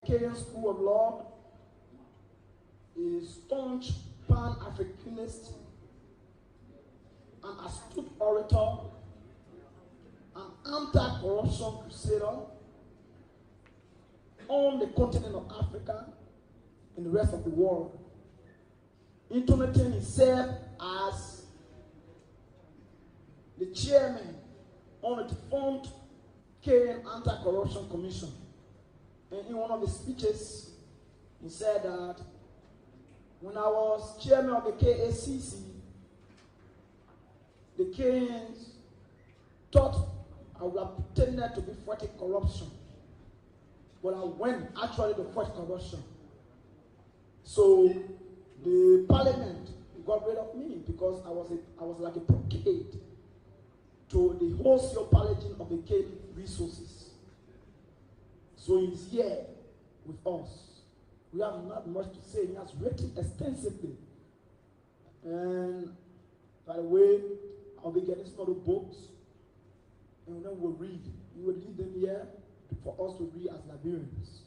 Kenyan School of Law, a staunch Pan-Africanist, an astute orator, an anti-corruption crusader on the continent of Africa and the rest of the world. In 2010, he served as the chairman on the defunct Kenyan Anti-Corruption Commission. And in one of his speeches, he said that when I was chairman of the KACC, the Kenyans thought I would have pretended to be fighting corruption, but I went actually to fight corruption. So the parliament got rid of me because I was like a blockade to the wholesale paladin of the Kenyan resources. So he's here with us. We have not much to say. He has written extensively. And by the way, I'll be getting some of the books, and then we'll read. We will leave them here for us to read as Liberians,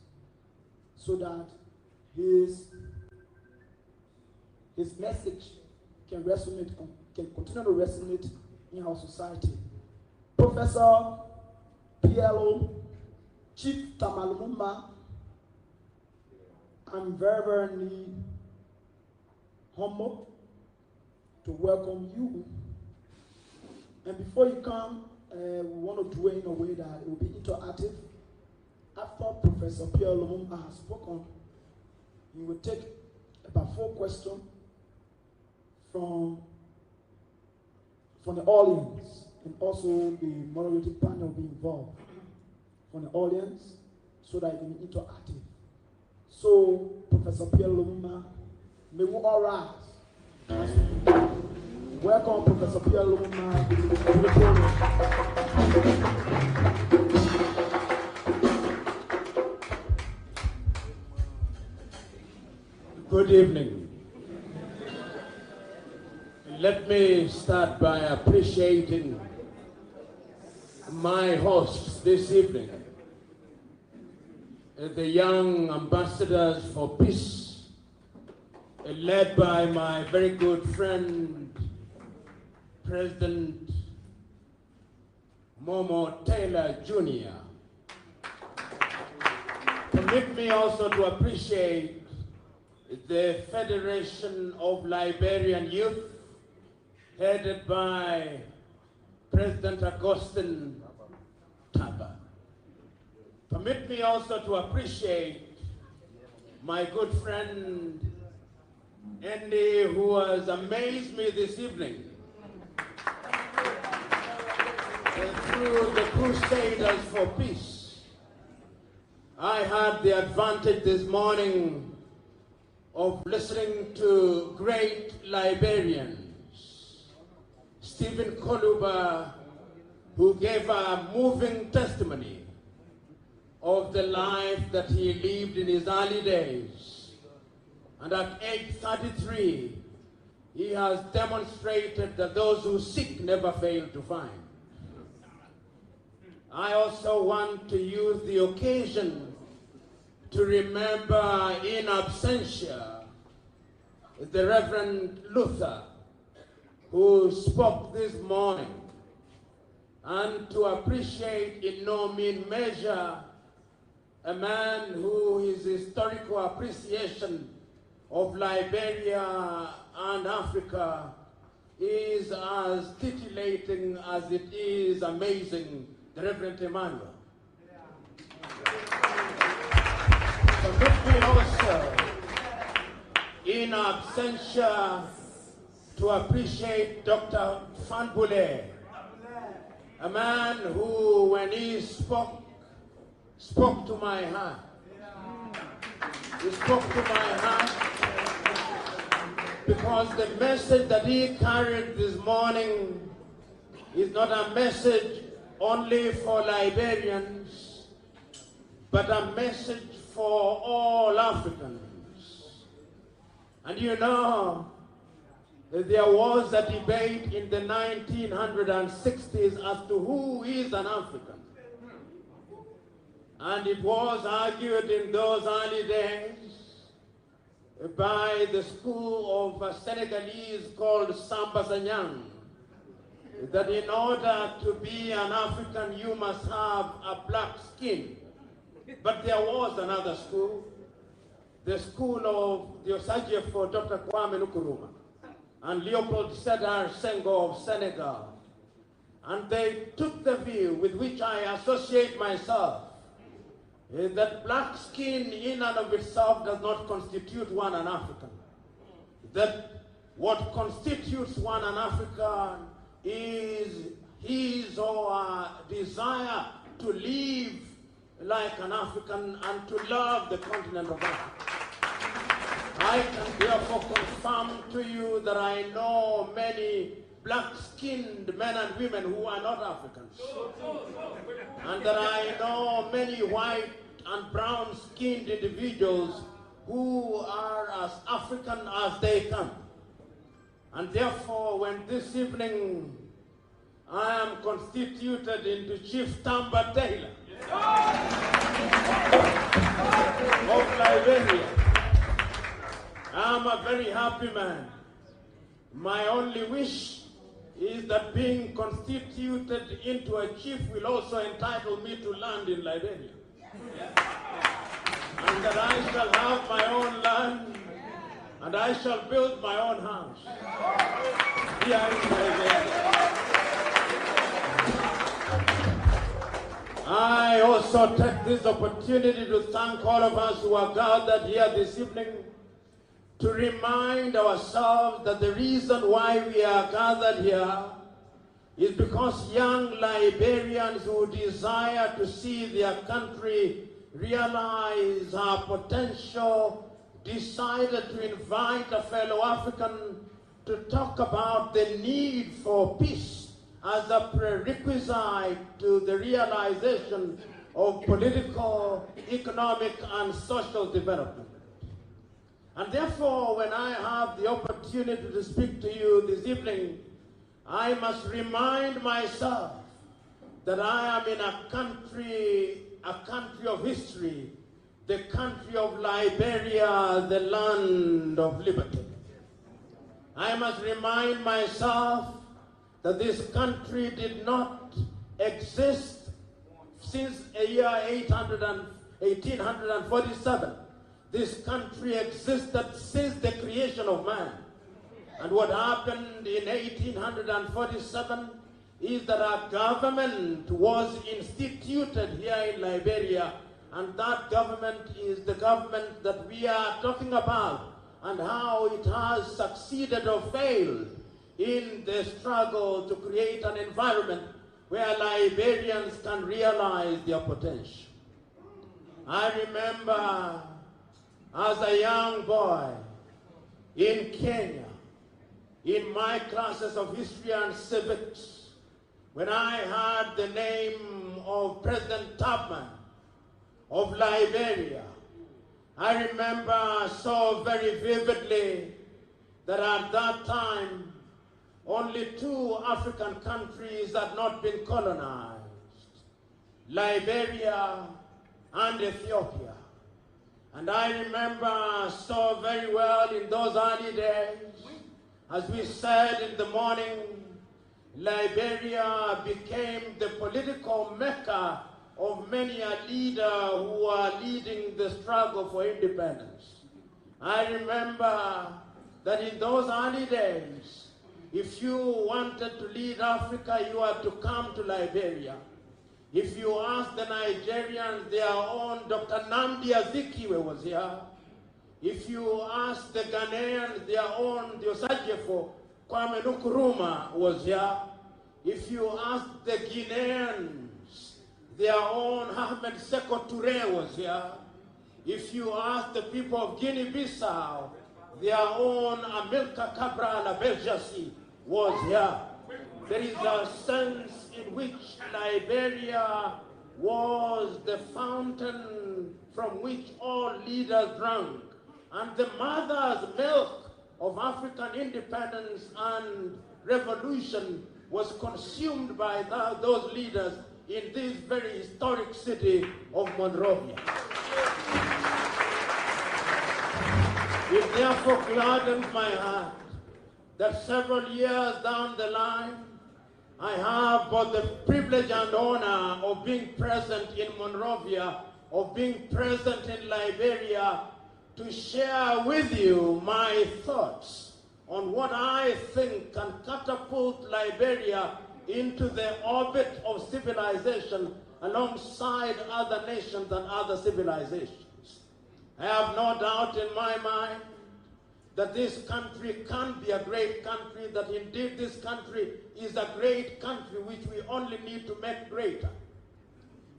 so that his message can resonate, can continue to resonate in our society. Professor PLO, Chief Tamalumumba, I'm very, very humbled to welcome you. And before you come, we want to do it in a way that it will be interactive. After Professor Pierre Lumumba has spoken, he will take about 4 questions from the audience, and also the moderating panel will be involved from the audience so that it can be interactive. So, Professor Pierre Lumumba, may we all rise. Welcome, Professor Pierre Lumumba, to the podium. Good evening. Let me start by appreciating my hosts this evening, the young ambassadors for peace, led by my very good friend, President Momo Taylor Jr. Permit me also to appreciate the Federation of Liberian Youth, headed by President Augustine Taba. Permit me also to appreciate my good friend Andy, who has amazed me this evening through the Crusaders for Peace. I had the advantage this morning of listening to great Liberians. Stephen Koluba, who gave a moving testimony of the life that he lived in his early days. And at age 33, he has demonstrated that those who seek never fail to find. I also want to use the occasion to remember in absentia the Reverend Luther, who spoke this morning, and to appreciate in no mean measure a man who his historical appreciation of Liberia and Africa is as titillating as it is amazing, the Reverend Emmanuel. Permit me also, in absentia, to appreciate Dr. Fanbule, a man who, when he spoke to my heart. He spoke to my heart because the message that he carried this morning is not a message only for Liberians, but a message for all Africans. And you know, there was a debate in the 1960s as to who is an African. And it was argued in those early days by the school of Senegalese called Samba Sanyang that in order to be an African, you must have a black skin. But there was another school, the school of the Osagie for Dr. Kwame Nkrumah and Leopold Sédar Senghor of Senegal. And they took the view with which I associate myself, that black skin in and of itself does not constitute one an African. That what constitutes one an African is his or her desire to live like an African and to love the continent of Africa. I can therefore confirm to you that I know many black-skinned men and women who are not Africans. And that I know many white and brown-skinned individuals who are as African as they come. And therefore, when this evening I am constituted into Chief Tamba Taylor of Liberia, I'm a very happy man. My only wish is that being constituted into a chief will also entitle me to land in Liberia. And that I shall have my own land and I shall build my own house here in Liberia. I also take this opportunity to thank all of us who are gathered here this evening to remind ourselves that the reason why we are gathered here is because young Liberians who desire to see their country realize her potential decided to invite a fellow African to talk about the need for peace as a prerequisite to the realization of political, economic, and social development. And therefore, when I have the opportunity to speak to you this evening, I must remind myself that I am in a country of history, the country of Liberia, the land of liberty. I must remind myself that this country did not exist since the year 1847. This country existed since the creation of man. And what happened in 1847 is that a government was instituted here in Liberia, and that government is the government that we are talking about, and how it has succeeded or failed in the struggle to create an environment where Liberians can realize their potential. I remember as a young boy in Kenya, in my classes of history and civics, when I heard the name of President Tubman of Liberia, I remember so very vividly that at that time, only 2 African countries had not been colonized, Liberia and Ethiopia. And I remember so very well in those early days, as we said in the morning, Liberia became the political mecca of many a leader who are leading the struggle for independence. I remember that in those early days, if you wanted to lead Africa, you had to come to Liberia. If you ask the Nigerians, their own Dr. Nnamdi Azikiwe was here. If you ask the Ghanaians, their own Osagie for Kwame Nkrumah was here. If you ask the Guineans, their own Ahmed Sékou Touré was here. If you ask the people of Guinea-Bissau, their own Amilcar Cabral Belgessi was here. There is a sense in which Liberia was the fountain from which all leaders drank, and the mother's milk of African independence and revolution was consumed by those leaders in this very historic city of Monrovia. It therefore gladdens my heart that several years down the line, I have both the privilege and honor of being present in Monrovia, of being present in Liberia, to share with you my thoughts on what I think can catapult Liberia into the orbit of civilization alongside other nations and other civilizations. I have no doubt in my mind that this country can be a great country, that indeed this country is a great country which we only need to make greater.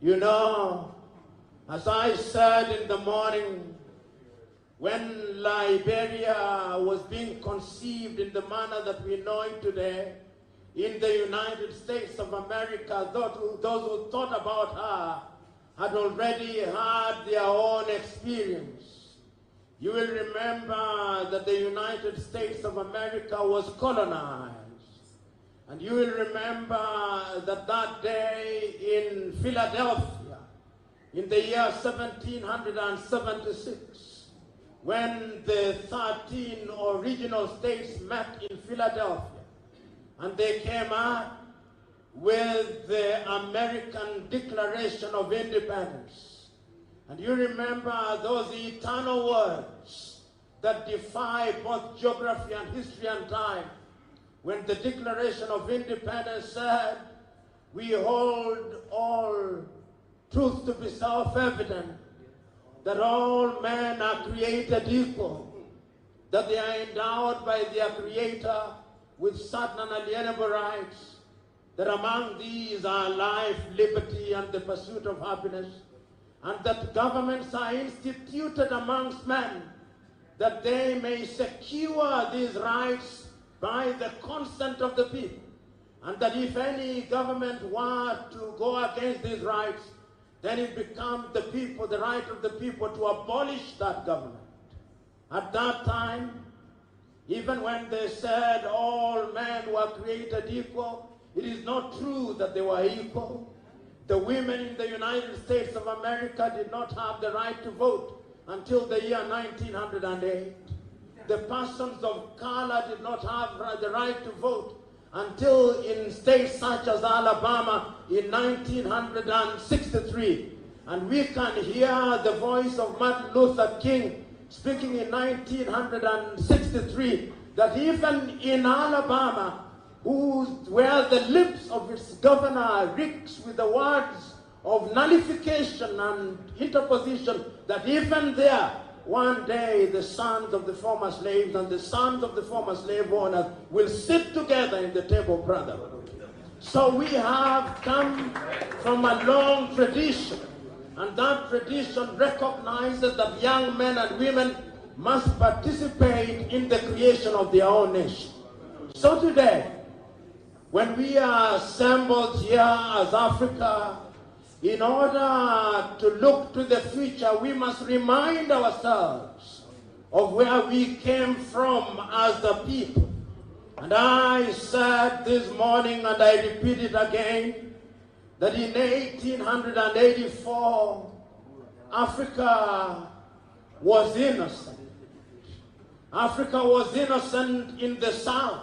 You know, as I said in the morning, when Liberia was being conceived in the manner that we know it today, in the United States of America, those who thought about her had already had their own experience. You will remember that the United States of America was colonized. And you will remember that that day in Philadelphia, in the year 1776, when the 13 original states met in Philadelphia, and they came out with the American Declaration of Independence. And you remember those eternal words that defy both geography and history and time, when the Declaration of Independence said, "We hold all truth to be self-evident, that all men are created equal, that they are endowed by their Creator with certain unalienable rights, that among these are life, liberty, and the pursuit of happiness, and that governments are instituted amongst men, that they may secure these rights by the consent of the people, and that if any government were to go against these rights, then it becomes the people, the right of the people to abolish that government." At that time, even when they said all men were created equal, it is not true that they were equal. The women in the United States of America did not have the right to vote until the year 1908. The persons of color did not have the right to vote until in states such as Alabama in 1963. And we can hear the voice of Martin Luther King speaking in 1963, that even in Alabama, where the lips of its governor reeks with the words of nullification and interposition, that even there, one day the sons of the former slaves and the sons of the former slave owners will sit together in the table of brotherhood. So we have come from a long tradition, and that tradition recognizes that young men and women must participate in the creation of their own nation. So today, when we are assembled here as Africa, in order to look to the future, we must remind ourselves of where we came from as the people. And I said this morning, and I repeat it again, that in 1884, Africa was innocent. Africa was innocent in the south.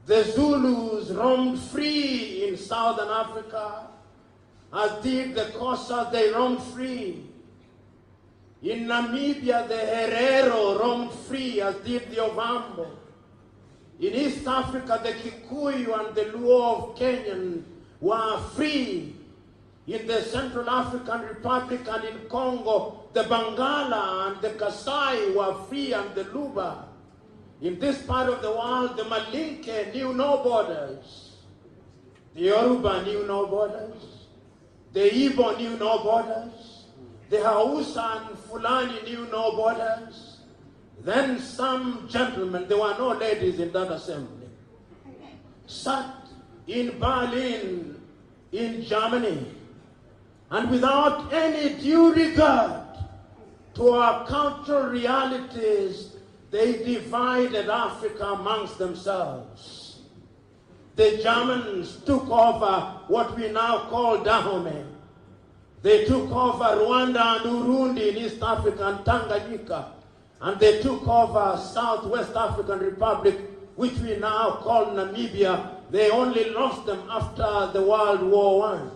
The Zulus roamed free in southern Africa, as did the Xhosa, they roamed free. In Namibia, the Herero roamed free, as did the Ovambo. In East Africa, the Kikuyu and the Luo of Kenya were free. In the Central African Republic and in Congo, the Bangala and the Kasai were free, and the Luba. In this part of the world, the Malinke knew no borders. The Yoruba knew no borders. The Igbo knew no borders. The Hausa and Fulani knew no borders. Then some gentlemen, there were no ladies in that assembly, sat in Berlin, in Germany, and without any due regard to our cultural realities, they divided Africa amongst themselves. the Germans took over what we now call Dahomey. They took over Rwanda and Urundi in East Africa and Tanganyika. And they took over Southwest African Republic, which we now call Namibia. They only lost them after the World War I.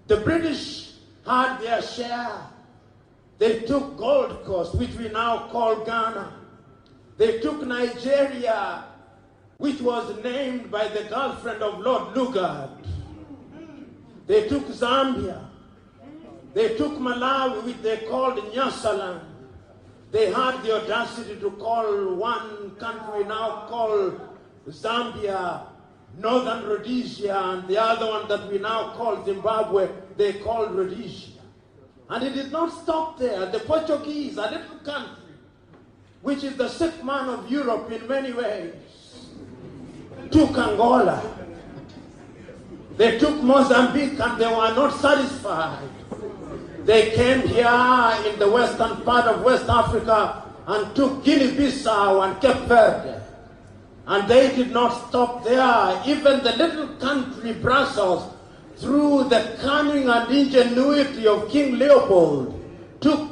The British had their share. They took Gold Coast, which we now call Ghana. They took Nigeria, which was named by the girlfriend of Lord Lugard. They took Zambia. They took Malawi, which they called Nyasaland. They had the audacity to call one country now called Zambia, Northern Rhodesia, and the other one that we now call Zimbabwe, they called Rhodesia. And it did not stop there. The Portuguese, a little country, which is the sick man of Europe in many ways, took Angola. They took Mozambique and they were not satisfied. They came here in the western part of West Africa and took Guinea-Bissau and Cape Verde. And they did not stop there. Even the little country Brussels, through the cunning and ingenuity of King Leopold, took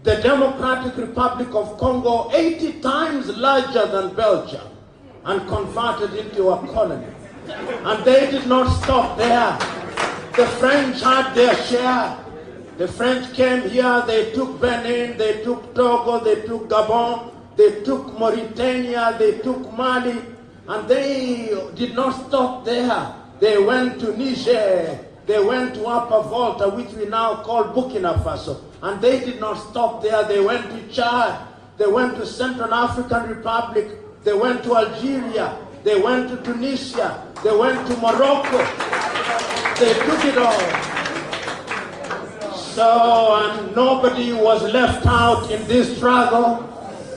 the Democratic Republic of Congo, 80 times larger than Belgium, and converted into a colony. And they did not stop there. The French had their share. The French came here, they took Benin, they took Togo, they took Gabon, they took Mauritania, they took Mali, and they did not stop there. They went to Niger, they went to Upper Volta, which we now call Burkina Faso, and they did not stop there. They went to Chad, they went to Central African Republic, they went to Algeria, they went to Tunisia, they went to Morocco, they took it all. So, and nobody was left out in this struggle.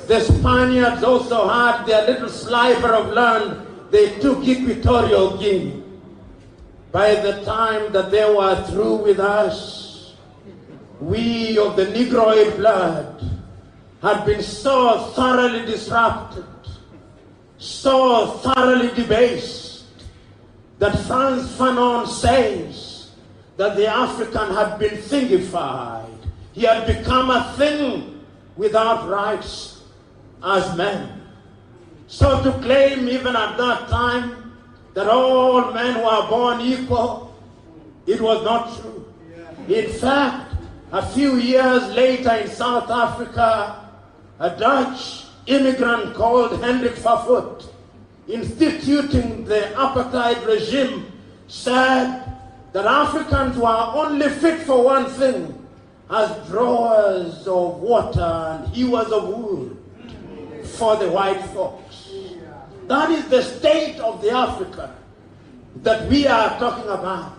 The Spaniards also had their little sliver of land. They took Equatorial Guinea. By the time that they were through with us, we of the Negroid blood had been so thoroughly disrupted, so thoroughly debased, that Frantz Fanon says that the African had been thingified. He had become a thing without rights as men. So to claim even at that time that all men were born equal, it was not true. In fact, a few years later in South Africa, a Dutch immigrant called Hendrik Verwoerd, instituting the apartheid regime, said that Africans were only fit for one thing, as drawers of water and hewers of wood for the white folks. That is the state of the African that we are talking about.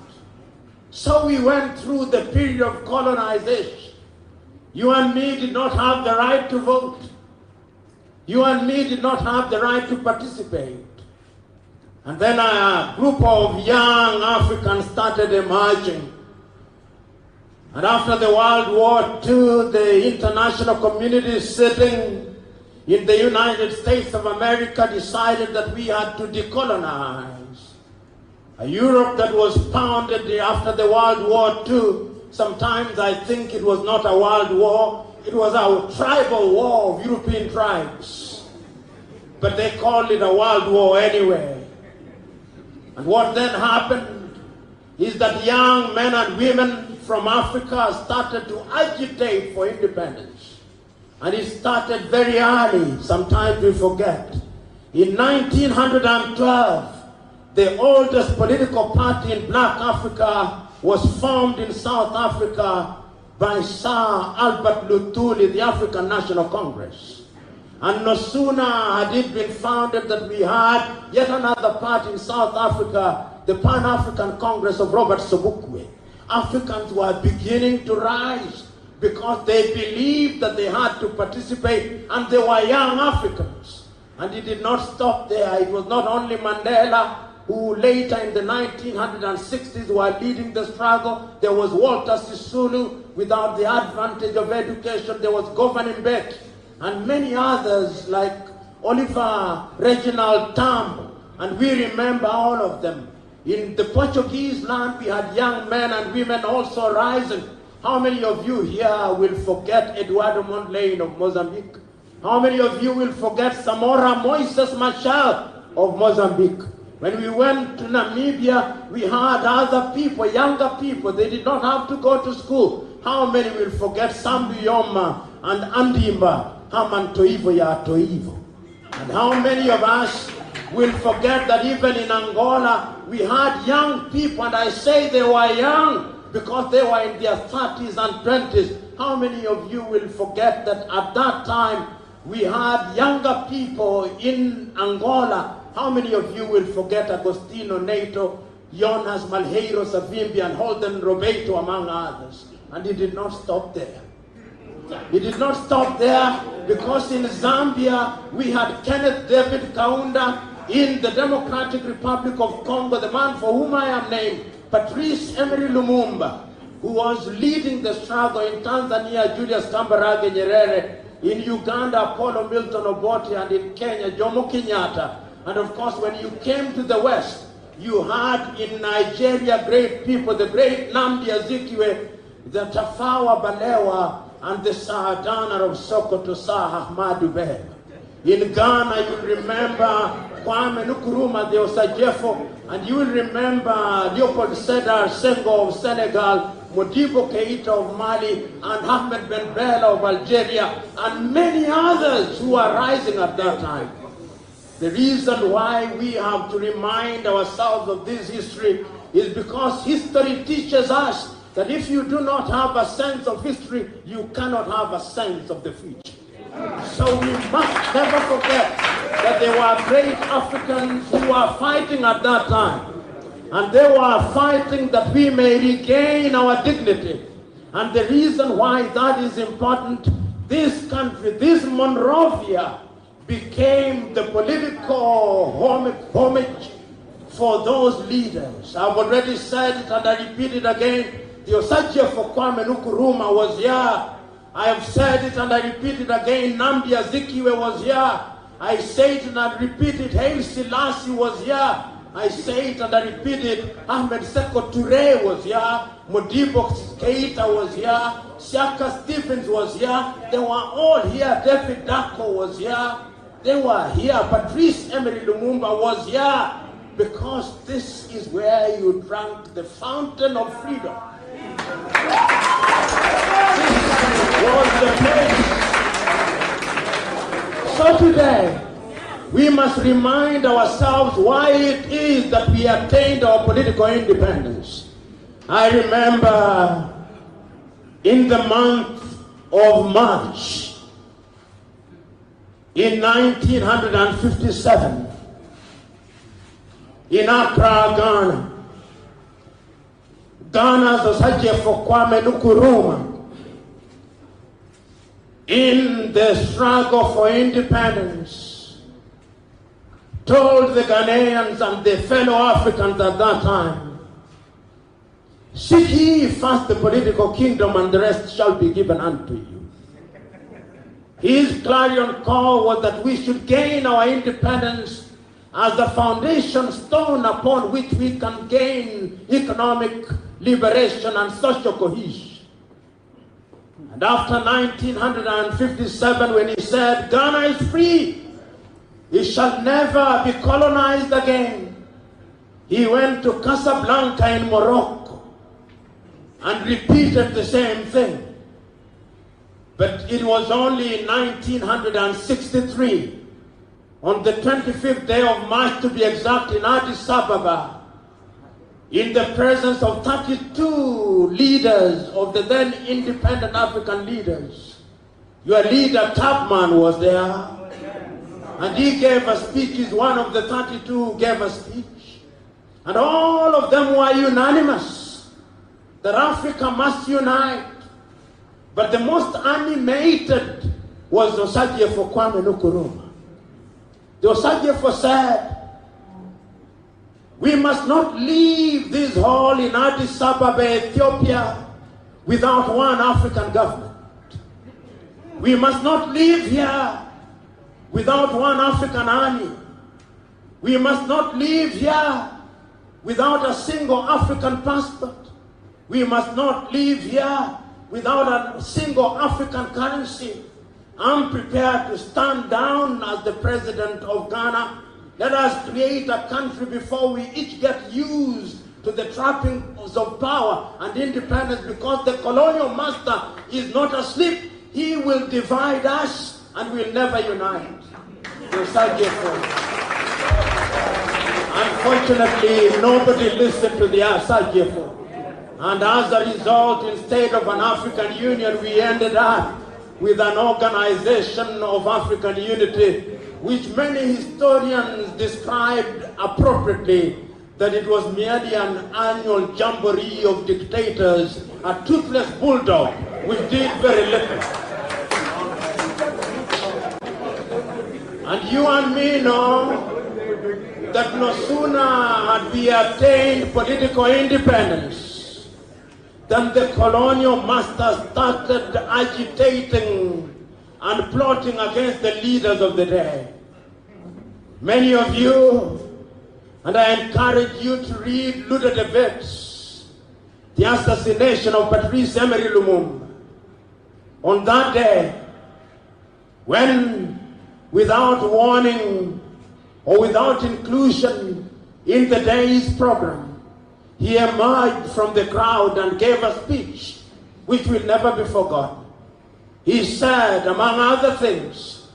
So we went through the period of colonization. You and me did not have the right to vote. You and me did not have the right to participate. And then a group of young Africans started emerging. And after the World War II, the international community sitting in the United States of America decided that we had to decolonize. A Europe that was pounded after the World War II, sometimes I think it was not a world war, it was a tribal war of European tribes. But they called it a world war anyway. And what then happened is that young men and women from Africa started to agitate for independence. And it started very early, sometimes we forget. In 1912, the oldest political party in Black Africa was formed in South Africa by Sir Albert Luthuli, the African National Congress. And no sooner had it been founded that we had yet another party in South Africa, the Pan-African Congress of Robert Sobukwe. Africans were beginning to rise because they believed that they had to participate, and they were young Africans. And it did not stop there. It was not only Mandela who later in the 1960s were leading the struggle. There was Walter Sisulu. Without the advantage of education, there was Govan Mbeki, and many others like Oliver Reginald Tambo, and we remember all of them. In the Portuguese land, we had young men and women also rising. How many of you here will forget Eduardo Mondlane of Mozambique? How many of you will forget Samora Moises Machel of Mozambique? When we went to Namibia, we had other people, younger people. They did not have to go to school. How many will forget Sambu Yoma and Andimba Hamantoivo ya Toivo? And how many of us will forget that even in Angola, we had young people, and I say they were young because they were in their 30s and 20s. How many of you will forget that at that time, we had younger people in Angola? How many of you will forget Agostino Neto, Jonas Malheiro Savimbi, and Holden Roberto, among others? And he did not stop there. He did not stop there, because in Zambia, we had Kenneth David Kaunda. In the Democratic Republic of Congo, the man for whom I am named, Patrice Emery Lumumba, who was leading the struggle. In Tanzania, Julius Kambarage Nyerere. In Uganda, Apollo Milton Obote, and in Kenya, Jomo Kenyatta. And of course, when you came to the West, you had in Nigeria great people, the great Nnamdi Azikiwe, the Tafawa Balewa, and the Sardana of Sokoto, Sir Ahmadu Bello. In Ghana, you remember Kwame Nkrumah, the Osajefo, and you will remember Leopold Sedar Senghor of Senegal, Modibo Keita of Mali, and Ahmed Ben Bella of Algeria, and many others who are rising at that time. The reason why we have to remind ourselves of this history is because history teaches us that if you do not have a sense of history, you cannot have a sense of the future. So we must never forget that there were great Africans who were fighting at that time. And they were fighting that we may regain our dignity. And the reason why that is important, this country, this Monrovia, became the political homage for those leaders. I've already said it and I repeat it again. The Osajefo Kwame Nkrumah was here. I have said it and I repeat it again. Nnamdi Azikiwe was here. I say it and I repeat it. Haile Selassie was here. I say it and I repeat it. Ahmed Sekou Touré was here. Modibo Keita was here. Shaka Stevens was here. They were all here. David Dako was here. They were here. Patrice Emery Lumumba was here. Because this is where you drank the fountain of freedom. Was the place. So today, we must remind ourselves why it is that we attained our political independence. I remember in the month of March in 1957 in Accra, Ghana, Ghana's Osajefo Kwame Nkrumah, in the struggle for independence, told the Ghanaians and the fellow Africans at that time, seek ye first the political kingdom and the rest shall be given unto you. His clarion call was that we should gain our independence as the foundation stone upon which we can gain economic liberation and social cohesion. And after 1957, when he said, Ghana is free, it shall never be colonized again, he went to Casablanca in Morocco and repeated the same thing. But it was only in 1963, on the 25th day of March to be exact, in Addis Ababa, in the presence of 32 leaders of the then independent African leaders. Your leader, Tubman, was there. And he gave a speech. He's one of the 32 who gave a speech. And all of them were unanimous that Africa must unite. But the most animated was the Osajefo Kwame Nkrumah. The Osajefo said, we must not leave this hall in Addis Ababa, Ethiopia, without one African government. We must not leave here without one African army. We must not leave here without a single African passport. We must not leave here without a single African currency. I'm prepared to stand down as the president of Ghana. Let us create a country before we each get used to the trappings of power and independence, because the colonial master is not asleep. He will divide us and will never unite. Unfortunately, nobody listened to the Asajefo. And as a result, instead of an African Union, we ended up with an organization of African unity, which many historians described appropriately that it was merely an annual jamboree of dictators, a toothless bulldog, which did very little. And you and me know that no sooner had we attained political independence than the colonial master started agitating and plotting against the leaders of the day. Many of you, and I encourage you to read Luda de Vets, the assassination of Patrice Emery Lumumba. On that day, when without warning or without inclusion in the day's program, he emerged from the crowd and gave a speech which will never be forgotten. He said, among other things,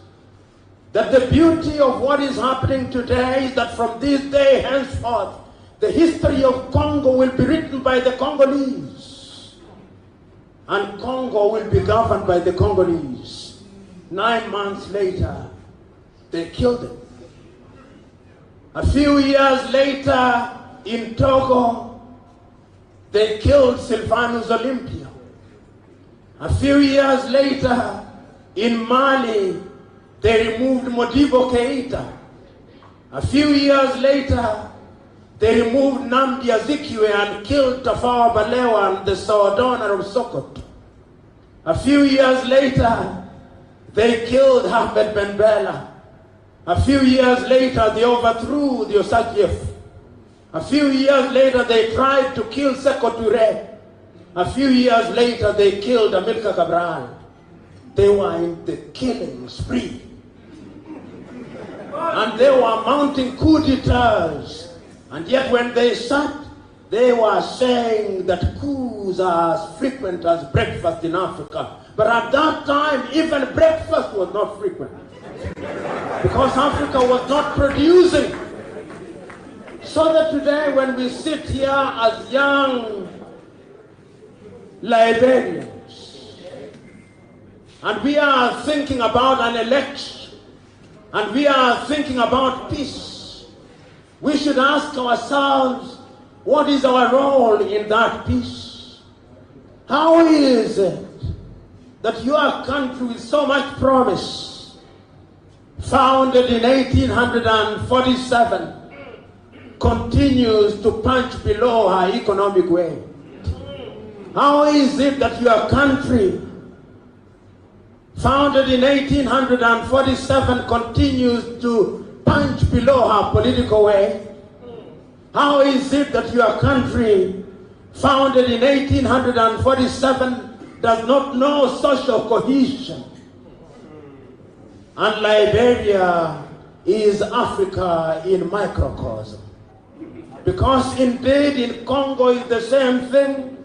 that the beauty of what is happening today is that from this day henceforth, the history of Congo will be written by the Congolese. And Congo will be governed by the Congolese. 9 months later, they killed him. A few years later, in Togo, they killed Sylvanus Olympia. A few years later, in Mali, they removed Modibo Keita. A few years later, they removed Nnamdi Azikiwe and killed Tafawa Balewa and the Sardona of Sokoto. A few years later, they killed Ahmed Ben Bella. A few years later, they overthrew the Osajef. A few years later, they tried to kill Sékou Touré. A few years later, they killed Amilcar Cabral. They were in the killing spree. And they were mounting coup d'etats. And yet when they sat, they were saying that coups are as frequent as breakfast in Africa. But at that time, even breakfast was not frequent, because Africa was not producing. So that today, when we sit here as young Liberians, and we are thinking about an election, and we are thinking about peace, we should ask ourselves, what is our role in that peace? How is it that your country with so much promise, founded in 1847, continues to punch below her economic weight? How is it that your country, founded in 1847, continues to punch below her political weight? How is it that your country, founded in 1847, does not know social cohesion? And Liberia is Africa in microcosm. Because indeed in Congo is the same thing.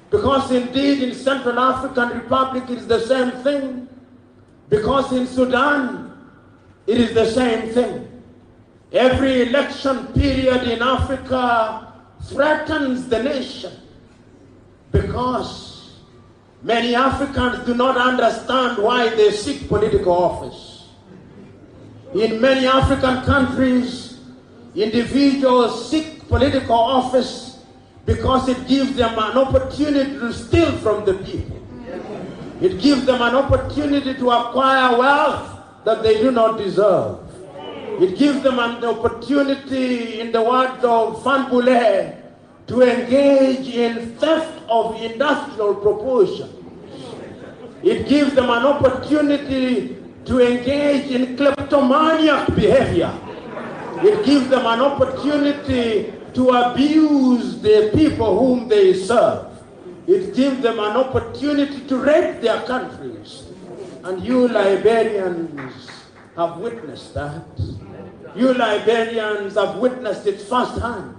Because indeed in Central African Republic it is the same thing. Because in Sudan it is the same thing. Every election period in Africa threatens the nation, because many Africans do not understand why they seek political office. In many African countries, individuals seek political office because it gives them an opportunity to steal from the people. It gives them an opportunity to acquire wealth that they do not deserve. It gives them an opportunity, in the words of Fanboulé, to engage in theft of industrial proportions. It gives them an opportunity to engage in kleptomaniac behavior. It gives them an opportunity to abuse the people whom they serve. It gives them an opportunity to rape their countries. And you Liberians have witnessed that. You Liberians have witnessed it firsthand.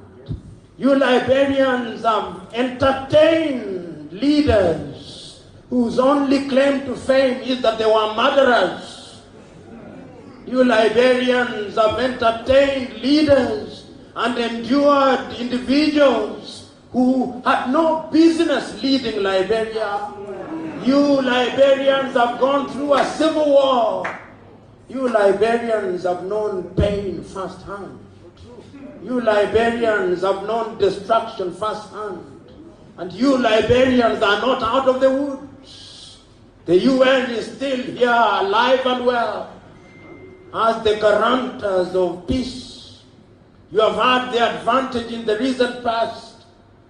You Liberians have entertained leaders whose only claim to fame is that they were murderers. You Liberians have entertained leaders and endured individuals who had no business leading Liberia. You Liberians have gone through a civil war. You Liberians have known pain firsthand. You Liberians have known destruction firsthand. And you Liberians are not out of the woods. The UN is still here, alive and well, as the guarantors of peace. You have had the advantage in the recent past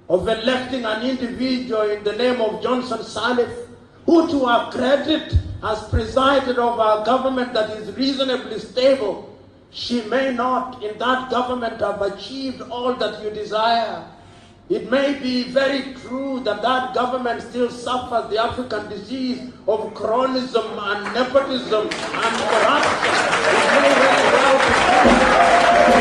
of electing an individual in the name of Johnson Sirleaf, who to our credit has presided over a government that is reasonably stable. She may not in that government have achieved all that you desire. It may be very true that that government still suffers the African disease of cronyism and nepotism and corruption. It may very well be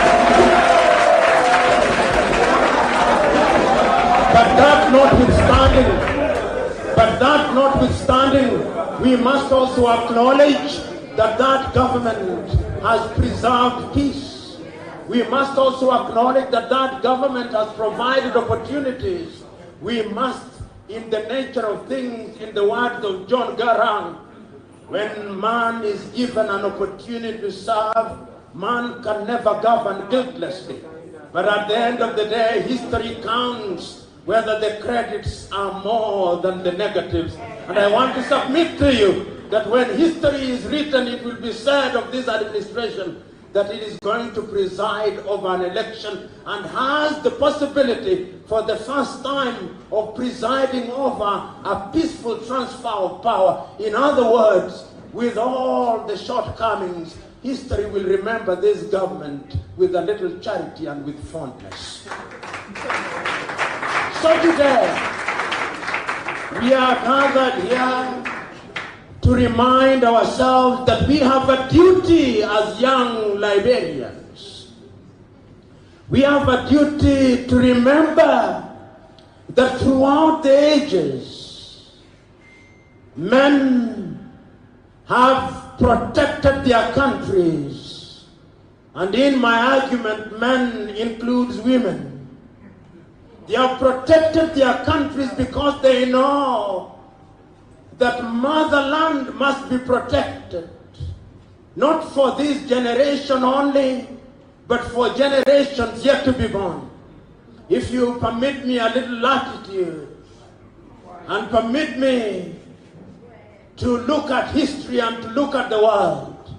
But that notwithstanding, we must also acknowledge that that government has preserved peace. We must also acknowledge that that government has provided opportunities. We must, in the nature of things, in the words of John Garang, when man is given an opportunity to serve, man can never govern guiltlessly. But at the end of the day, history counts whether the credits are more than the negatives. And I want to submit to you that when history is written, it will be said of this administration that it is going to preside over an election and has the possibility for the first time of presiding over a peaceful transfer of power. In other words, with all the shortcomings, history will remember this government with a little charity and with fondness. So today, we are gathered here to remind ourselves that we have a duty as young Liberians. We have a duty to remember that throughout the ages, men have protected their countries. And in my argument, men includes women. They have protected their countries because they know that motherland must be protected, not for this generation only, but for generations yet to be born. If you permit me a little latitude and permit me to look at history and to look at the world,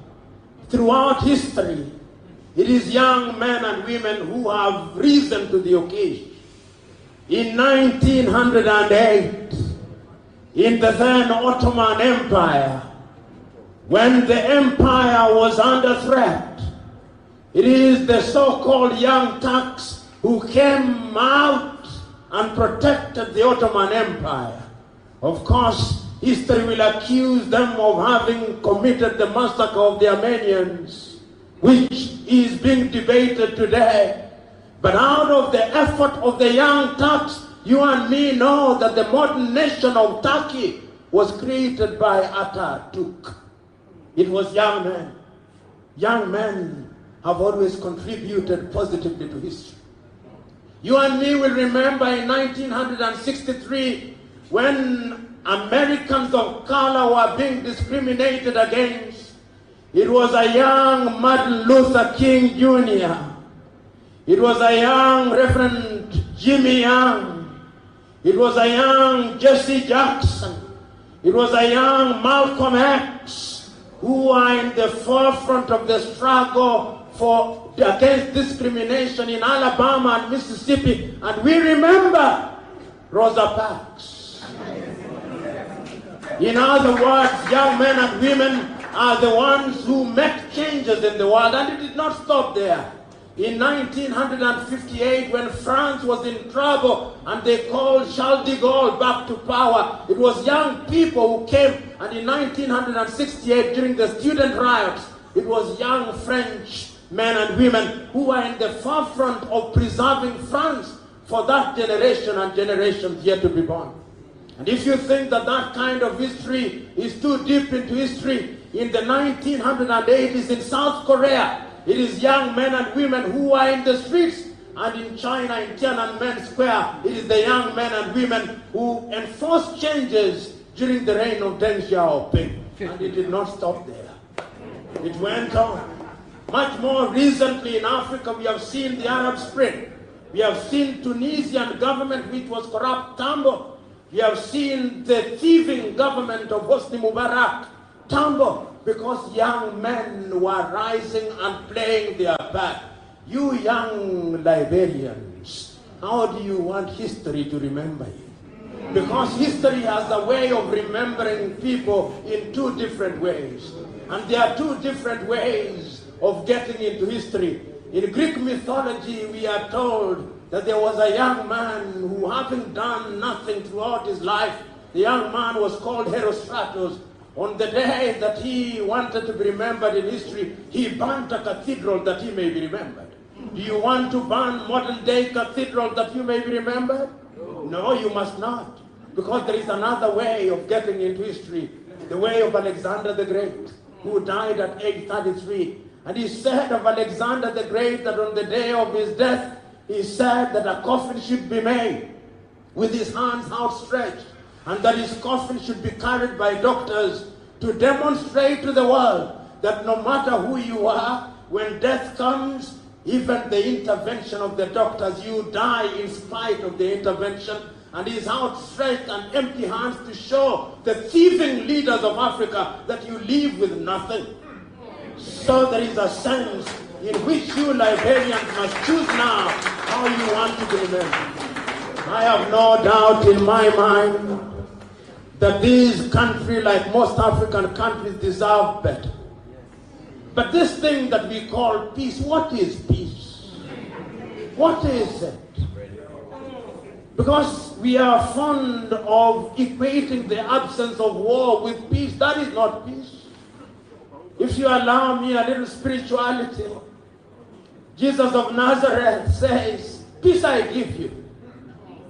throughout history, it is young men and women who have risen to the occasion. In 1908, in the then Ottoman Empire, when the empire was under threat, it is the so-called Young Turks who came out and protected the Ottoman Empire. Of course, history will accuse them of having committed the massacre of the Armenians, which is being debated today. But out of the effort of the Young Turks, you and me know that the modern nation of Turkey was created by Atatürk. It was young men. Young men have always contributed positively to history. You and me will remember in 1963 when Americans of color were being discriminated against. It was a young Martin Luther King Jr. It was a young Reverend Jimmy Young. It was a young Jesse Jackson. It was a young Malcolm X who are in the forefront of the struggle against discrimination in Alabama and Mississippi. And we remember Rosa Parks. In other words, young men and women are the ones who make changes in the world. And it did not stop there. In 1958, when France was in trouble and they called Charles de Gaulle back to power, it was young people who came, and in 1968, during the student riots, it was young French men and women who were in the forefront of preserving France for that generation and generations yet to be born. And if you think that that kind of history is too deep into history, in the 1980s in South Korea, it is young men and women who are in the streets, and in China, in Tiananmen Square, it is the young men and women who enforced changes during the reign of Deng Xiaoping. And it did not stop there. It went on. Much more recently in Africa, we have seen the Arab Spring. We have seen Tunisian government, which was corrupt, tumble. We have seen the thieving government of Hosni Mubarak tumble, because young men were rising and playing their part. You young Liberians, how do you want history to remember you? Because history has a way of remembering people in two different ways. And there are two different ways of getting into history. In Greek mythology, we are told that there was a young man who, having done nothing throughout his life, the young man was called Herostratus. On the day that he wanted to be remembered in history, he burnt a cathedral that he may be remembered. Do you want to burn modern day cathedral that you may be remembered? No, you must not. Because there is another way of getting into history. The way of Alexander the Great, who died at age 33. And he said of Alexander the Great that on the day of his death, he said that a coffin should be made with his hands outstretched, and that his coffin should be carried by doctors to demonstrate to the world that no matter who you are, when death comes, even the intervention of the doctors, you die in spite of the intervention. And his outstretched and empty hands to show the thieving leaders of Africa that you leave with nothing. So there is a sense in which you Liberians must choose now how you want to be remembered. I have no doubt in my mind that this country, like most African countries, deserve better. But this thing that we call peace, what is peace? What is it? Because we are fond of equating the absence of war with peace. That is not peace. If you allow me a little spirituality, Jesus of Nazareth says, peace I give you.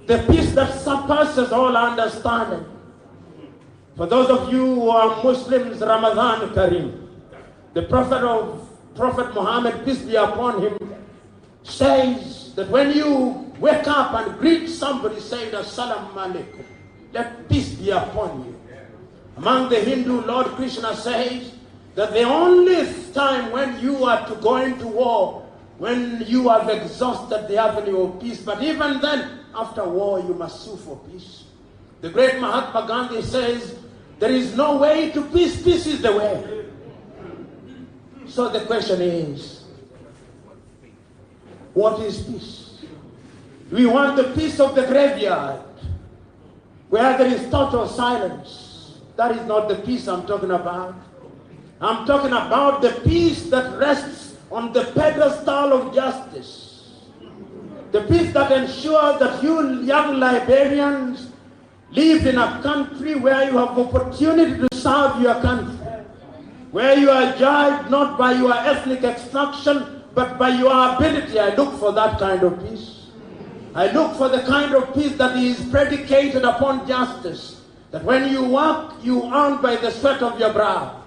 The peace that surpasses all understanding. For those of you who are Muslims, Ramadan Kareem, the Prophet Muhammad, peace be upon him, says that when you wake up and greet somebody saying Assalamu alaikum, let peace be upon you. Among the Hindu, Lord Krishna says that the only time when you are to go into war, when you have exhausted the avenue of peace, but even then, after war, you must sue for peace. The great Mahatma Gandhi says, there is no way to peace, peace is the way. So the question is, what is peace? Do we want the peace of the graveyard, where there is total silence? That is not the peace I'm talking about. I'm talking about the peace that rests on the pedestal of justice. The peace that ensures that you young Liberians live in a country where you have opportunity to serve your country, where you are judged not by your ethnic extraction, but by your ability. I look for that kind of peace. I look for the kind of peace that is predicated upon justice, that when you work, you earn by the sweat of your brow.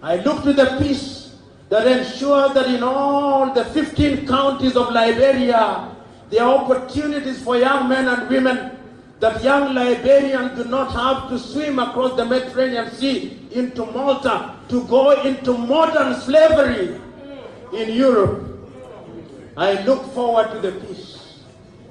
I look to the peace that ensures that in all the 15 counties of Liberia, there are opportunities for young men and women, that young Liberians do not have to swim across the Mediterranean Sea into Malta to go into modern slavery in Europe. I look forward to the peace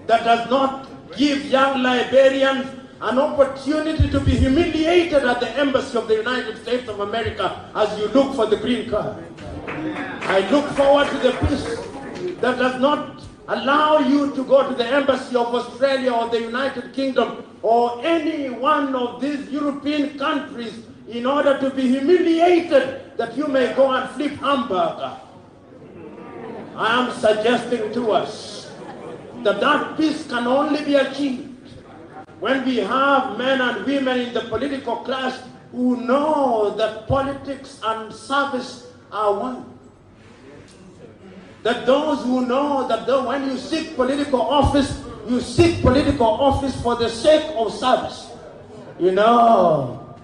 that does not give young Liberians an opportunity to be humiliated at the embassy of the United States of America as you look for the green card. I look forward to the peace that does not allow you to go to the embassy of Australia or the United Kingdom or any one of these European countries in order to be humiliated that you may go and flip hamburger. I am suggesting to us that that peace can only be achieved when we have men and women in the political class who know that politics and service are one. That those who know that when you seek political office, you seek political office for the sake of service. You know,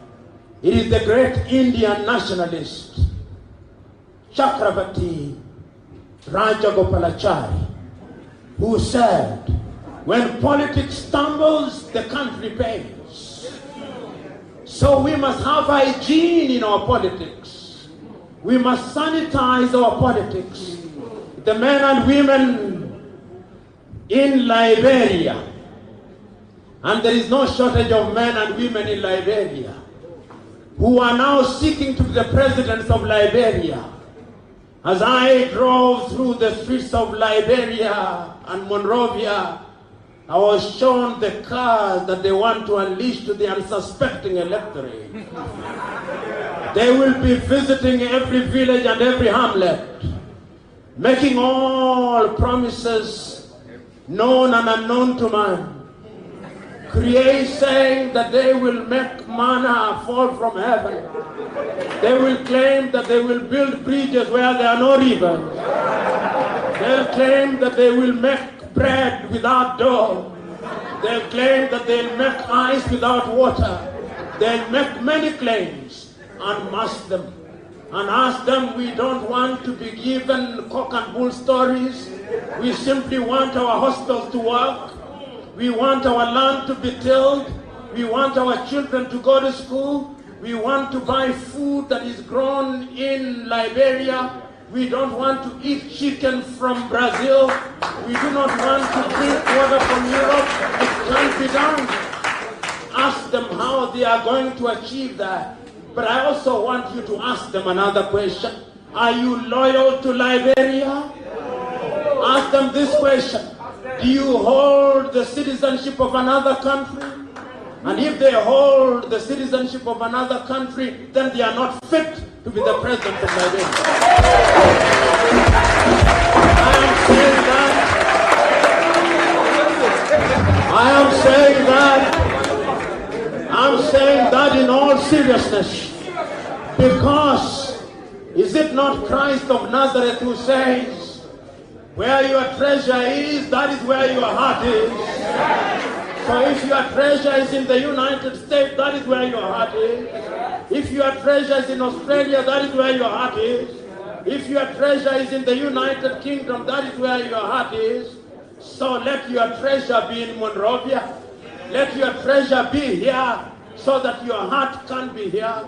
it is the great Indian nationalist, Chakravarti Rajagopalachari, who said, when politics stumbles, the country pays. So we must have hygiene in our politics. We must sanitize our politics. The men and women in Liberia, and there is no shortage of men and women in Liberia, who are now seeking to be the presidents of Liberia. As I drove through the streets of Liberia and Monrovia, I was shown the cars that they want to unleash to the unsuspecting electorate. They will be visiting every village and every hamlet, making all promises known and unknown to man, saying that they will make manna fall from heaven. They will claim that they will build bridges where there are no rivers. They'll claim that they will make bread without dough. They'll claim that they'll make ice without water. They'll make many claims and mask them. And ask them, we don't want to be given cock and bull stories. We simply want our hospitals to work. We want our land to be tilled. We want our children to go to school. We want to buy food that is grown in Liberia. We don't want to eat chicken from Brazil. We do not want to drink water from Europe. It can't be done. Ask them how they are going to achieve that. But I also want you to ask them another question. Are you loyal to Liberia? Ask them this question. Do you hold the citizenship of another country? And if they hold the citizenship of another country, then they are not fit to be the president of Liberia. I am saying that in all seriousness, because is it not Christ of Nazareth who says, where your treasure is, that is where your heart is. So if your treasure is in the United States, that is where your heart is. If your treasure is in Australia, that is where your heart is. If your treasure is in the United Kingdom, that is where your heart is. So let your treasure be in Monrovia. Let your treasure be here so that your heart can be here.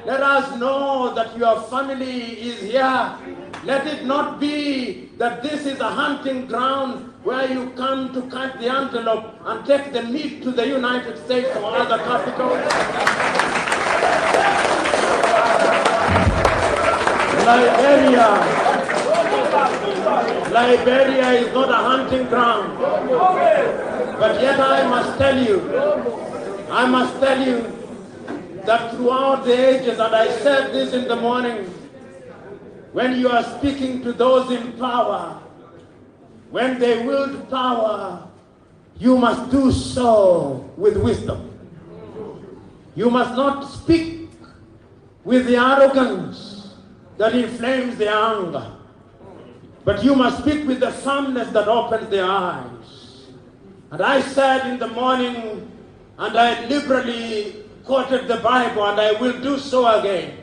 Let us know that your family is here. Let it not be that this is a hunting ground where you come to catch the antelope and take the meat to the United States or other capitals. Liberia is not a hunting ground. But yet I must tell you that throughout the ages, and I said this in the morning, when you are speaking to those in power, when they wield power, you must do so with wisdom. You must not speak with the arrogance that inflames the anger, but you must speak with the firmness that opens the eyes. And I said in the morning, and I liberally quoted the Bible, and I will do so again,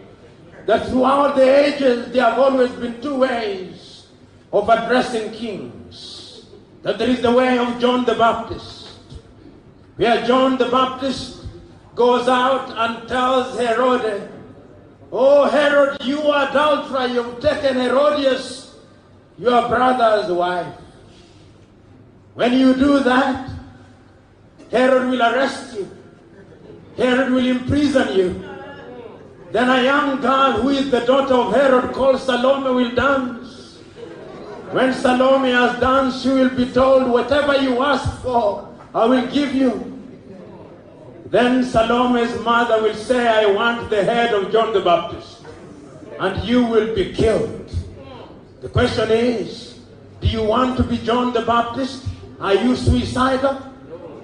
that throughout the ages there have always been two ways of addressing kings. That there is the way of John the Baptist, where John the Baptist goes out and tells Herod, "Oh Herod, you adulterer, you've taken Herodias, your brother's wife. When you do that, Herod will arrest you. Herod will imprison you. Then a young girl who is the daughter of Herod called Salome will dance. When Salome has danced, she will be told, whatever you ask for, I will give you." Then Salome's mother will say, "I want the head of John the Baptist, and you will be killed." The question is, Do you want to be John the Baptist? Are you suicidal?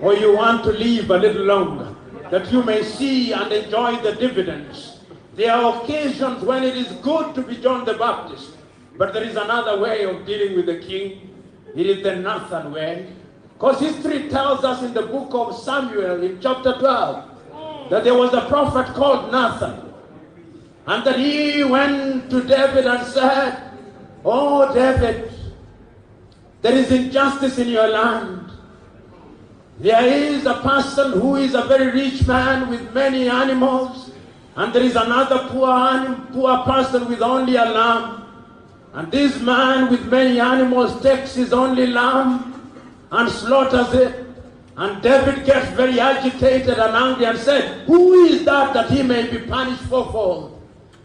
Or you want to live a little longer, that you may see and enjoy the dividends? There are occasions when it is good to be John the Baptist, but there is another way of dealing with the king. It is the Nathan way. Because history tells us in the book of Samuel in chapter 12 that there was a prophet called Nathan, and that he went to David and said, "Oh David, there is injustice in your land. There is a person who is a very rich man with many animals, and there is another poor person with only a lamb. And this man with many animals takes his only lamb and slaughters it. And David gets very agitated and angry and said, 'Who is that he may be punished fourfold?'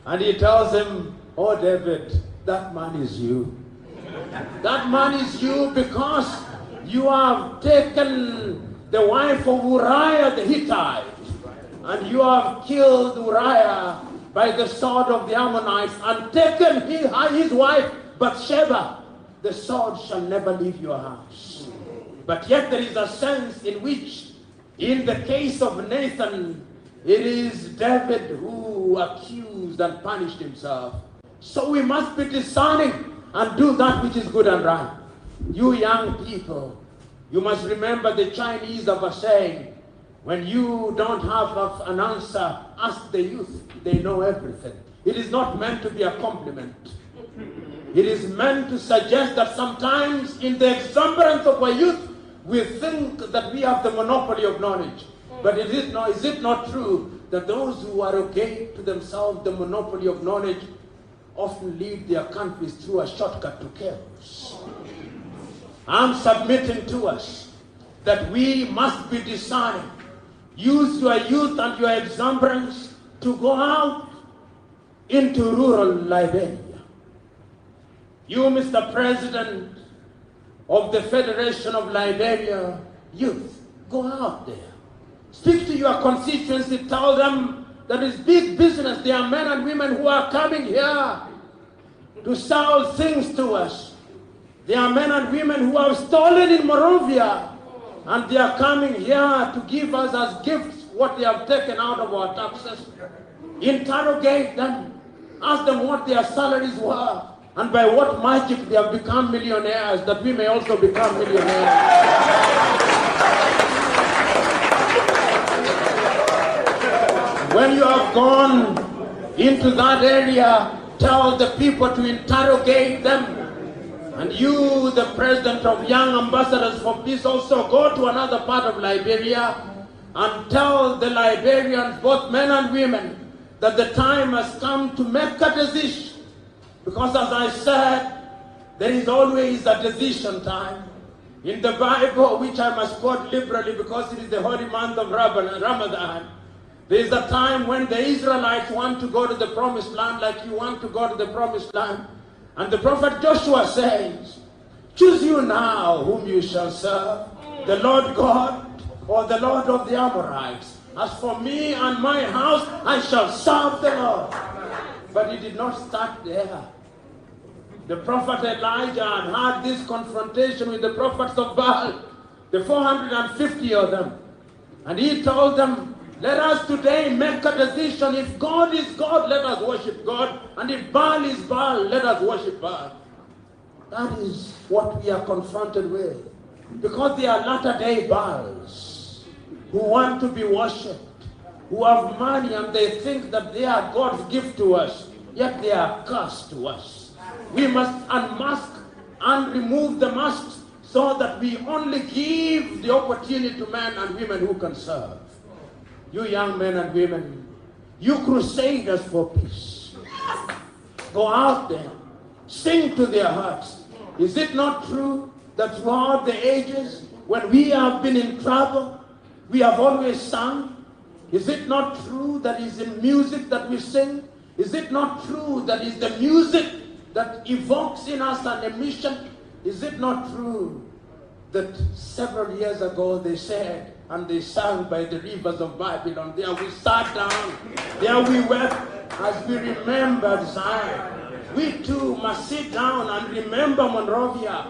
And he tells him, 'Oh David, that man is you. That man is you because you have taken the wife of Uriah the Hittite, and you have killed Uriah by the sword of the Ammonites and taken his wife Bathsheba. The sword shall never leave your house.' But yet there is a sense in which, in the case of Nathan, it is David who accused and punished himself. So we must be discerning and do that which is good and right. You young people, you must remember the Chinese have a saying, when you don't have an answer, ask the youth. They know everything. It is not meant to be a compliment. It is meant to suggest that sometimes in the exuberance of our youth, we think that we have the monopoly of knowledge. But is it not true that those who arrogate to themselves the monopoly of knowledge often lead their countries through a shortcut to chaos? I'm submitting to us that we must be discerning. Use your youth and your exuberance to go out into rural Liberia. You, Mr. President of the Federation of Liberia Youth, go out there. Speak to your constituency. Tell them that it's big business. There are men and women who are coming here to sell things to us. There are men and women who have stolen in Monrovia, and they are coming here to give us as gifts what they have taken out of our taxes. Interrogate them. Ask them what their salaries were, and by what magic they have become millionaires, that we may also become millionaires. When you have gone into that area, tell the people to interrogate them. And you, the president of Young Ambassadors for Peace, also go to another part of Liberia and tell the Liberians, both men and women, that the time has come to make a decision. Because as I said, there is always a decision time. In the Bible, which I must quote liberally because it is the holy month of Ramadan, there is a time when the Israelites want to go to the promised land like you want to go to the promised land. And the prophet Joshua says, "Choose you now whom you shall serve, the Lord God or the Lord of the Amorites. As for me and my house, I shall serve the Lord." But he did not start there. The prophet Elijah had this confrontation with the prophets of Baal, the 450 of them. And he told them, "Let us today make a decision. If God is God, let us worship God. And if Baal is Baal, let us worship Baal." That is what we are confronted with. Because they are latter-day Baals who want to be worshipped, who have money and they think that they are God's gift to us, yet they are cursed to us. We must unmask and remove the masks so that we only give the opportunity to men and women who can serve. You young men and women, you crusaders for peace, go out there, sing to their hearts. Is it not true that throughout the ages, when we have been in trouble, we have always sung? Is it not true that it's in music that we sing? Is it not true that it's the music that evokes in us an emission? Is it not true that several years ago they said, and they sang by the rivers of Babylon, there we sat down, there we wept as we remembered Zion. We too must sit down and remember Monrovia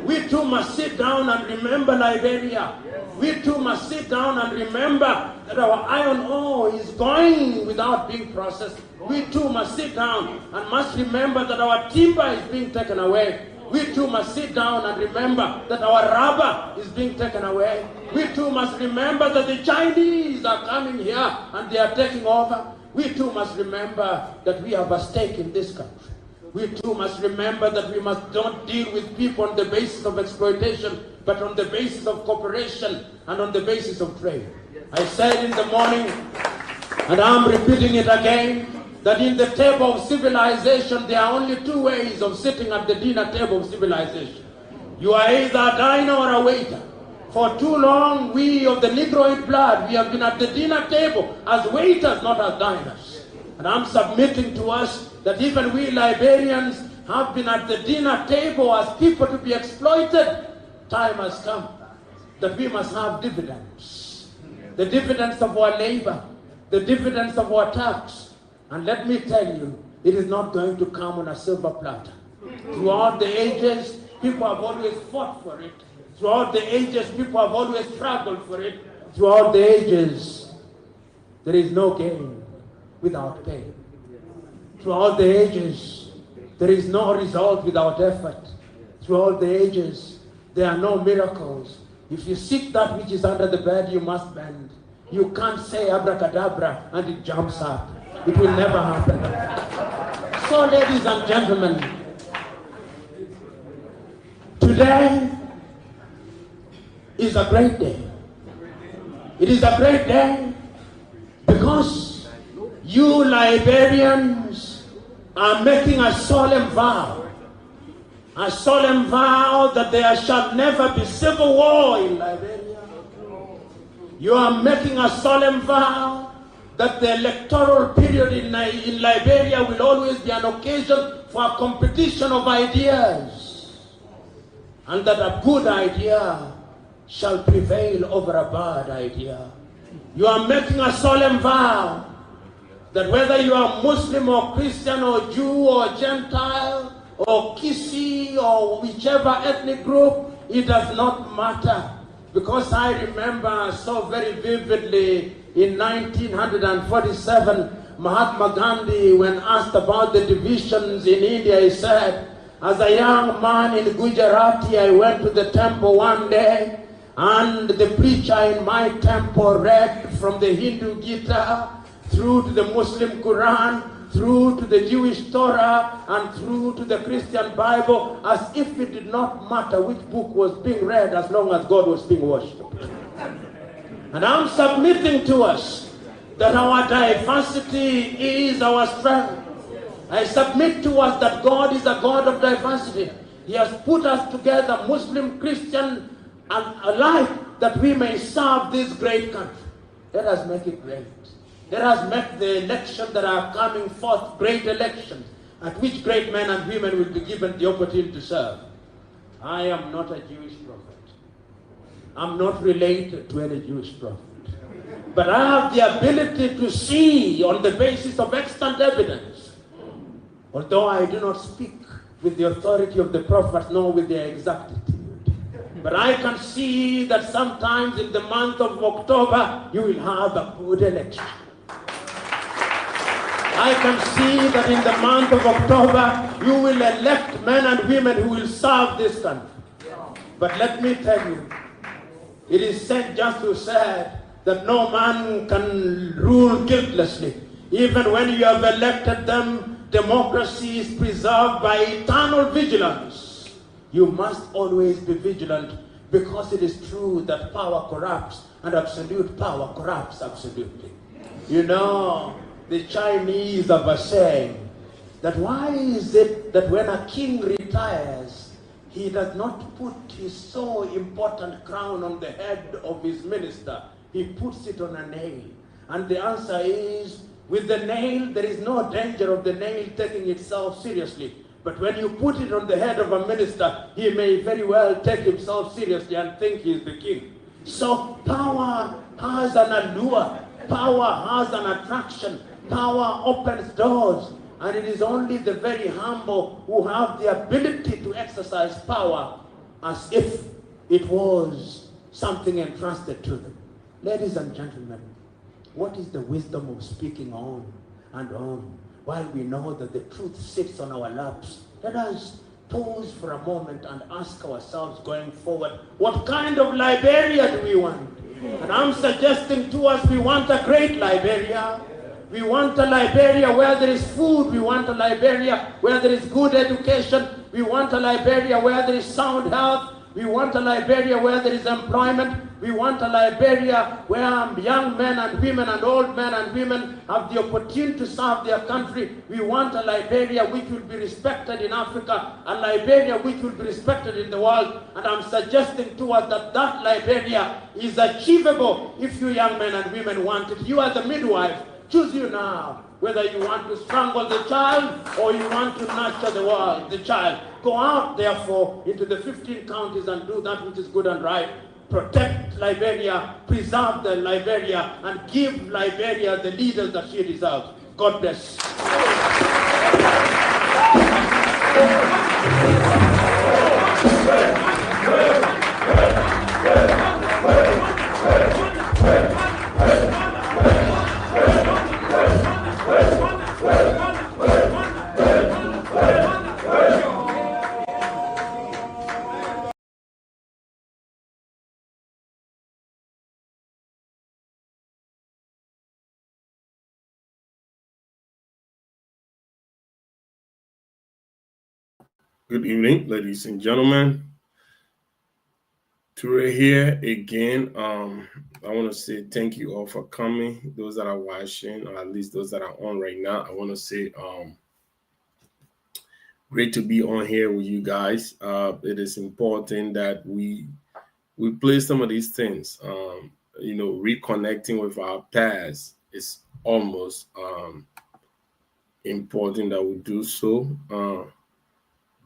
We too must sit down and remember Liberia. We too must sit down and remember that our iron ore is going without being processed. We too must sit down and must remember that our timber is being taken away. We too must sit down and remember that our rubber is being taken away. We too must remember that the Chinese are coming here and they are taking over. We too must remember that we have a stake in this country. We too must remember that we must not deal with people on the basis of exploitation, but on the basis of cooperation and on the basis of trade. I said in the morning, and I'm repeating it again, that in the table of civilization, there are only two ways of sitting at the dinner table of civilization. You are either a diner or a waiter. For too long, we of the Negroid blood, we have been at the dinner table as waiters, not as diners. And I'm submitting to us that even we Liberians have been at the dinner table as people to be exploited. Time has come that we must have dividends. The dividends of our labor, the dividends of our tax. And let me tell you, it is not going to come on a silver platter. Throughout the ages, people have always fought for it. Throughout the ages, people have always struggled for it. Throughout the ages, there is no gain without pain. Throughout the ages, there is no result without effort. Throughout the ages, there are no miracles. If you seek that which is under the bed, you must bend. You can't say abracadabra and it jumps up. It will never happen. So, ladies and gentlemen, today is a great day. It is a great day because you Liberians are making a solemn vow that there shall never be civil war in Liberia. You are making a solemn vow that the electoral period in Liberia will always be an occasion for a competition of ideas, and that a good idea shall prevail over a bad idea. You are making a solemn vow that whether you are Muslim or Christian or Jew or Gentile or Kisi or whichever ethnic group, it does not matter. Because I remember so very vividly in 1947, Mahatma Gandhi, when asked about the divisions in India, he said, as a young man in Gujarati, I went to the temple one day, and the preacher in my temple read from the Hindu Gita through to the Muslim Quran, through to the Jewish Torah, and through to the Christian Bible, as if it did not matter which book was being read as long as God was being worshipped. And I'm submitting to us that our diversity is our strength. I submit to us that God is a God of diversity. He has put us together, Muslim, Christian, and alike, that we may serve this great country. Let us make it great. Let us make the elections that are coming forth great elections, at which great men and women will be given the opportunity to serve. I am not a Jewish prophet. I'm not related to any Jewish prophet. But I have the ability to see on the basis of extant evidence. Although I do not speak with the authority of the prophets, nor with their exactitude. But I can see that sometimes in the month of October, you will have a good election. I can see that in the month of October, you will elect men and women who will serve this country. But let me tell you, it is said just to say that no man can rule guiltlessly. Even when you have elected them, democracy is preserved by eternal vigilance. You must always be vigilant, because it is true that power corrupts and absolute power corrupts absolutely. You know, the Chinese have a saying that why is it that when a king retires, he does not put his so important crown on the head of his minister, he puts it on a nail. And the answer is, with the nail, there is no danger of the nail taking itself seriously. But when you put it on the head of a minister, he may very well take himself seriously and think he is the king. So power has an allure, power has an attraction, power opens doors, and it is only the very humble who have the ability to exercise power as if it was something entrusted to them. Ladies and gentlemen, what is the wisdom of speaking on and on while we know that the truth sits on our laps? Let us pause for a moment and ask ourselves going forward, what kind of Liberia do we want? And I'm suggesting to us, we want a great Liberia. We want a Liberia where there is food. We want a Liberia where there is good education. We want a Liberia where there is sound health. We want a Liberia where there is employment. We want a Liberia where young men and women and old men and women have the opportunity to serve their country. We want a Liberia which will be respected in Africa, a Liberia which will be respected in the world. And I'm suggesting to us that that Liberia is achievable if you young men and women want it. You are the midwife. Choose you now, whether you want to strangle the child or you want to nurture the child. Go out, therefore, into the 15 counties and do that which is good and right. Protect Liberia, preserve the Liberia, and give Liberia the leaders that she deserves. God bless. Good evening, ladies and gentlemen. Ture here again. I want to say thank you all for coming. Those that are watching, or at least those that are on right now, I want to say great to be on here with you guys. It is important that we play some of these things. Reconnecting with our past is almost important that we do so.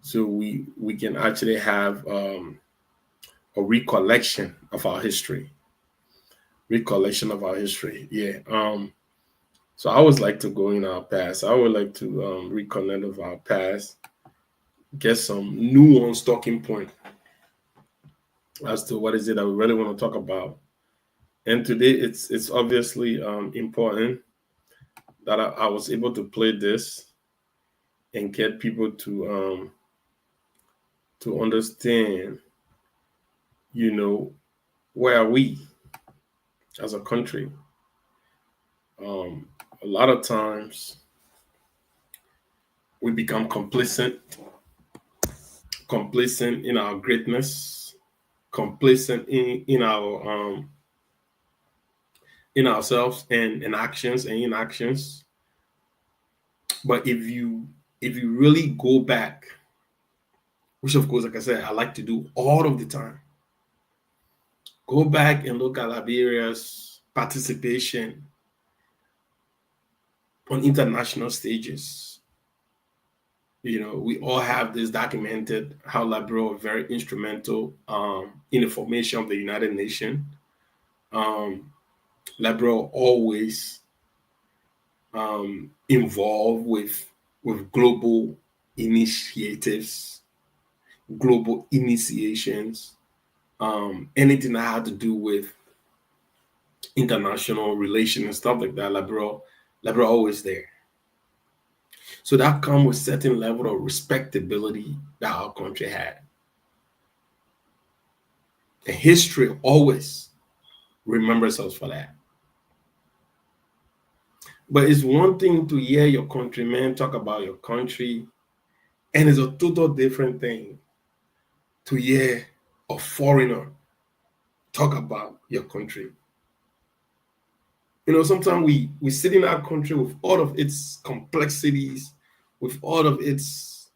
So we can actually have a recollection of our history. Yeah. So I always like to go in our past. I would like to reconnect with our past, get some nuanced talking point as to what is it that we really want to talk about. And today it's obviously important that I was able to play this and get people to understand, where are we as a country? A lot of times we become complacent in our greatness, complacent in our in ourselves and in actions and inactions. But if you really go back, which of course, like I said, I like to do all of the time, go back and look at Liberia's participation on international stages. We all have this documented how Liberia was very instrumental in the formation of the United Nations. Liberia always involved with global initiatives, global initiations, anything that had to do with international relations and stuff like that. Liberia always there. So that comes with certain level of respectability that our country had. And history always remembers us for that. But it's one thing to hear your countrymen talk about your country, and it's a total different thing to hear a foreigner talk about your country. Sometimes we sit in our country with all of its complexities, with all of its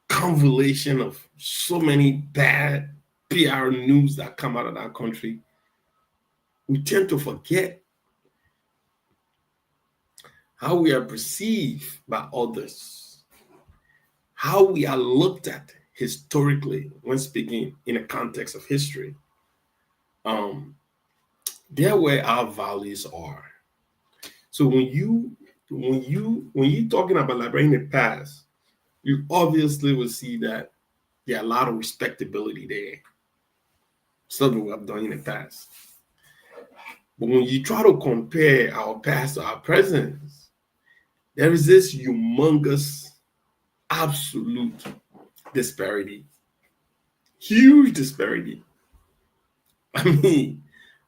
convolution of so many bad PR news that come out of that country. We tend to forget how we are perceived by others, how we are looked at historically when speaking in a context of history. They're where our values are. So when you're talking about Liberia in the past, you obviously will see that There are a lot of respectability there. Something we have done in the past. But when you try to compare our past to our present, there is this humongous, absolute disparity. Huge disparity. I mean,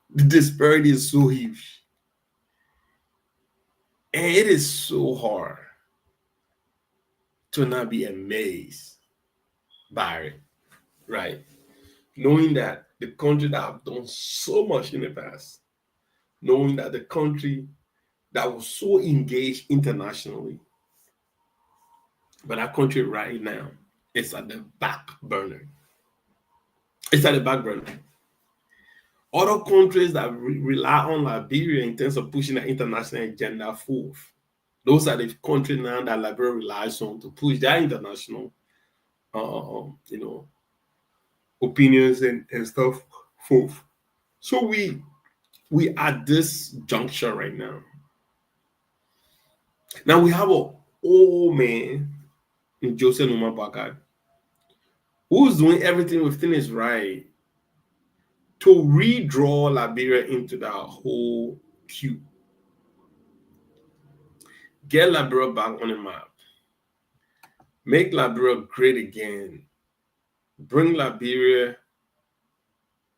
the disparity is so huge. And it is so hard to not be amazed by it, right? Knowing that the country that have done so much in the past, knowing that the country that was so engaged internationally, but that country right now is at the back burner. It's at the back burner. Other countries that rely on Liberia in terms of pushing the international agenda forth, those are the countries now that Liberia relies on to push their international, opinions and stuff forth. So we at this juncture right now. Now we have an old man in Joseph Numa Bakar who's doing everything within his right to redraw Liberia into that whole queue. Get Liberia back on the map. Make Liberia great again. Bring Liberia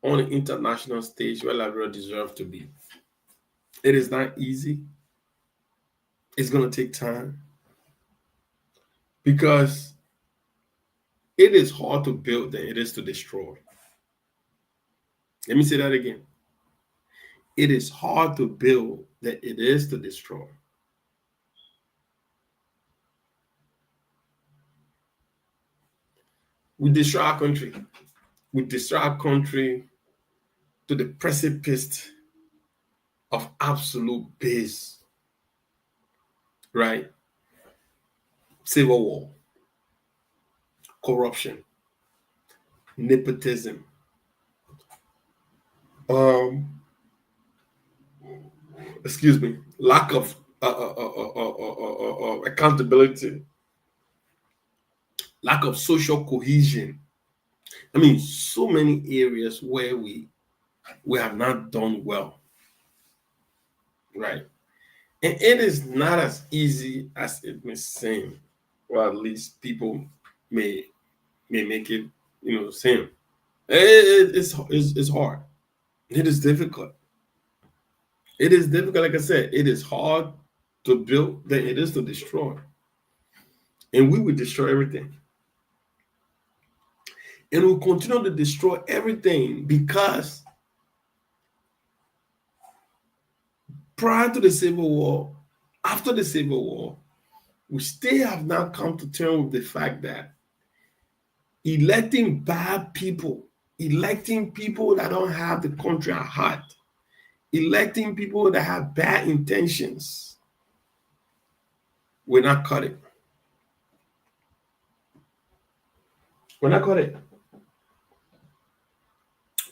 on the international stage where Liberia deserves to be. It is not easy. It's going to take time. Because it is hard to build than it is to destroy. Let me say that again. It is hard to build than it is to destroy. We destroy our country. We destroy our country to the precipice of absolute base. Right? Civil war. Corruption. Nepotism. Lack of accountability, lack of social cohesion. I mean, so many areas where we have not done well, right? And it is not as easy as it may seem, or at least people may make it, seem. It's hard. It is difficult. It is difficult, like I said. It is hard to build than it is to destroy. And we will destroy everything. And we'll continue to destroy everything because prior to the Civil War, after the Civil War, we still have not come to terms with the fact that electing bad people, electing people that don't have the country at heart, electing people that have bad intentions, we're not cut it. We're not cut it.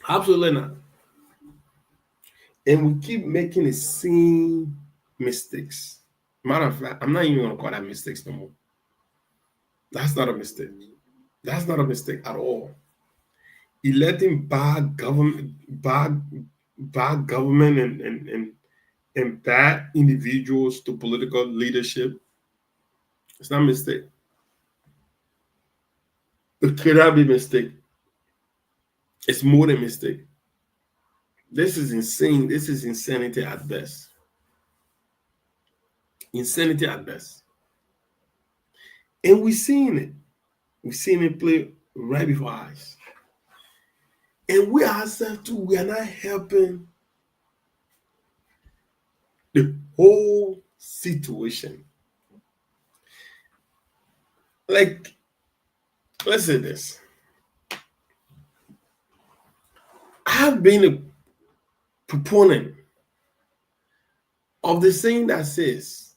Absolutely not. And we keep making the same mistakes. Matter of fact, I'm not even going to call that mistakes no more. That's not a mistake. That's not a mistake at all. Electing bad government and bad individuals to political leadership, it's not a mistake. It cannot be a mistake. It's more than a mistake. This is insane. This is insanity at best. Insanity at best. And we're seeing it. We're seeing it play right before our eyes. And we ourselves too, we are not helping the whole situation. Like, let's say this. I've been a proponent of the saying that says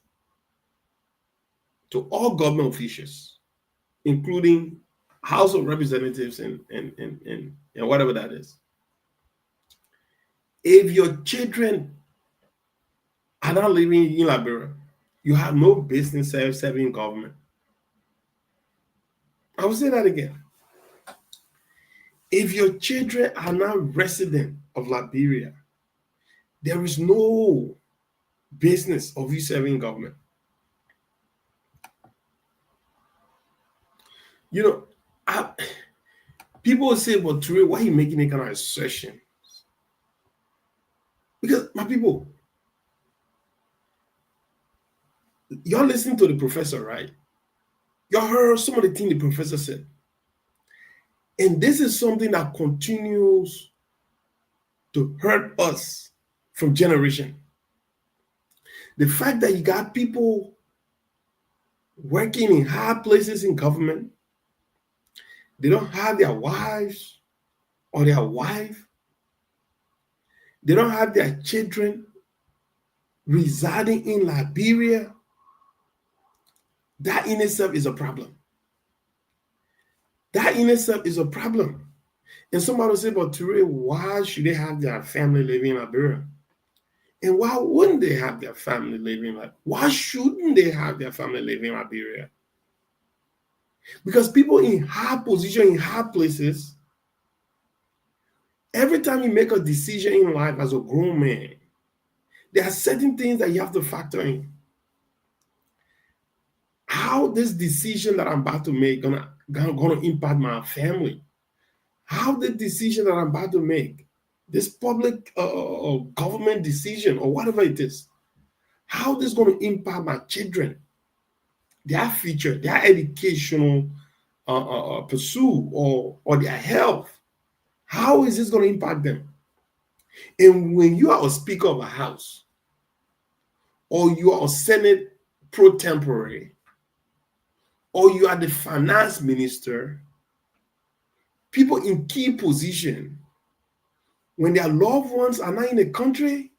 to all government officials, including House of Representatives and whatever that is, if your children are not living in Liberia, you have no business serving government. I will say that again. If your children are not resident of Liberia, there is no business of you serving government. You know, people will say, but Ture, why are you making a kind of assertion? Because, my people, you're listening to the professor, right? You heard some of the things the professor said. And this is something that continues to hurt us from generation. The fact that you got people working in high places in government, they don't have their wives or their wife, they don't have their children residing in Liberia. That in itself is a problem. That in itself is a problem. And somebody will say, but Ture, why should they have their family living in Liberia? And why wouldn't they have their family living in Liberia? Why shouldn't they have their family living in Liberia? Because people in high position, in high places, every time you make a decision in life as a grown man, there are certain things that you have to factor in. How this decision that I'm about to make gonna impact my family? How the decision that I'm about to make, this public government decision or whatever it is, how this is going to impact my children, their future, their educational pursuit or their health? How is this going to impact them? And when you are a speaker of a house or you are a Senate pro tempore, or you are the finance minister, people in key position, when their loved ones are not in the country,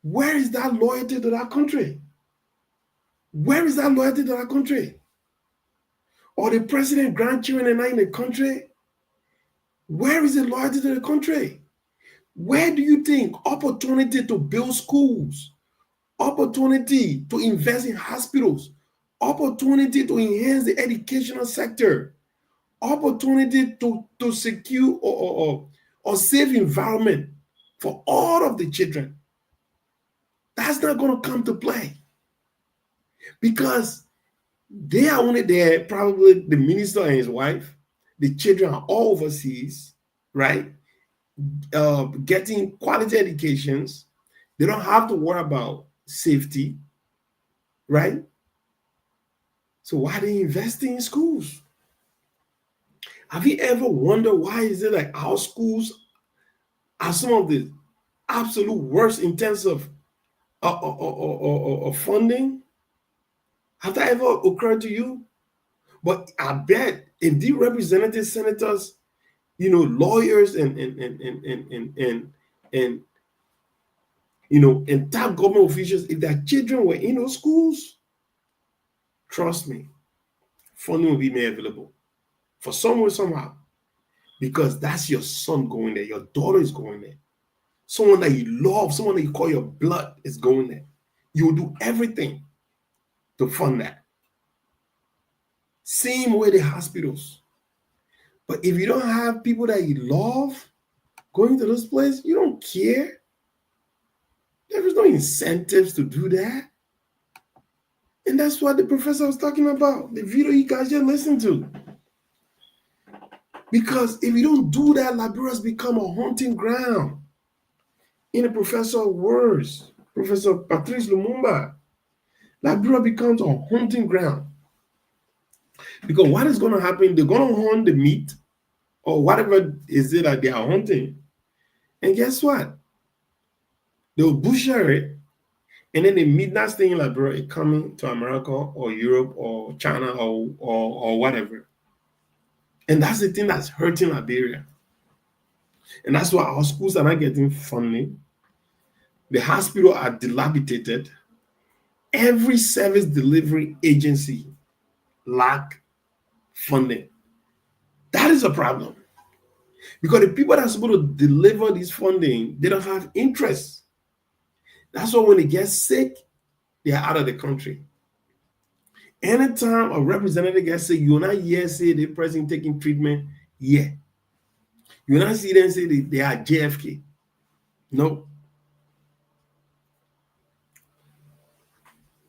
where is that loyalty to that country? Where is that loyalty to that country? Or the president's grandchildren are not in the country, where is the loyalty to the country? Where do you think opportunity to build schools, opportunity to invest in hospitals, opportunity to enhance the educational sector, opportunity to secure or safe environment for all of the children, that's not going to come to play? Because they are only there, probably the minister and his wife, the children are all overseas, right? Getting quality educations. They don't have to worry about safety, right? So why are they investing in schools? Have you ever wondered why is it like our schools are some of the absolute worst in terms of funding? Have that ever occurred to you? But I bet if the representatives, senators, lawyers and top government officials, if their children were in those schools, trust me, funding will be made available for somewhere, somehow, because that's your son going there, your daughter is going there, someone that you love, someone that you call your blood is going there. You will do everything to fund that. Same way the hospitals. But if you don't have people that you love going to those places, you don't care. There is no incentives to do that. And that's what the professor was talking about, the video you guys just listened to. Because if you don't do that, Liberia has become a hunting ground. In the professor's words, Professor Patrice Lumumba, Liberia becomes a hunting ground. Because what is going to happen? They're going to hunt the meat or whatever is it that they are hunting. And guess what? They'll butcher it. And then the meat that's staying in Liberia is coming to America or Europe or China or whatever. And that's the thing that's hurting Liberia. And that's why our schools are not getting funding. The hospitals are dilapidated. Every service delivery agency lack funding. That is a problem. Because the people that are supposed to deliver this funding, they don't have interest. That's why when they get sick, they are out of the country. Anytime a representative gets sick, you're not here say the person taking treatment. Yeah, You will not see them say they are JFK. No.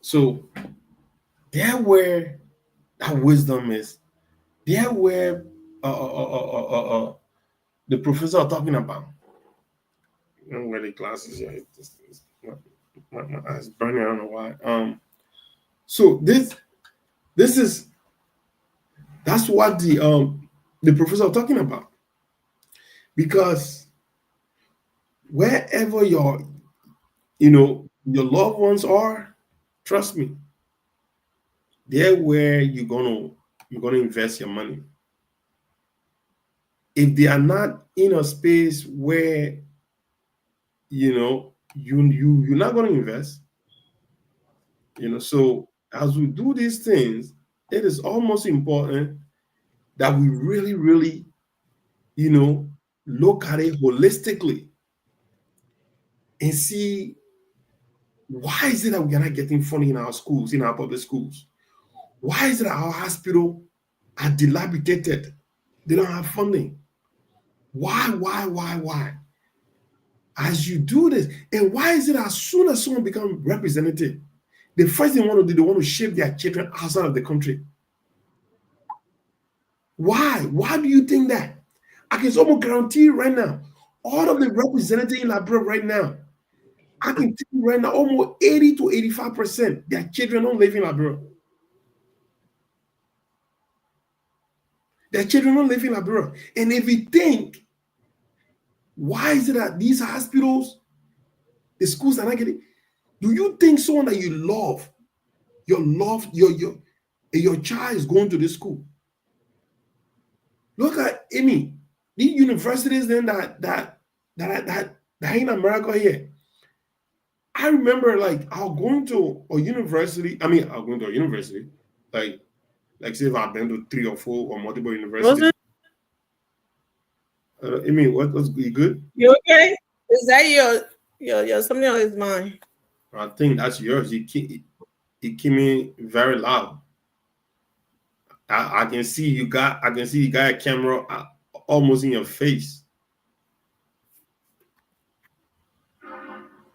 So there where that wisdom is, there where the professor are talking about. I don't wear the glasses yet. My eyes burning. I don't know why. So this is that's what the professor are talking about, because wherever your loved ones are, trust me, they're where you're gonna invest your money. If they are not in a space where you're not gonna invest, so as we do these things, it is almost important that we really, really, look at it holistically and see why is it that we are not getting funding in our schools, in our public schools? Why is it that our hospital are dilapidated? They don't have funding. Why? As you do this, and why is it as soon as someone becomes representative, the first thing they want to do, they want to ship their children outside of the country? Why? Why do you think that? I can almost guarantee you right now, all of the representatives in Liberia right now, I can tell you right now, almost 80 to 85%, their children don't live in Liberia. Their children don't live in Liberia. And if you think, why is it that these hospitals, the schools are not getting, do you think someone that you love, your child is going to this school? Look at Amy, these universities then that in America here. I remember like I'll going to a university. Like say if I've been to 3 or 4 or multiple universities. What was you good? You okay? Is that your something on his mind? I think that's yours. It came in very loud. I can see you got a camera almost in your face.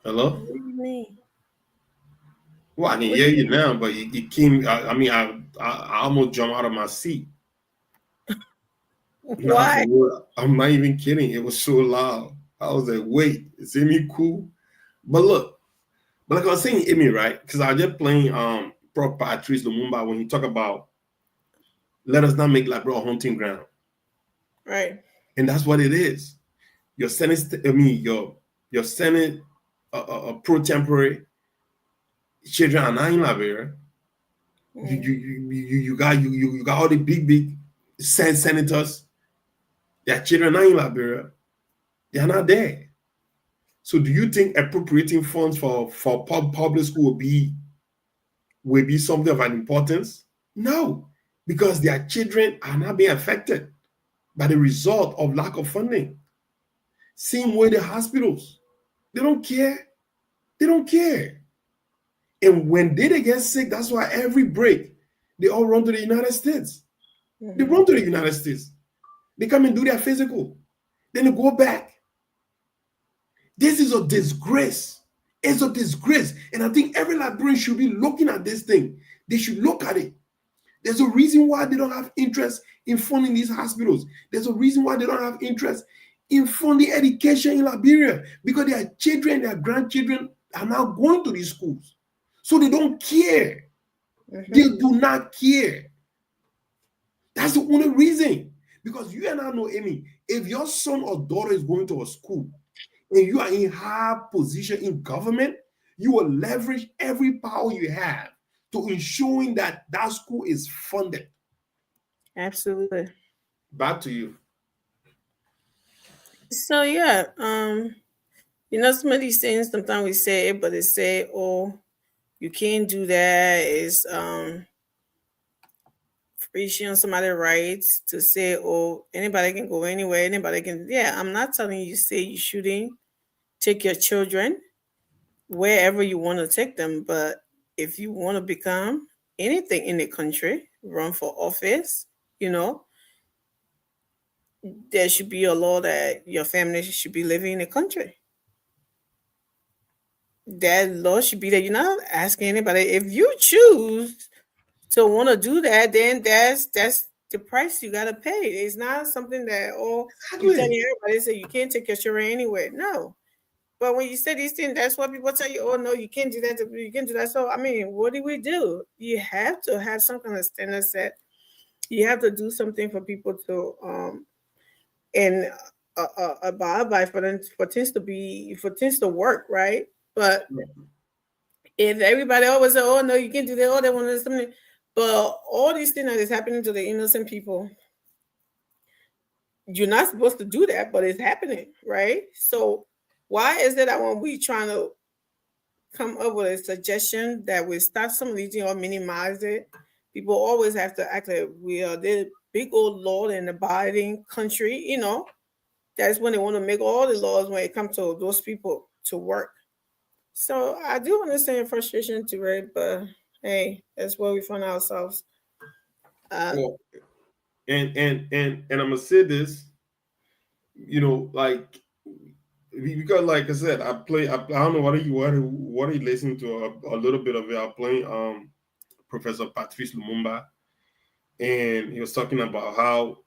Hello? What do you mean? Well, I can hear you now, but it came. I almost jumped out of my seat. Why? I'm not even kidding. It was so loud. I was like, wait, is Amy cool? But look, like I was saying, Amy, right? Because I was just playing Prof. Patrice Lumumba when he talk about let us not make Liberia a hunting ground. Right. And that's what it is. Your Senate, your Senate pro tempore children are not in Liberia. You got all the big senators. Their children are in Liberia. They are not there. So do you think appropriating funds for public school will be something of an importance? No, because their children are not being affected by the result of lack of funding. Same way the hospitals. They don't care. They don't care. And when they get sick, that's why every break, they all run to the United States. They run to the United States. They come and do their physical. Then they go back. This is a disgrace. It's a disgrace. And I think every Liberian should be looking at this thing. They should look at it. There's a reason why they don't have interest in funding these hospitals. There's a reason why they don't have interest in funding education in Liberia, because their children, their grandchildren are now going to these schools. So they don't care. They do not care. That's the only reason. Because you and I know, Amy, if your son or daughter is going to a school and you are in high position in government, you will leverage every power you have to ensuring that that school is funded. Absolutely. Back to you. So yeah, some of these things sometimes we say, but they say, "Oh, you can't do that." It's reaching on somebody's rights to say, "Oh, anybody can go anywhere, anybody can." Yeah, I'm not telling you say you shouldn't take your children wherever you want to take them, but if you want to become anything in the country, run for office, there should be a law that your family should be living in the country. That law should be that you're not asking anybody. If you choose to want to do that, then that's the price you gotta pay. It's not something that you telling everybody say you can't take your children anywhere. No. But when you say these things, that's what people tell you, oh no, you can't do that, you can't do that. So I mean, what do? You have to have some kind of standard set. You have to do something for people to and abide by for things to work, right? But if everybody always say, "Oh no, you can't do that," oh, they want to do something, but all these things that is happening to the innocent people, you're not supposed to do that, but it's happening, right? So why is it that when we trying to come up with a suggestion that we stop some of these things or minimize it, people always have to act like we are the big old law and abiding country, That's when they want to make all the laws when it comes to those people to work. So I do understand frustration too, right? But hey, that's where we find ourselves. Well, and I'm gonna say this, like because like I said, I don't know what are you listening to a little bit of it. I'm playing Professor Patrice Lumumba, and he was talking about how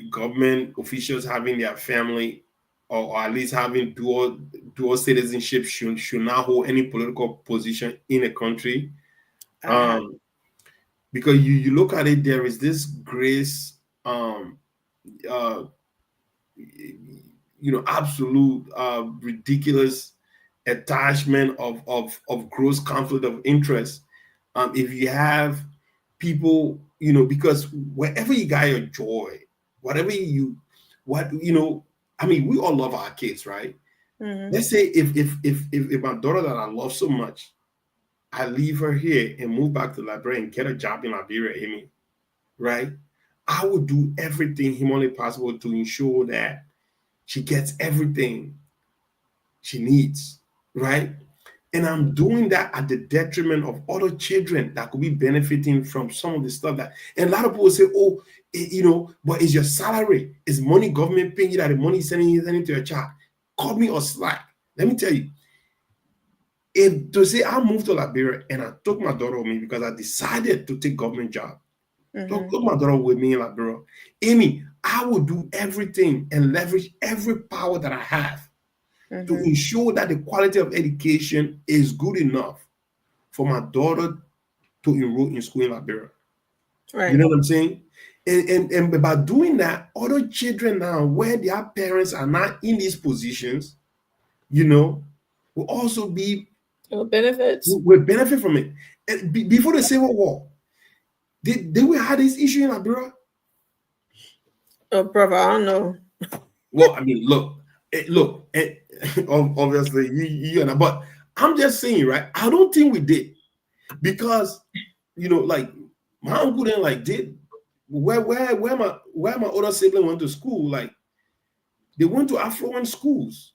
government officials having their family or at least having dual citizenship should not hold any political position in a country. Because you look at it, there is this grace, absolute ridiculous attachment of gross conflict of interest. If you have people, because wherever you got your joy, I mean, we all love our kids, right? Mm-hmm. Let's say if my daughter that I love so much, I leave her here and move back to Liberia and get a job in Liberia, Amy, right? I would do everything humanly possible to ensure that she gets everything she needs, right? And I'm doing that at the detriment of other children that could be benefiting from some of the stuff that, and a lot of people say, oh, but it's your salary, it's money government paying you that the money is sending to your child. Call me or slack. Let me tell you, if to say I moved to Liberia and I took my daughter with me because I decided to take government job, took my daughter with me in Liberia, Amy, I will do everything and leverage every power that I have to ensure that the quality of education is good enough for my daughter to enroll in school in Liberia. Right. You know what I'm saying? And by doing that, other children now, where their parents are not in these positions, will also be will benefit from it. And before the Civil War, did we have this issue in Liberia? Oh, brother, I don't know. Well, I mean, look, obviously you and I, but I'm just saying, right? I don't think we did, because like my uncle then did where my older sibling went to school, like they went to affluent schools,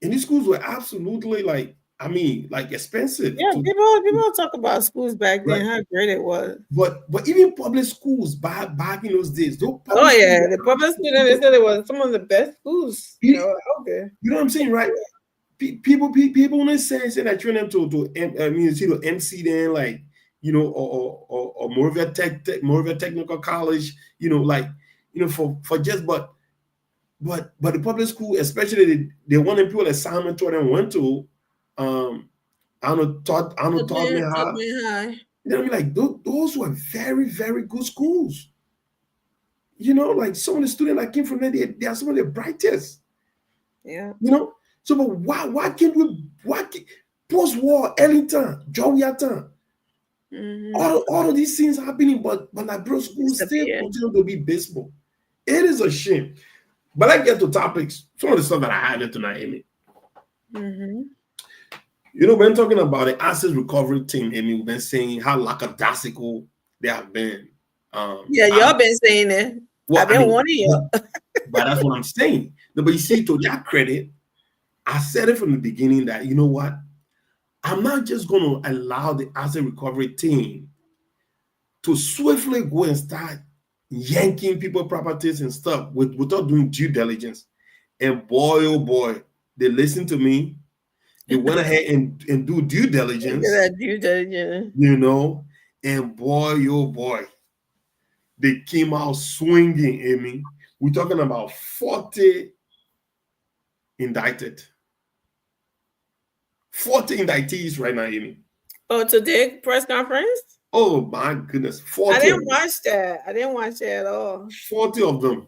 and these schools were absolutely expensive. Yeah, people talk about schools back then, how great it was. But even public schools back in those days, the public schools, they said it was some of the best schools out there. You know what I'm saying, right? People when they say that train them to MC then, or Moravia Technical College, for just but the public school, especially they wanted people assignment to them went to. I don't know, Taught Me High. Those were very, very good schools. Some of the students that came from there, they are some of the brightest. Yeah. So but why can't we post-war Ellington, Georgetown, all of these things happening, but Liberia schools still continue to be baseball. It is a shame. But I get to topics, some of the stuff that I had tonight, Amy. When talking about the asset recovery team, Amy, we've been saying how lackadaisical they have been. Y'all been saying it. Well, I've been warning you. But that's what I'm saying. But you see, to their credit, I said it from the beginning that, you know what? I'm not just going to allow the asset recovery team to swiftly go and start yanking people properties and stuff without doing due diligence. And boy, oh boy, they listened to me. They went ahead and do due diligence, That due diligence. you know, and boy, oh boy, they came out swinging, Amy. We're talking about 40 indicted. 40 indictees right now, Amy. Oh, today press conference? Oh my goodness. I 40 didn't of them. watch that. I didn't watch that at all. 40 of them.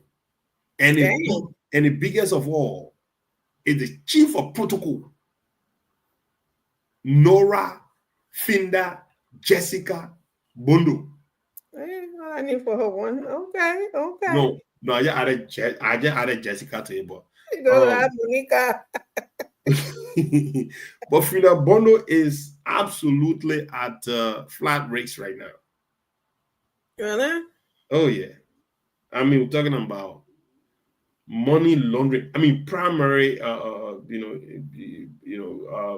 And the biggest of all is the chief of protocol, Nora Finda Jessica Bondo. I need for her one. Okay. No, I just added Jessica to it, but Go to that, Monica. but Finda Bondo is absolutely at flat rates right now. Really? Oh yeah. I mean, we're talking about money laundering. I mean, primary,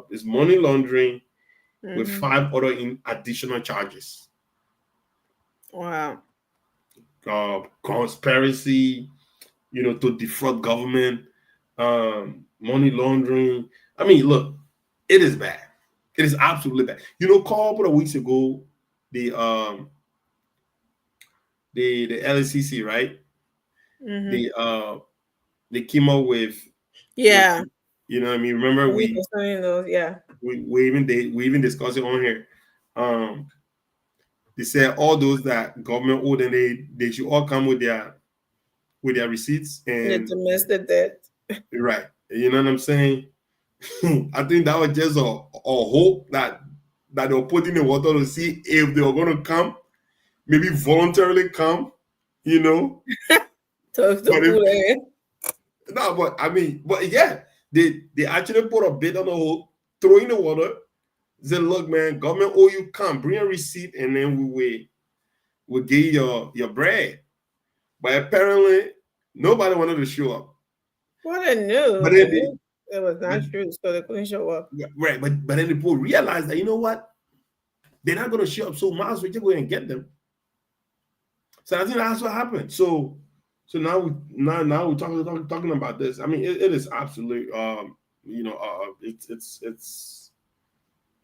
is money laundering with 5 other additional charges. Wow. Conspiracy, to defraud government, money laundering. I mean, look, it is bad. It is absolutely bad. A couple of weeks ago, the LCC, right? They came up with, yeah. What I mean? Remember we even discussed it on here. They said all those that government owed, and they should all come with their receipts and the domestic debt. Right. You know what I'm saying? I think that was just a hope that they were putting in the water to see if they were going to come, maybe voluntarily come, No, but I mean, yeah, they actually put a bid on the hole, throw in the water, said, look, man, government owe you, come, bring a receipt, and then we'll give you your bread. But apparently, nobody wanted to show up. What I knew. But then it was not true, so they couldn't show up. Right, but then the people realized that, you know what? They're not going to show up, so might as well just go and get them. So I think that's what happened. So now we're talking about this. I mean, it is absolutely,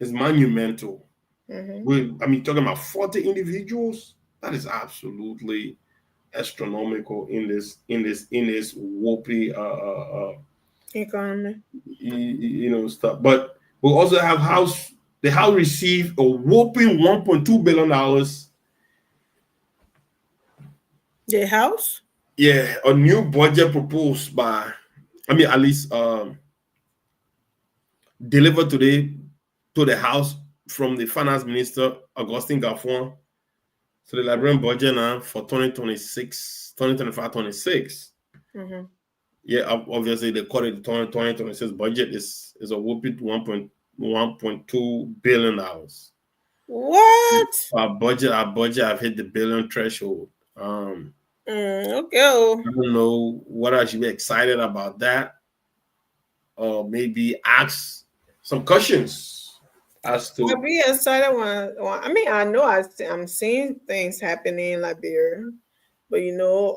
it's monumental. Talking about 40 individuals, that is absolutely astronomical in this whoopee economy, stuff. But we also have the House received a whopping $1.2 billion. The House? Yeah, a new budget proposed by, at least delivered today to the House from the Finance Minister, Augustine Garfon. So the Liberian budget now for 2025-26. Yeah, obviously they call it the 2026 budget is a whooping $1.2 billion. What? Our budget have hit the billion threshold. Okay. I don't know what I should be excited about that, or maybe ask some questions as to. I'll be excited when I know I'm seeing things happening in Liberia, but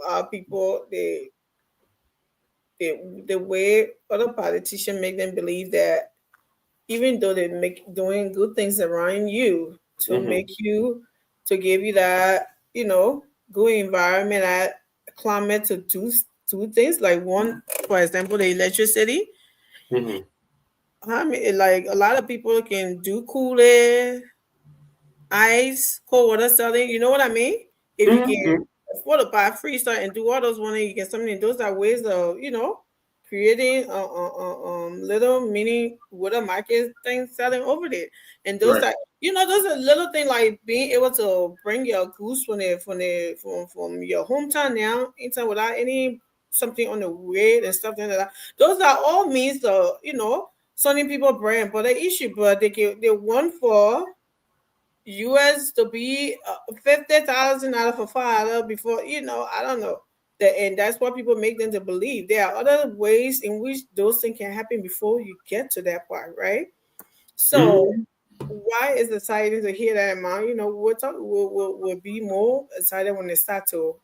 our people the way other politicians make them believe that even though they doing good things around you to make you, to give you that, good environment, that climate to do things like one, for example, the electricity. I mean, like a lot of people can do cool air, ice, cold water selling. You know what I mean? If you can afford to buy freezer and do all those one, you get something. Those are ways of creating little mini water market things selling over there. And those are those are little things like being able to bring your goose from your hometown now into without any something on the way and stuff like that. Those are all means of selling people brand, but the issue, but they want for US to be $50,000 for $5 before I don't know. And that's what people make them to believe. There are other ways in which those things can happen before you get to that part, right? So why is exciting to hear that amount? We'll be more excited when they start to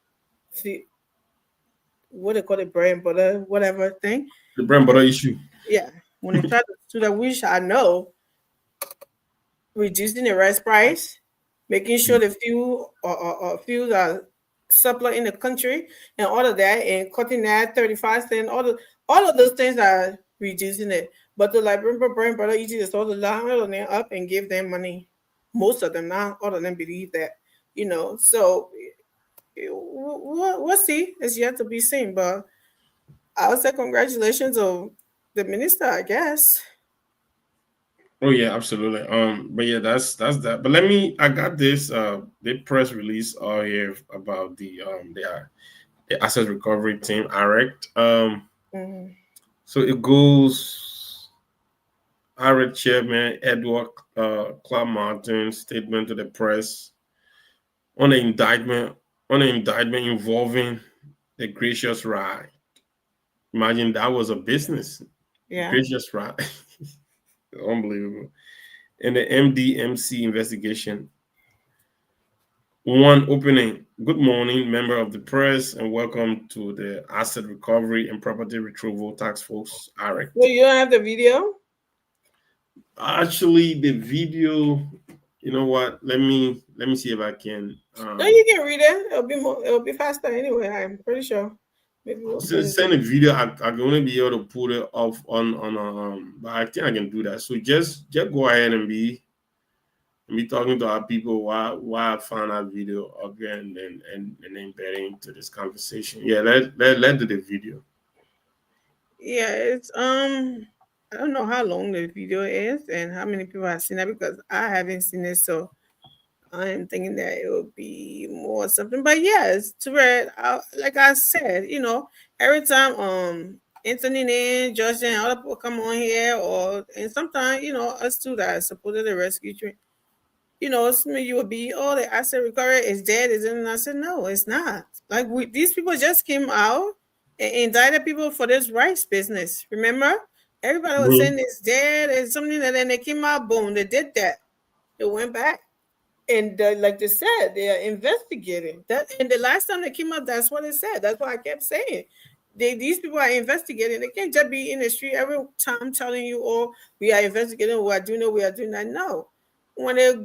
what they call it, bread and butter, whatever thing. The bread and butter issue. Yeah, when they try to do that, which I know, reducing the rice price, making sure the fuel or fuels are supply in the country, and all of that, and cutting that 35 cents, all of those things are reducing it. But the like remember bread brother easy to sort the line of them up and give them money. Most of them, not all of them, believe that, So we'll see. It's yet to be seen. But I would say congratulations on the minister, I guess. Oh yeah, absolutely. But yeah, that's that. But I got this the press release all here about the asset recovery team, ARECT. Mhm. So it goes ARECT chairman Edward Clark Martin statement to the press on the indictment involving the Gracious Ride. Imagine that was a business. Yeah. Gracious Ride. Unbelievable. And the MDMC investigation. One opening. Good morning, member of the press, and welcome to the Asset Recovery and Property Retrieval Task Force, ARECT. Well, you don't have the video? Actually, the video, you know what? Let me see if I can. No, you can read it. It'll be faster anyway. I'm pretty sure. Maybe we'll Send a video. I can only be able to put it off on but I think I can do that. So just go ahead and be talking to our people why I found that video again and then get into this conversation. Yeah, let's do the video. Yeah, it's I don't know how long the video is and how many people have seen that because I haven't seen it, so I am thinking that it will be more something. But yes, to read, like I said, every time Anthony and Josh and other people come on here, and sometimes us too that supported the rescue train. Some of you would be, oh, the asset recovery is dead, isn't it? And I said, no, it's not. Like these people just came out and indicted people for this rice business. Remember, everybody was saying it's dead and something, and then they came out, boom, they did that. They went back. And like they said, they are investigating that. And the last time they came out, that's what it said. That's what I kept saying. These people are investigating. They can't just be in the street every time telling you, "Oh, we are investigating. We are doing it. We are doing that." No, when they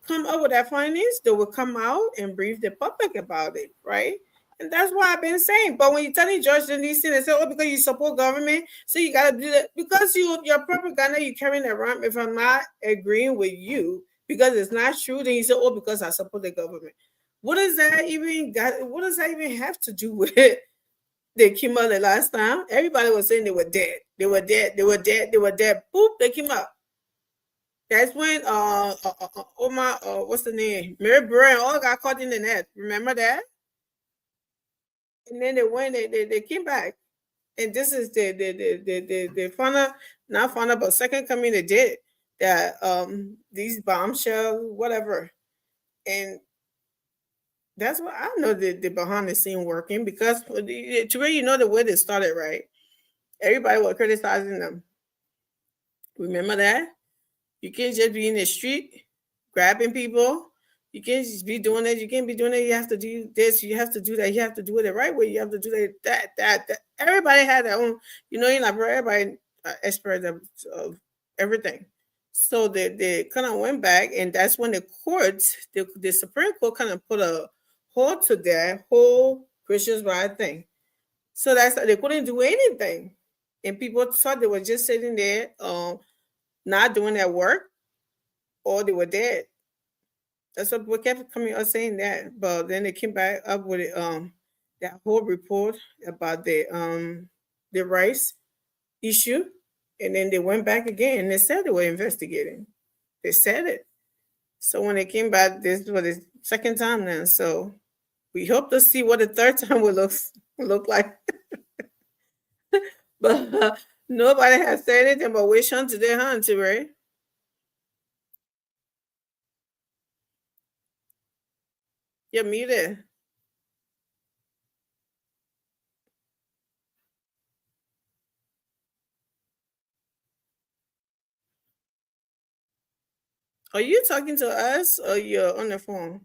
come up with their findings, they will come out and brief the public about it, right? And that's what I've been saying. But when you're telling George and these things, they say, "Oh, because you support government, so you got to do that." Because your propaganda you carrying around. If I'm not agreeing with you, because it's not true, then you say, "Oh, because I support the government." What does that even have to do with it? They came out the last time? Everybody was saying they were dead. They were dead. They were dead. They were dead. Boop, they came out. That's when Omar, what's the name? Mary Brown all got caught in the net. Remember that? And then they came back. And this is the final, not final, but second coming they did that these bombshell, whatever. And that's what I know the behind the scene working because to where the way they started, right? Everybody was criticizing them. Remember that? You can't just be in the street grabbing people. You can't just be doing it. You can't be doing it. You have to do this. You have to do that. You have to do it the right way. You have to do that. Everybody had their own, everybody expert of everything. So they kind of went back, and that's when the courts, the Supreme Court kind of put a hold to that whole Christians' right thing. So that's they couldn't do anything. And people thought they were just sitting there not doing their work, or they were dead. That's what we kept coming out saying that. But then they came back up with that whole report about the rice issue. And then they went back again and they said they were investigating. They said it. So when they came back, this was the second time now. So we hope to see what the third time will look like. But nobody has said anything but wish on to their hand, right? You're muted. Are you talking to us or you're on the phone?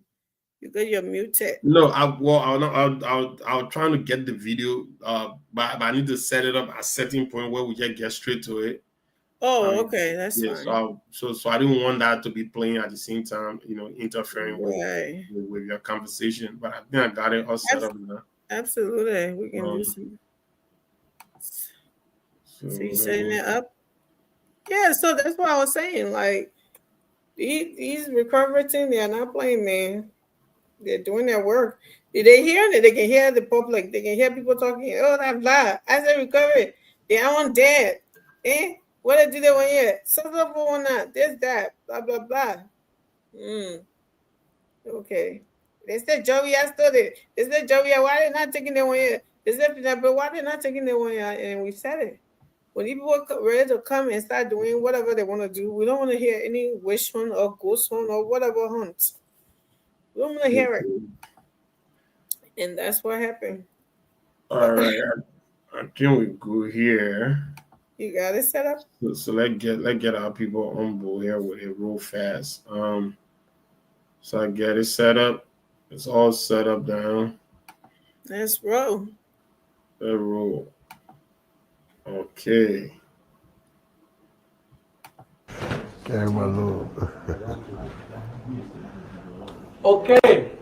because you're muted. No, I'll trying to get the video, but I need to set it up at a certain point where we just get straight to it. Oh, okay, that's yeah, fine. So I didn't want that to be playing at the same time, interfering Right. with your conversation. But I think I got it all set up now. Absolutely, we can do some. So you setting it up? Yeah. So that's what I was saying. Like these recovery team, they are not playing, man. They're doing their work. They hear it. They can hear the public. They can hear people talking. Oh, that blah. I said recovery. They are on dead. What did they want here? Some people want that. This, that. Blah, blah, blah. Okay. They said Joey, I studied. They said Joey, why they not taking that one here? They said, but why they not taking that one here? And we said it. When people are ready to come and start doing whatever they want to do, we don't want to hear any wish hunt or ghost hunt or whatever hunt. We don't want to hear it. And that's what happened. All right. I think we go here. You got it set up? So let's get our people on board here with it real fast. So I get it set up. It's all set up down. Let's roll. Let's roll. Okay. Okay, my lord. Okay.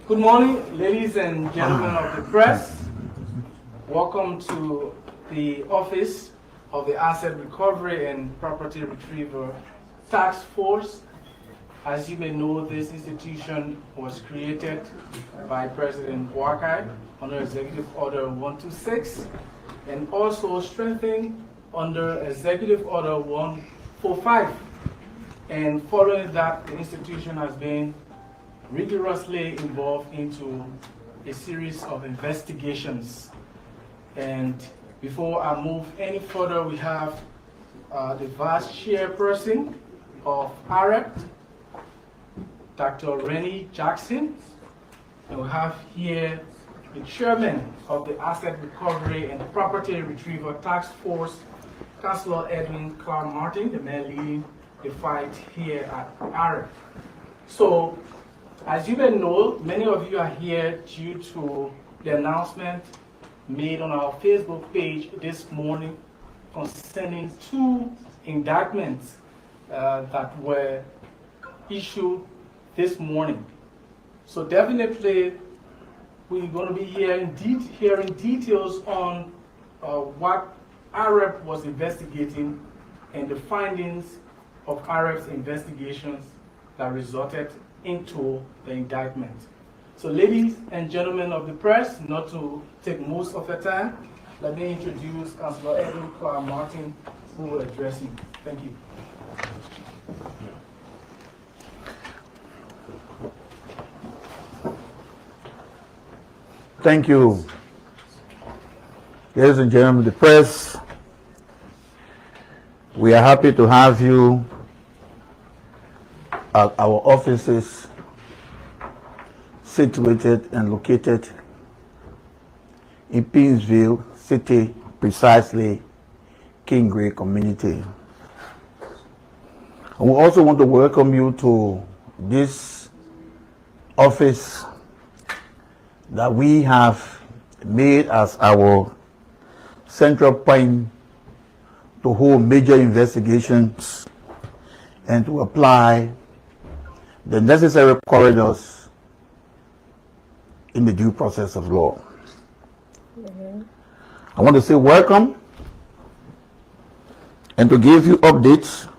Good morning, ladies and gentlemen of the press. Welcome to the office of the Asset Recovery and Property Retrieval Task Force. As you may know, this institution was created by President Boakai under Executive Order 126 and also strengthened under Executive Order 145. And following that, the institution has been rigorously involved into a series of investigations. And before I move any further, we have the Vice Chairperson of AREP, Dr. Rennie Jackson. And we have here the Chairman of the Asset Recovery and Property Retrieval Task Force, Councilor Edwin Clark Martin, the man leading the fight here at AREP. So, as you may know, many of you are here due to the announcement made on our Facebook page this morning concerning 2 indictments that were issued this morning. So definitely we're going to be hearing details on what AREP was investigating and the findings of AREP's investigations that resulted into the indictment. So ladies and gentlemen of the press, not to take most of the time, let me introduce Councilor Edwin Clark Martin, who will address you. Thank you. Thank you. Ladies and gentlemen of the press, we are happy to have you at our offices situated and located in Pinsville City, precisely Kingrave community. And we also want to welcome you to this office that we have made as our central point to hold major investigations and to apply the necessary corridors in the due process of law. I want to say welcome and to give you updates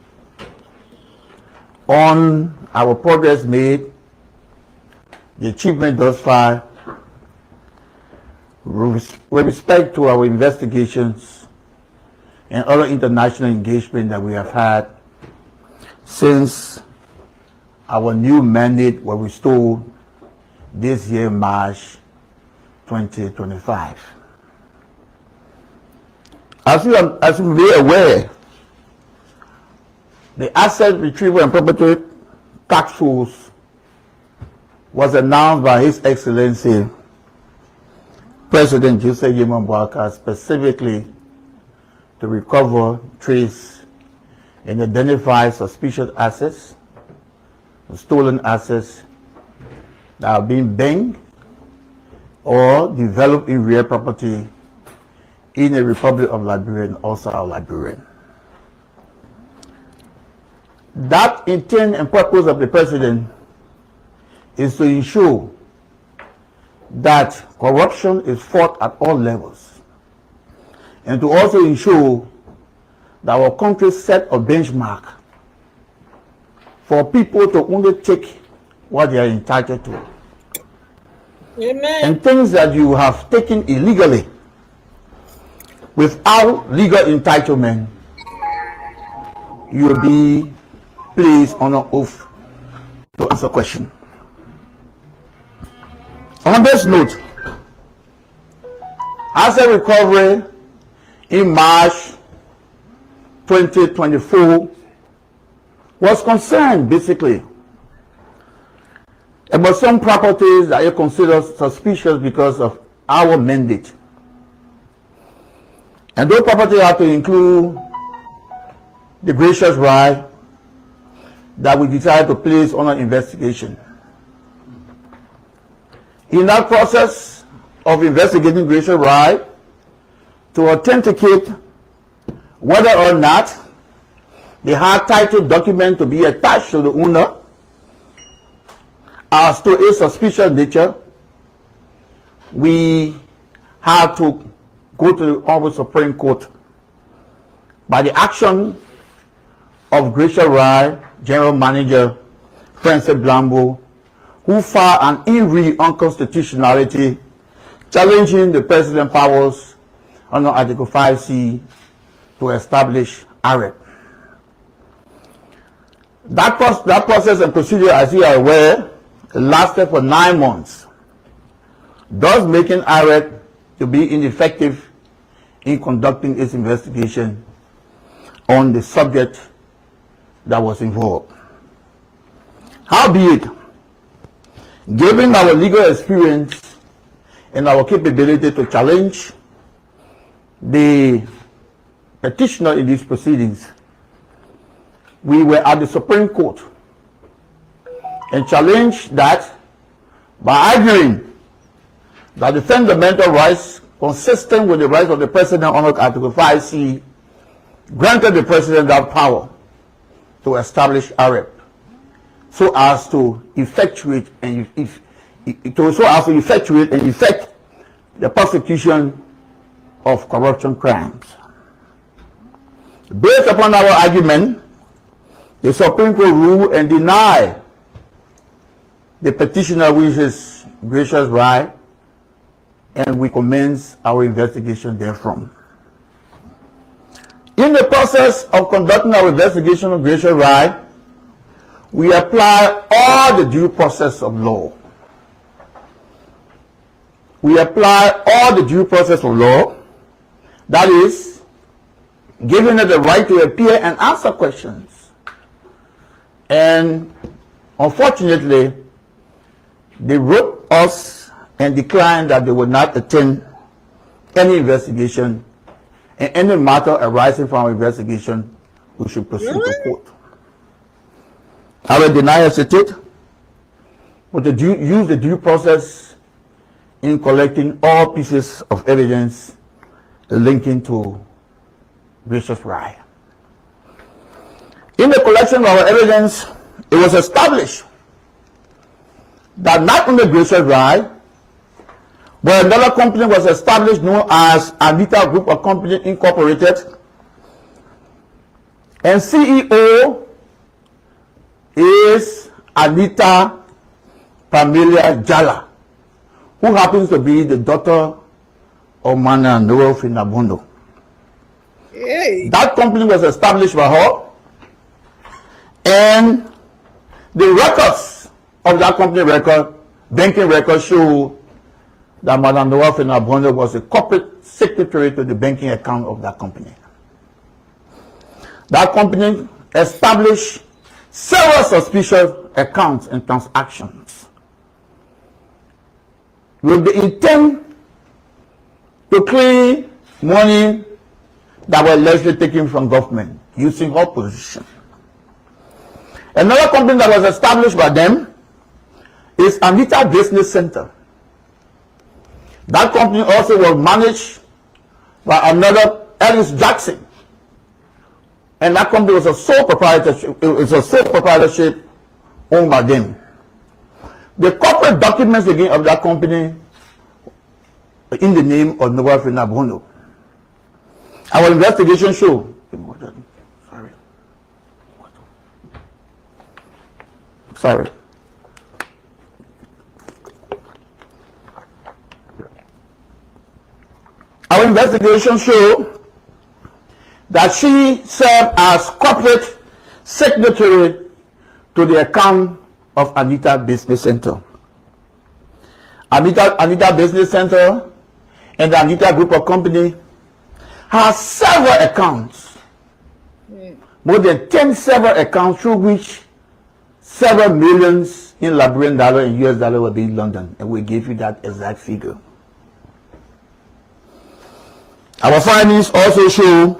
on our progress made, the achievement thus far, with respect to our investigations and other international engagement that we have had since our new mandate was restored this year, March 2025. As you may be aware, the Asset Retrieval and Property Task Force was announced by His Excellency President Joseph Yemen Boakai specifically to recover, trace, and identify suspicious assets, stolen assets, that are being banked or developed in real property in the Republic of Liberia and also our Liberia. That intent and purpose of the president is to ensure that corruption is fought at all levels, and to also ensure that our country set a benchmark for people to only take what they are entitled to. Amen. And things that you have taken illegally without legal entitlement, you will be placed on an oath to answer question. On this note, asset recovery in March 2024 was concerned basically about some properties that you consider suspicious because of our mandate. And those properties have to include the Gracious Ride that we decided to place on an investigation. In that process of investigating Gracious Ride, to authenticate whether or not the hard title document to be attached to the owner as to a suspicious nature, we had to go to the Honorable Supreme Court by the action of Gracious Ride General Manager Francis Blambo, who filed an in-re unconstitutionality challenging the President's powers under Article 5C to establish AREP. That process and procedure, as you are aware, lasted for 9 months, thus making AREP to be ineffective in conducting its investigation on the subject that was involved. Howbeit, given our legal experience and our capability to challenge the petitioner in these proceedings, we were at the Supreme Court and challenged that by arguing that the fundamental rights consistent with the rights of the President under Article 5C granted the President that power to establish AREP so as to effectuate and effect the prosecution of corruption crimes. Based upon our argument, the Supreme Court ruled and denied the petitioner, which is Gracious Ride, and we commence our investigation therefrom. In the process of conducting our investigation of Gracious Ride, we apply all the due process of law. We apply all the due process of law, that is, giving it the right to appear and answer questions. And unfortunately, they wrote us and declined that they would not attend any investigation, and any matter arising from our investigation, we should proceed to court. I will deny hesitate, but to use the due process in collecting all pieces of evidence linking to Gracious Ride. In the collection of our evidence, it was established that not only Gracious Ride, but another company was established known as Anita Group of Company Incorporated, and CEO is Anita Pamela Jala, who happens to be the daughter of Mana Noel Finabondo. Hey. That company was established by her, and the records of that company banking records show that Madam Noel Finabondo was a corporate secretary to the banking account of that company. That company established several suspicious accounts and transactions with the intent to clean money that were allegedly taken from government using her position. Another company that was established by them is Anita Business Center. That company also was managed by another Ellis Jackson. And that company was a sole proprietorship. It was a sole proprietorship owned by them. The corporate documents again of that company in the name of Noah Bono. Our investigation show. Sorry. Our investigation show that she served as corporate secretary to the account of Anita Business Center. Anita Business Center and the Anita Group of Company has several accounts, more than 10 several accounts through which several millions in Liberian dollar and US dollar will be in London, and we give you that exact figure. Our findings also show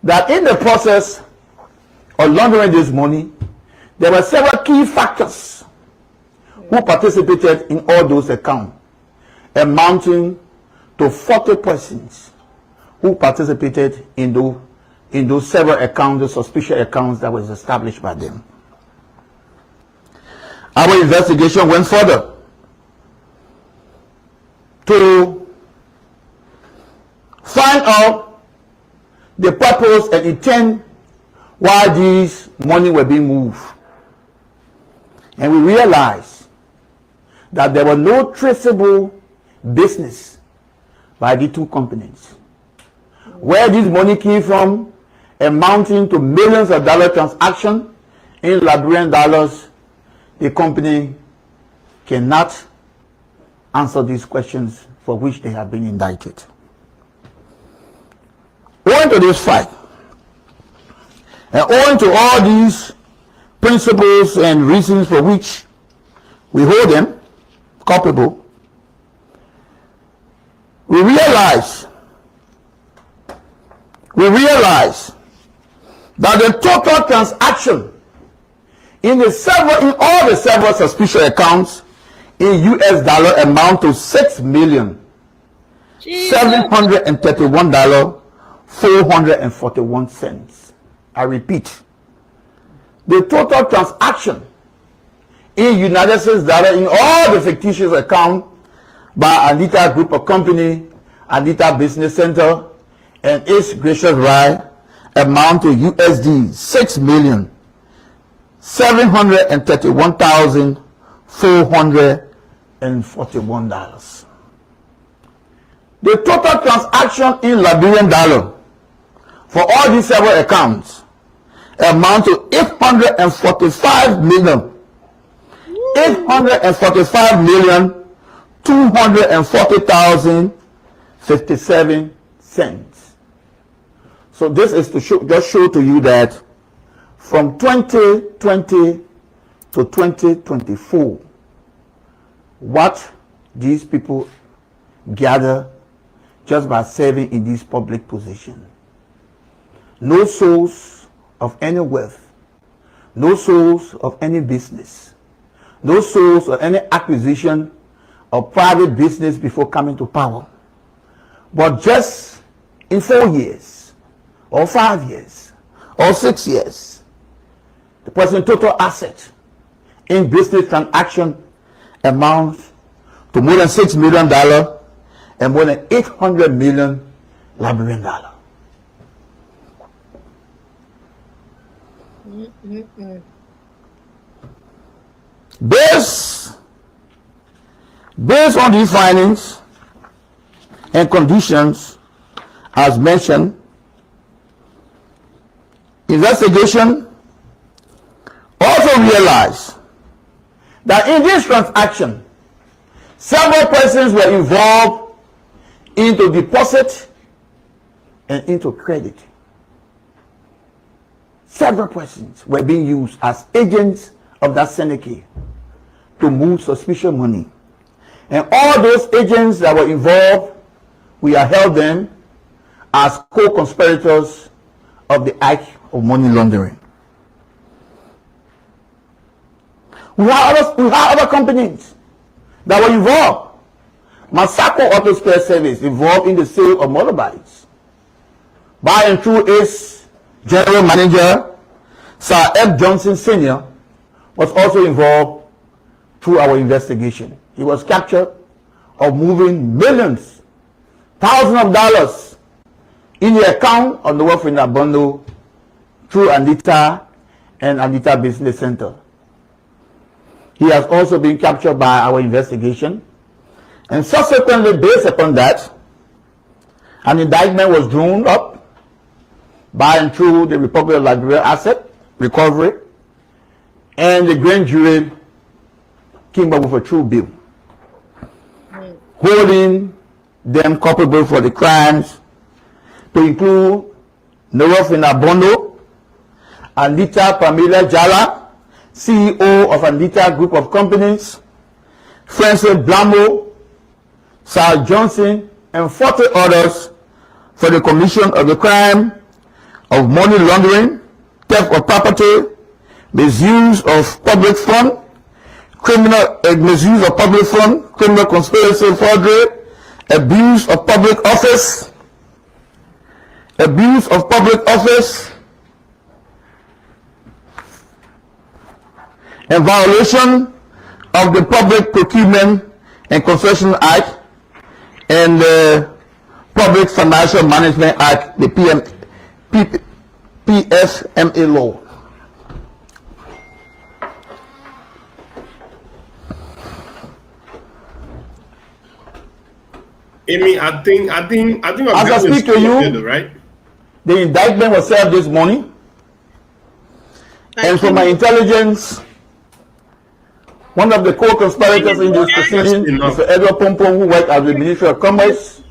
that in the process of laundering this money, there were several key factors who participated in all those accounts, amounting to 40 persons who participated in those several accounts, the suspicious accounts that was established by them. Our investigation went further to find out the purpose and intent why these money were being moved. And we realized that there was no traceable business by the two companies. Where this money came from, amounting to millions of dollar transactions in Liberian dollars, the company cannot answer these questions for which they have been indicted. Owing to this fact, and owing to all these principles and reasons for which we hold them culpable, we realize that the total transaction in all the several suspicious accounts in US dollar amount to $6,731.441. I repeat, the total transaction in United States dollar in all the fictitious accounts by Anita Group of Company, Anita Business Center, and its gracious right amount to USD $6,731,441. The total transaction in Liberian dollar for all these several accounts amount to $845,240,057. So this is to just show to you that from 2020 to 2024, what these people gather just by serving in this public position. No source of any wealth, no source of any business, no source of any acquisition of private business before coming to power. But just in 4 years, or 5 years, or 6 years, the person's total asset in business transaction amounts to more than $6 million and more than 800 million Liberian dollar. Based on these findings and conditions as mentioned, investigation also realized that in this transaction, several persons were involved into deposit and into credit. Several persons were being used as agents of that syndicate to move suspicious money. And all those agents that were involved, we have held them as co-conspirators of the act of money laundering. We have other companies that were involved. Masako Auto Spare Service involved in the sale of motorbikes. By and through its general manager, Sir F. Johnson Sr., was also involved through our investigation. He was captured of moving millions, thousands of dollars in the account of the North Inabondo through Anita and Anita Business Center. He has also been captured by our investigation, and subsequently, based upon that, an indictment was drawn up by and through the Republic of Liberia Asset Recovery, and the grand jury came up with a true bill holding them culpable for the crimes to include North Inabondo, Anita Pamela Jala, CEO of Anita Group of Companies, Francis Blamo, Sir Johnson, and 40 others for the commission of the crime of money laundering, theft of property, misuse of public fund, misuse of public fund, criminal conspiracy, forgery, abuse of public office, and violation of the Public Procurement and Concession Act and the Public Financial Management Act, the PFMA law. Amy, I think. As I speak to you, right? The indictment was served this morning, and from my intelligence, one of the co-conspirators in this proceeding, Mr. Edward Pompom, who worked at the Ministry of Commerce,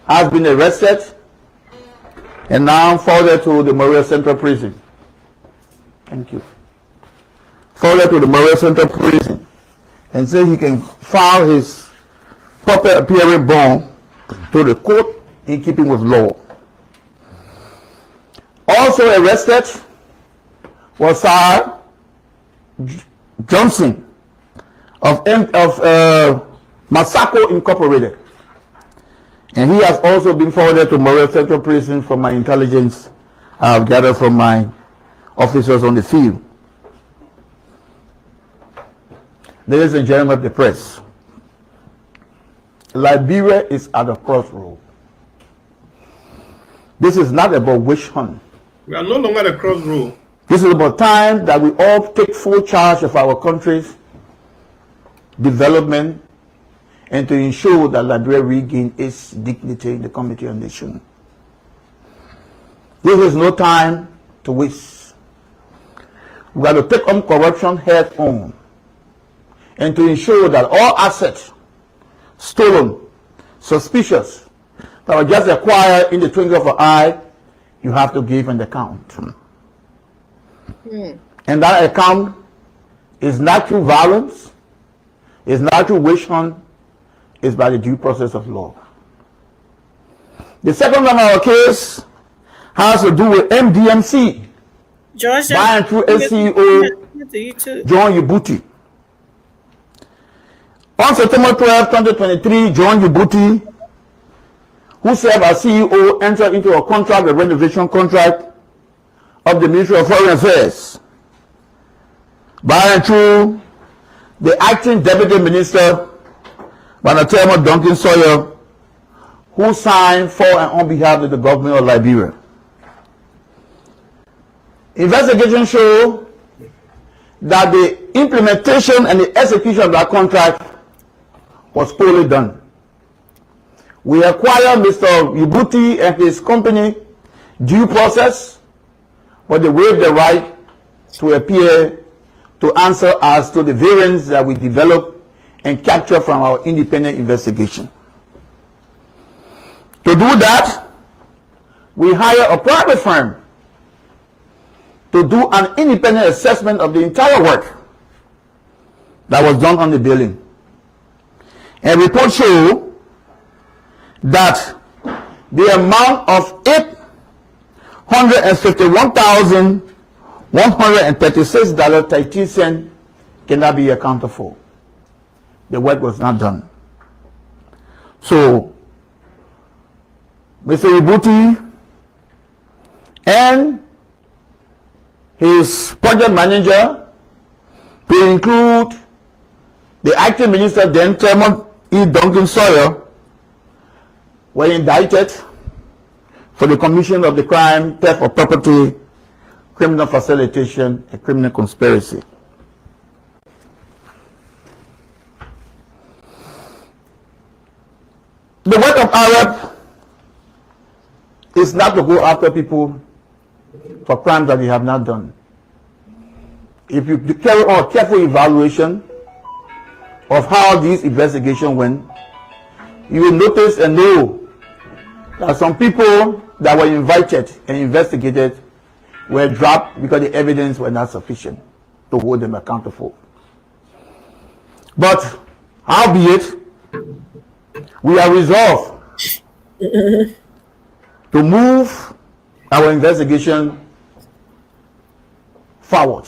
has been arrested and now forwarded to the Morea Central Prison. Thank you. Forwarded to the Morea Central Prison, and say he can file his proper appearing bond to the court in keeping with law. Also arrested was Sir Johnson of Masako Incorporated, and he has also been forwarded to Morea Central Prison from my intelligence I have gathered from my officers on the field. Ladies and gentlemen of the press, Liberia is at a crossroad. This is not about witch hunt. We are no longer at a crossroad. This is about time that we all take full charge of our country's development and to ensure that Liberia regain its dignity in the community of nations. This is no time to waste. We got to take on corruption head on and to ensure that all assets stolen, suspicious, that were just acquired in the twinkle of an eye, you have to give an account. And that account is not through violence, is not through witch hunt, is by the due process of law. The second one of our case has to do with MDMC, Georgia, by and through SCO John Ubuti. On September 12, 2023, John Ubuti, who served as CEO, entered into a contract, a renovation contract of the Ministry of Foreign Affairs by and through the acting Deputy Minister, Banatemo Duncan Sawyer, who signed for and on behalf of the government of Liberia. Investigation show that the implementation and the execution of that contract was poorly done. We acquired Mr. Ubuti and his company due process, but they waived the right to appear to answer as to the variance that we developed and captured from our independent investigation. To do that, we hired a private firm to do an independent assessment of the entire work that was done on the building. And reports show that the amount of $851,136.13 cannot be accounted for. The work was not done. So, Mr. Ibuti and his project manager, to include the acting minister then, Chairman E. Duncan Sawyer, were indicted for the commission of the crime, theft of property, criminal facilitation, and criminal conspiracy. The work of Arab is not to go after people for crimes that they have not done. If you carry on a careful evaluation of how these investigations went, you will notice and know that some people that were invited and investigated were dropped because the evidence was not sufficient to hold them accountable. But howbeit, we are resolved to move our investigation forward,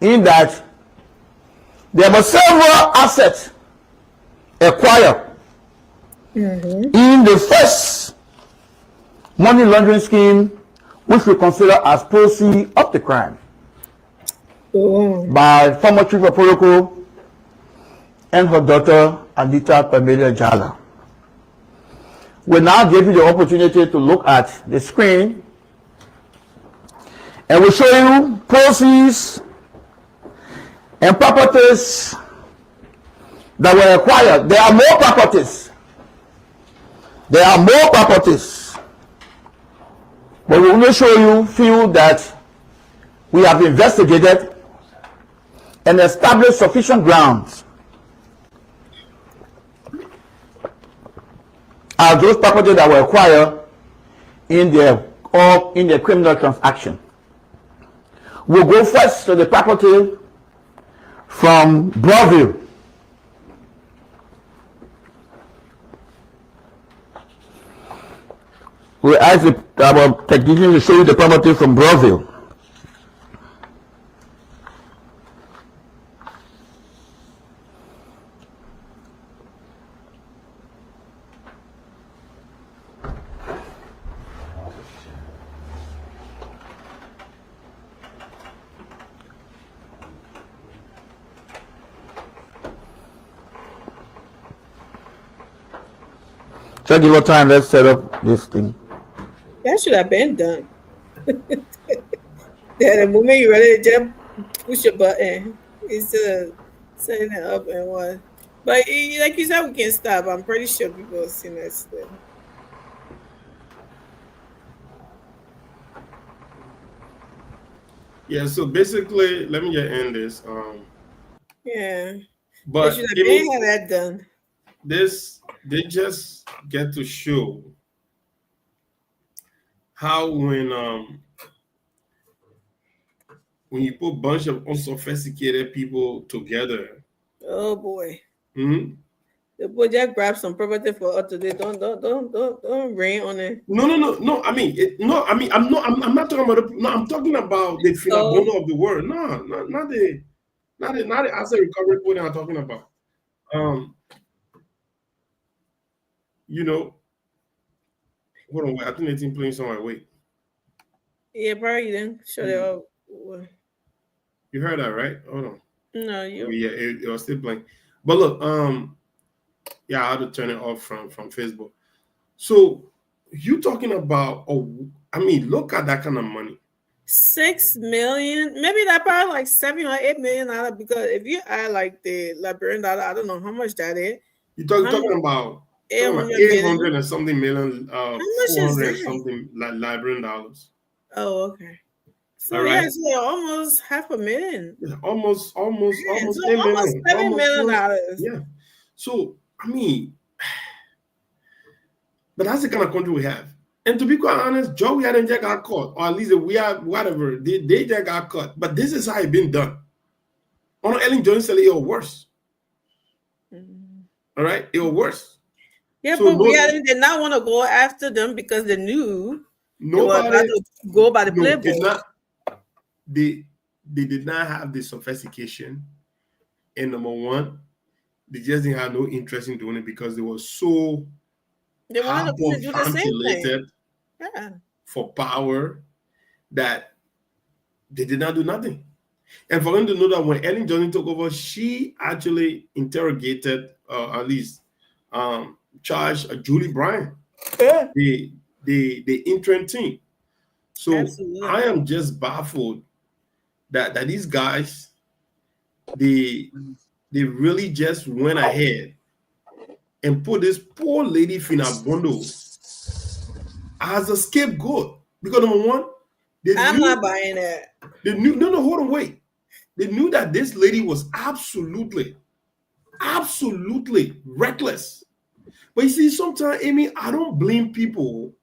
in that there were several assets acquired in the first money laundering scheme, which we consider as proceeds of the crime, by former chief of protocol and her daughter Anita Pamela Jala. We now give you the opportunity to look at the screen, and we'll show you proceeds and properties that were acquired. There are more properties. There are more properties. But we will show you few that we have investigated and established sufficient grounds are those properties that were acquired in their criminal transaction. We'll go first to the property from Broadview. We ask our technician to show you the property from Broadview. So give us time, let's set up this thing. That should have been done. The moment you're ready to jump, push a button instead of setting it up and what. But like you said, we can stop. I'm pretty sure people have seen that still. Yeah, so basically, let me just end this. Yeah. But They should have been had that done. they just get to show how when you put a bunch of unsophisticated people together. Oh boy. Hmm? The boy just grab some property for us today. Don't rain on it. No. I mean, I'm not talking about. I'm talking about the Finabono of the world. No, not the asset recovery point I'm talking about. Hold on, wait. I think the team playing somewhere. Wait. Yeah, probably then. Shut it up. You heard that, right? Hold on. No, you. Yeah, it was still playing. But look, yeah, I had to turn it off from Facebook. So you talking about? Look at that kind of money. 6 million, maybe that probably like $7 or $8 million. Because if you add like the Liberian dollar, I don't know how much that is. You're talking about 800 and something million, 400 and something Liberian dollars. Oh, okay. So all right. Yeah, so almost $500,000. Yeah, almost so $7 $10 million. Yeah. So but that's the kind of country we have. And to be quite honest, Joey hadn't just got caught, or at least we have whatever. They just got caught. But this is how it been done. On Ellen Johnson, it was worse. All right, it was worse. Yeah, so but did not want to go after them because they knew nobody they were about to go by the playbook. they did not have the sophistication, and number one, they just didn't have no interest in doing it because they were so They wanted to do the same thing. hyperventilated Yeah. for power that they did not do nothing. And for them to know that when Ellen Johnson took over, she actually interrogated, at least charged Julie Bryan, the interim team. So Absolutely. I am just baffled that these guys, they really just went ahead and put this poor lady Fina Bondo as a scapegoat. Because number one, I'm not buying it. they knew, no, hold on, wait. They knew that this lady was absolutely reckless. But you see, sometimes, Amy, I don't blame people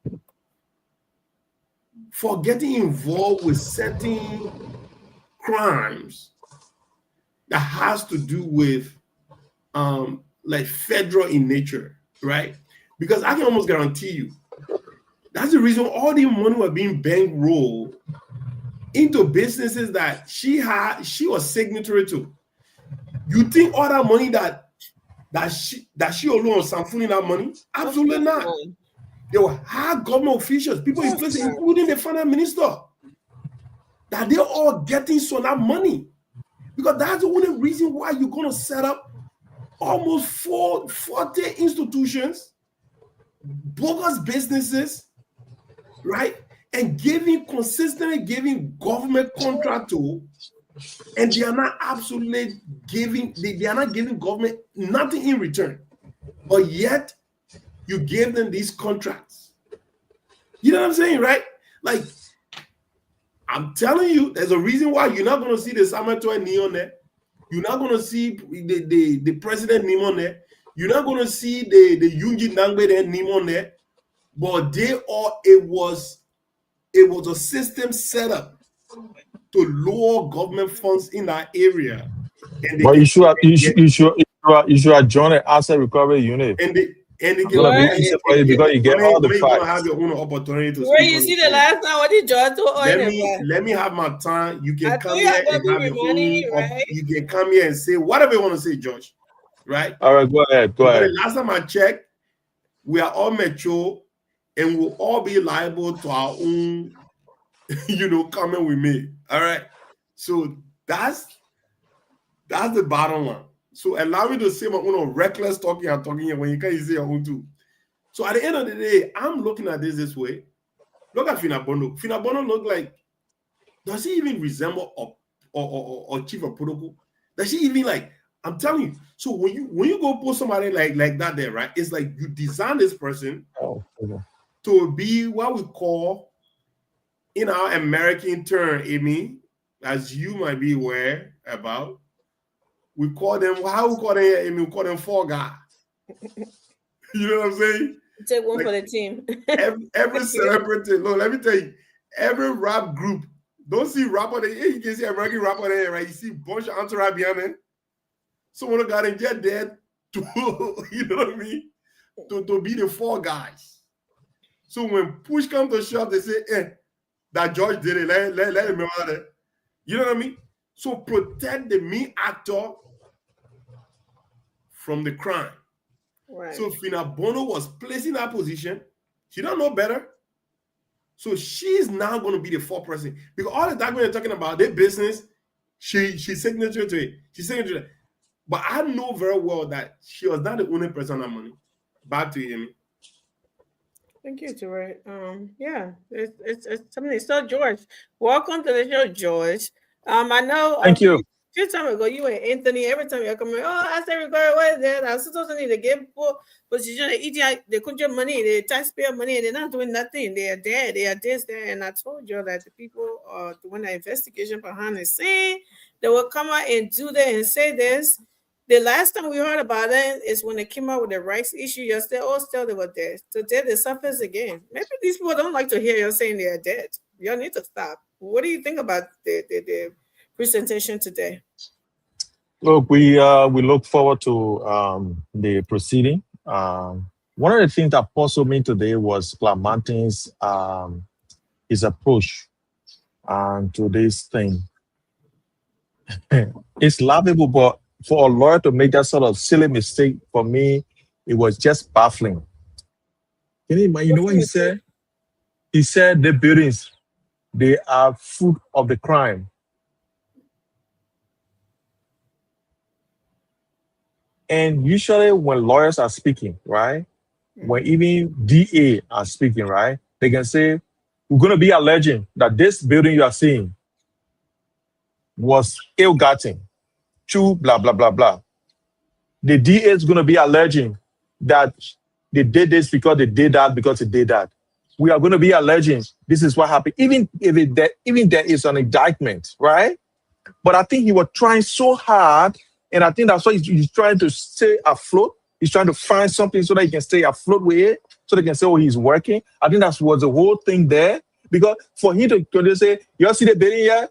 for getting involved with certain crimes that has to do with like federal in nature, right? Because I can almost guarantee you that's the reason all the money was being bankrolled into businesses that she was signatory to. You think all that money that she alone was samfooning that money? Absolutely not. There were high government officials, people in place, including the finance minister, that they're all getting some of that money. Because that's the only reason why you're going to set up almost 40 institutions, bogus businesses, right? And consistently giving government contract to, and they are not absolutely giving, they are not giving government nothing in return. But yet, you gave them these contracts. You know what I'm saying, right? Like, I'm telling you, there's a reason why you're not going to see the Samuel name on there. You're not going to see the president name on there. You're not going to see the Yunji Nangbe name on there. But it was a system set up to lower government funds in that area. And but you should join an asset recovery unit. And they because you get all the facts. Have your own opportunity to where you see the last time what did George let me have my time. You can come here and have your money, right? You can come here and say whatever you want to say, George. Right? All right, go ahead. The last time I checked, we are all mature and we'll all be liable to our own, comment we made. All right. So that's the bottom line. So allow me to say my own reckless talking and talking here when you can't say your own too. So at the end of the day, I'm looking at this way. Look at Fina Bono. Fina Bono look like, does he even resemble or chief of protocol? Does she even like, I'm telling you. So when you go put somebody like that there, right? It's like you design this person to be what we call in our American term, Amy, as you might be aware about. We call them, how we call them here, Amy? We call them fall guys. You know what I'm saying? Take one for the team. every celebrity, look, let me tell you, every rap group, don't see rapper there. You can see American rapper there, right? You see a bunch of entourage behind them. Someone got in jet dead to, you know what I mean? To be the fall guys. So when push comes to shove, they say, that George did it. Let him out there. You know what I mean? So protect the main actor from the crime. Right. So Fina Bono was placed in that position. She don't know better. So she's now going to be the fourth person. Because all the document they're talking about, their business, she's signature to it. She's signature to it. But I know very well that she was not the only person on that money. Back to you, Amy. Thank you, George. Yeah, it's something. So George, welcome to the show, George. I know. Thank you. A few times ago, you and Anthony, every time you come in, I say, what is that? I was supposed to need to give position, they couldn't money, the taxpayer money, they're not doing nothing. They are dead. They are this, that. And I told you that the people are doing the investigation behind the scene. They will come out and do that and say this. The last time we heard about it is when they came out with the rights issue yesterday. Still they were dead. So dead, they suffers again. Maybe these people don't like to hear you saying they are dead. Y'all need to stop. What do you think about the presentation today? Look, we look forward to the proceeding. One of the things that puzzled me today was Clark Martin's his approach to this thing. It's laughable, but for a lawyer to make that sort of silly mistake, for me, it was just baffling. Can you imagine? You know what he said? He said the buildings, they are fruit of the crime. And usually when lawyers are speaking, right? When even DA are speaking, right? They can say, we're going to be alleging that this building you are seeing was ill-gotten, true, blah, blah, blah, blah. The DA is going to be alleging that they did this because they did that, because they did that. We are going to be alleging this is what happened, even if there is an indictment, right? But I think he was trying so hard, and I think that's why he's trying to stay afloat. He's trying to find something so that he can stay afloat with it, so they can say, oh, he's working. I think that was the whole thing there. Because for him to say, you see the bidding here?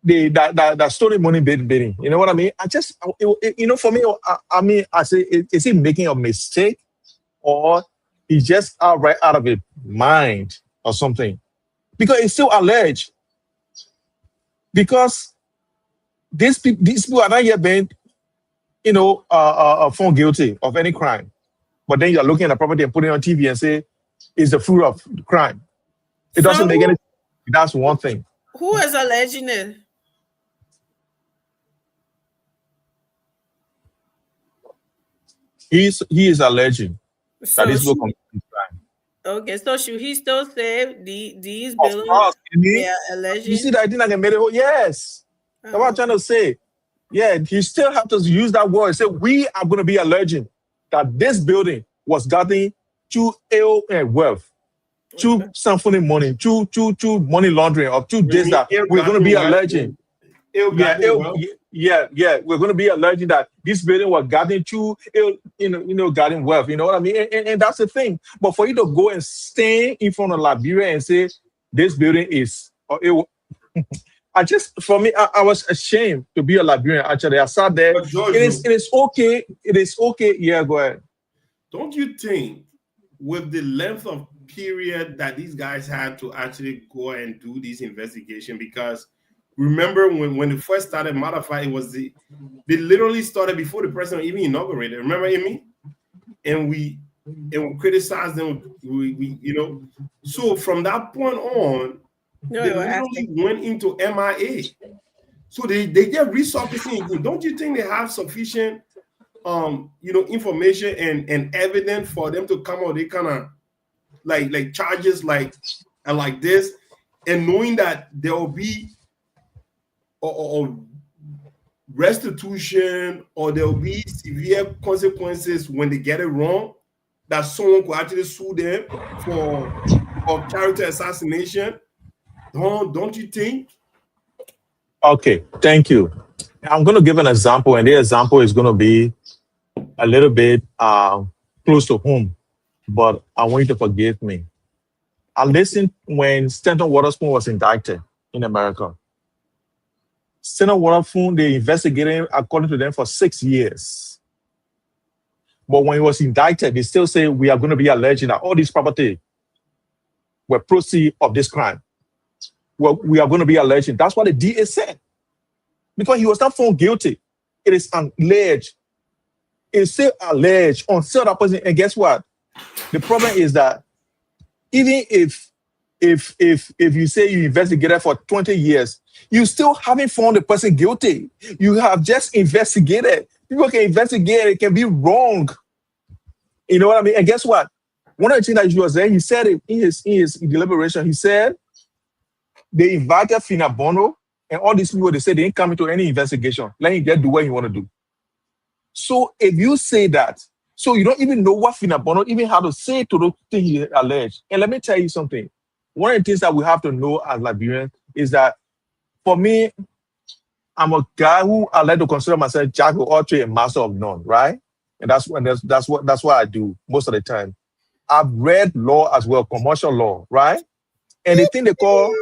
That story money bidding. You know what I mean? For me, I say, is he making a mistake? Or he's just outright out of his mind or something? Because it's still alleged. Because these people are not yet been, found guilty of any crime. But then you're looking at the property and putting it on TV and say, it's the fruit of the crime. It doesn't make any sense. That's one thing. Who is alleging it? He is alleging that this will commit crime. Okay, so should he still say these Of buildings course, they are alleging? you see that I think I can make it. Yes, that's what I'm trying to say. Yeah, he still have to use that word. Say we are going to be alleging that this building was gotten through ill wealth, through siphoning money, through money laundering, or through this that we're going to be alleging. We're going to be alleging that this building was gotten through gotten wealth. You know what I mean? And that's the thing. But for you to go and stand in front of Liberia and say this building is, I was ashamed to be a Liberian. Actually, I sat there. It is okay. It is okay. Yeah, go ahead. Don't you think, with the length of period that these guys had to actually go and do this investigation, because remember when it first started, matter of fact, they literally started before the president even inaugurated. Remember, Amy? And we criticized them. So from that point on, they literally went into MIA. So they get resurfacing. Don't you think they have sufficient information and evidence for them to come out? They kind of like charges like this, and knowing that there will be or restitution, or there will be severe consequences when they get it wrong, that someone could actually sue them for character assassination. Don't you think? Okay, thank you. I'm going to give an example, and the example is going to be a little bit close to home, but I want you to forgive me. I listened when Stanton Waterspoon was indicted in America. Stanton Waterspoon, they investigated him, according to them, for 6 years. But when he was indicted, they still say, we are going to be alleging that all this property were proceeds of this crime. Well, we are going to be alleging. That's what the DA said. Because he was not found guilty. It is alleged. It's still alleged until that person. And guess what? The problem is that even if you say you investigated for 20 years, you still haven't found the person guilty. You have just investigated. People can investigate. It can be wrong. You know what I mean? And guess what? One of the things that he was saying, he said it in his deliberation. He said they invited Fina Bono and all these people. They said they ain't coming to any investigation. Let him get do what he want to do. So if you say that, so you don't even know what Fina Bono even had to say to the thing he alleged. And let me tell you something. One of the things that we have to know as Liberians is that, for me, I'm a guy who I like to consider myself jack of all trades and master of none, right? And that's what I do most of the time. I've read law as well, commercial law, right? And the thing they call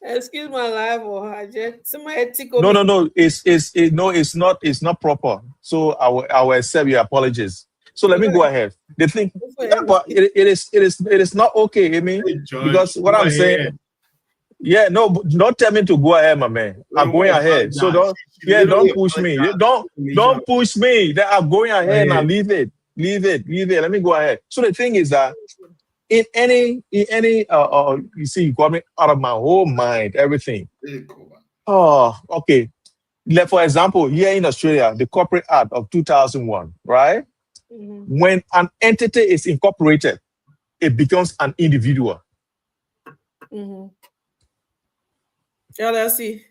excuse my life, or somebody tickle. No. It's not proper. So I will accept your apologies. So let me go ahead. The thing, but it is not okay, I mean, because what I'm saying, Yeah, no, don't tell me to go ahead, my man. I'm going ahead. So don't push me. Don't push me. I'm going ahead now. Leave it. Let me go ahead. So the thing is that in any you see, you got me out of my whole mind, everything. Oh, okay. Like for example, here in Australia, the Corporate Act of 2001, right? Mm-hmm. When an entity is incorporated, it becomes an individual. Mm-hmm. LLC.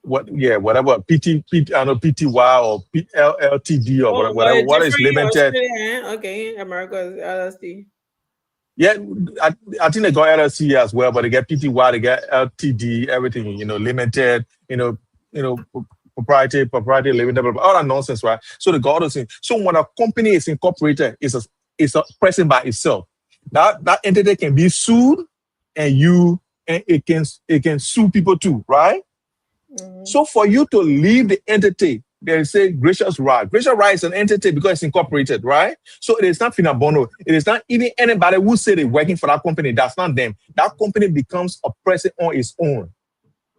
Whatever PTY or LTD or whatever. What is limited? Okay, America is LLC. Yeah, I think they got LLC as well, but they get PTY, they get LTD, everything, limited, proprietary, limited, all that nonsense, right? So they got those things. So when a company is incorporated, it's a person by itself. That entity can be sued, and it can sue people too, right? Mm-hmm. So for you to leave the entity, they say Gracious Right. Gracious Right is an entity because it's incorporated, right? So it is not Finabono. It is not even anybody who say they're working for that company. That's not them. That company becomes a person on its own,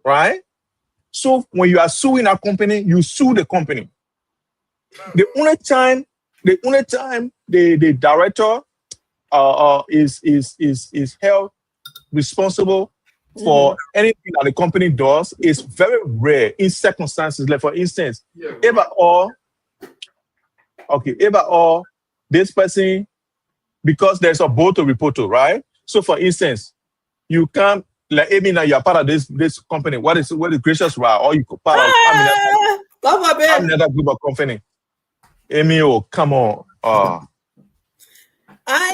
right? So when you are suing that company, you sue the company. The only time the director is held responsible for anything that the company does is very rare in circumstances. Like for instance, if at all this person, because there's a board to report to, right? So for instance, you can't like now you're part of this company. What is Gracious Right? Or you part of another group of company. Amy, oh come on.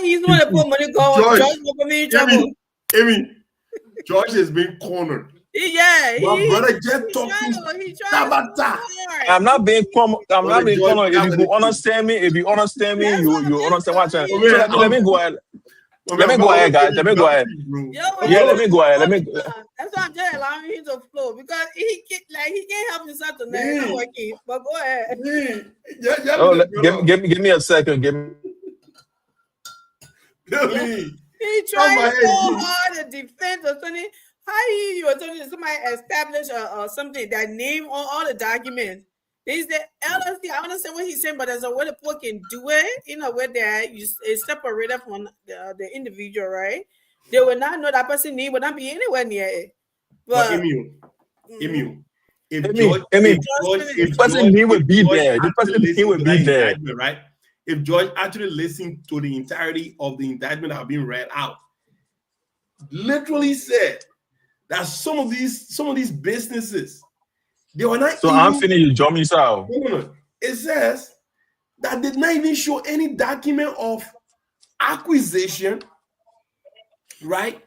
He's going to put money going. George will put me in trouble. Amy, George has been cornered. My brother just talked to Tabata. I'm not being cornered. If you understand me, you understand what I'm saying. So let me go ahead. Let me go ahead, guys. Let me go ahead. Let me go ahead. That's why I'm just allowing him to flow because he can't help himself to let it working. But go ahead. Give me a second. He tried so hard to defend attorney. How you attorney somebody establish something that name on all the documents? They said LLC. I understand what he's saying, but there's a way the people can do it. Where it's separated from the individual, right? They will not know that person's name will not be anywhere near it. But Emil, the person's name will be there. The person's name will be there, right? If George actually listened to the entirety of the indictment that have been read out, literally said that some of these businesses, they were not. So I'm finished. You jump me out. It says that did not even show any document of acquisition, right?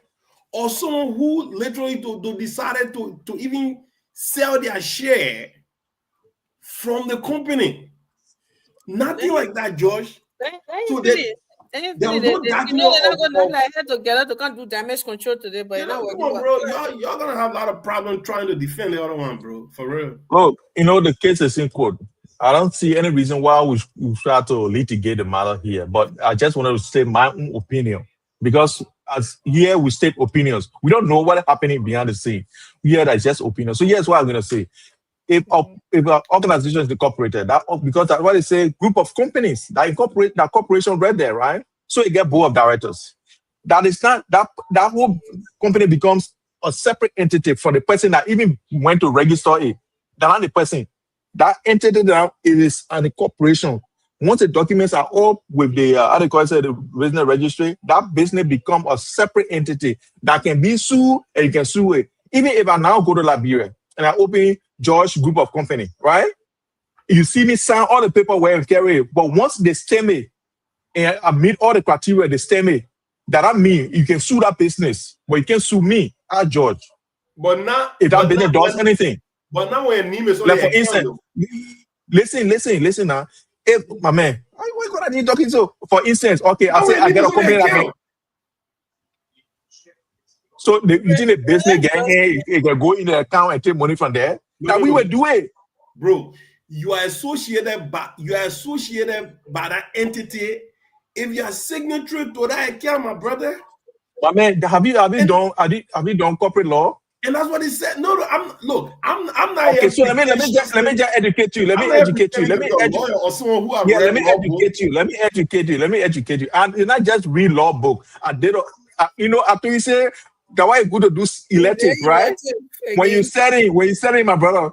Or someone who literally decided to even sell their share from the company. Nothing like that, George. So they're not going to like that together to come do damage control today, but come on, bro. Y'all gonna have a lot of problems trying to defend the other one, bro. For real. Look, the case is in court. I don't see any reason why we try to litigate the matter here, but I just wanted to say my own opinion because as here we state opinions. We don't know what is happening behind the scene. Here that's just opinions. So here's what I'm gonna say. If an organization is incorporated, because that's what they say, group of companies that incorporate that corporation right there, right? So you get board of directors. That is not that whole company becomes a separate entity for the person that even went to register it. That's not the person. That entity now is an incorporation. Once the documents are all with the the business registry, that business become a separate entity that can be sued and you can sue it. Even if I now go to Liberia and I open George Group of Company, right? You see me sign all the paperwork and carry it. But once they stem me and I meet all the criteria, they stem me, that means you can sue that business, but you can't sue me, George. But now, if that business does anything. But now when name is like for instance, listen now. If my man, what are you talking to? For instance, okay, I say I get a company like so you think the business gang here, you can go in the account and take money from there? We will do it. Bro, you are associated by that entity. If you are signatory to that account, my brother. My man, have you done corporate law? And that's what he said. No, I'm not Okay, here so let me just educate you. Let me educate you. Let me lawyer or someone who have yeah, read let me law book. educate you. Let me educate you. And you not just read law book. I did, after you say that why you good to do elective, right? When you said it, my brother,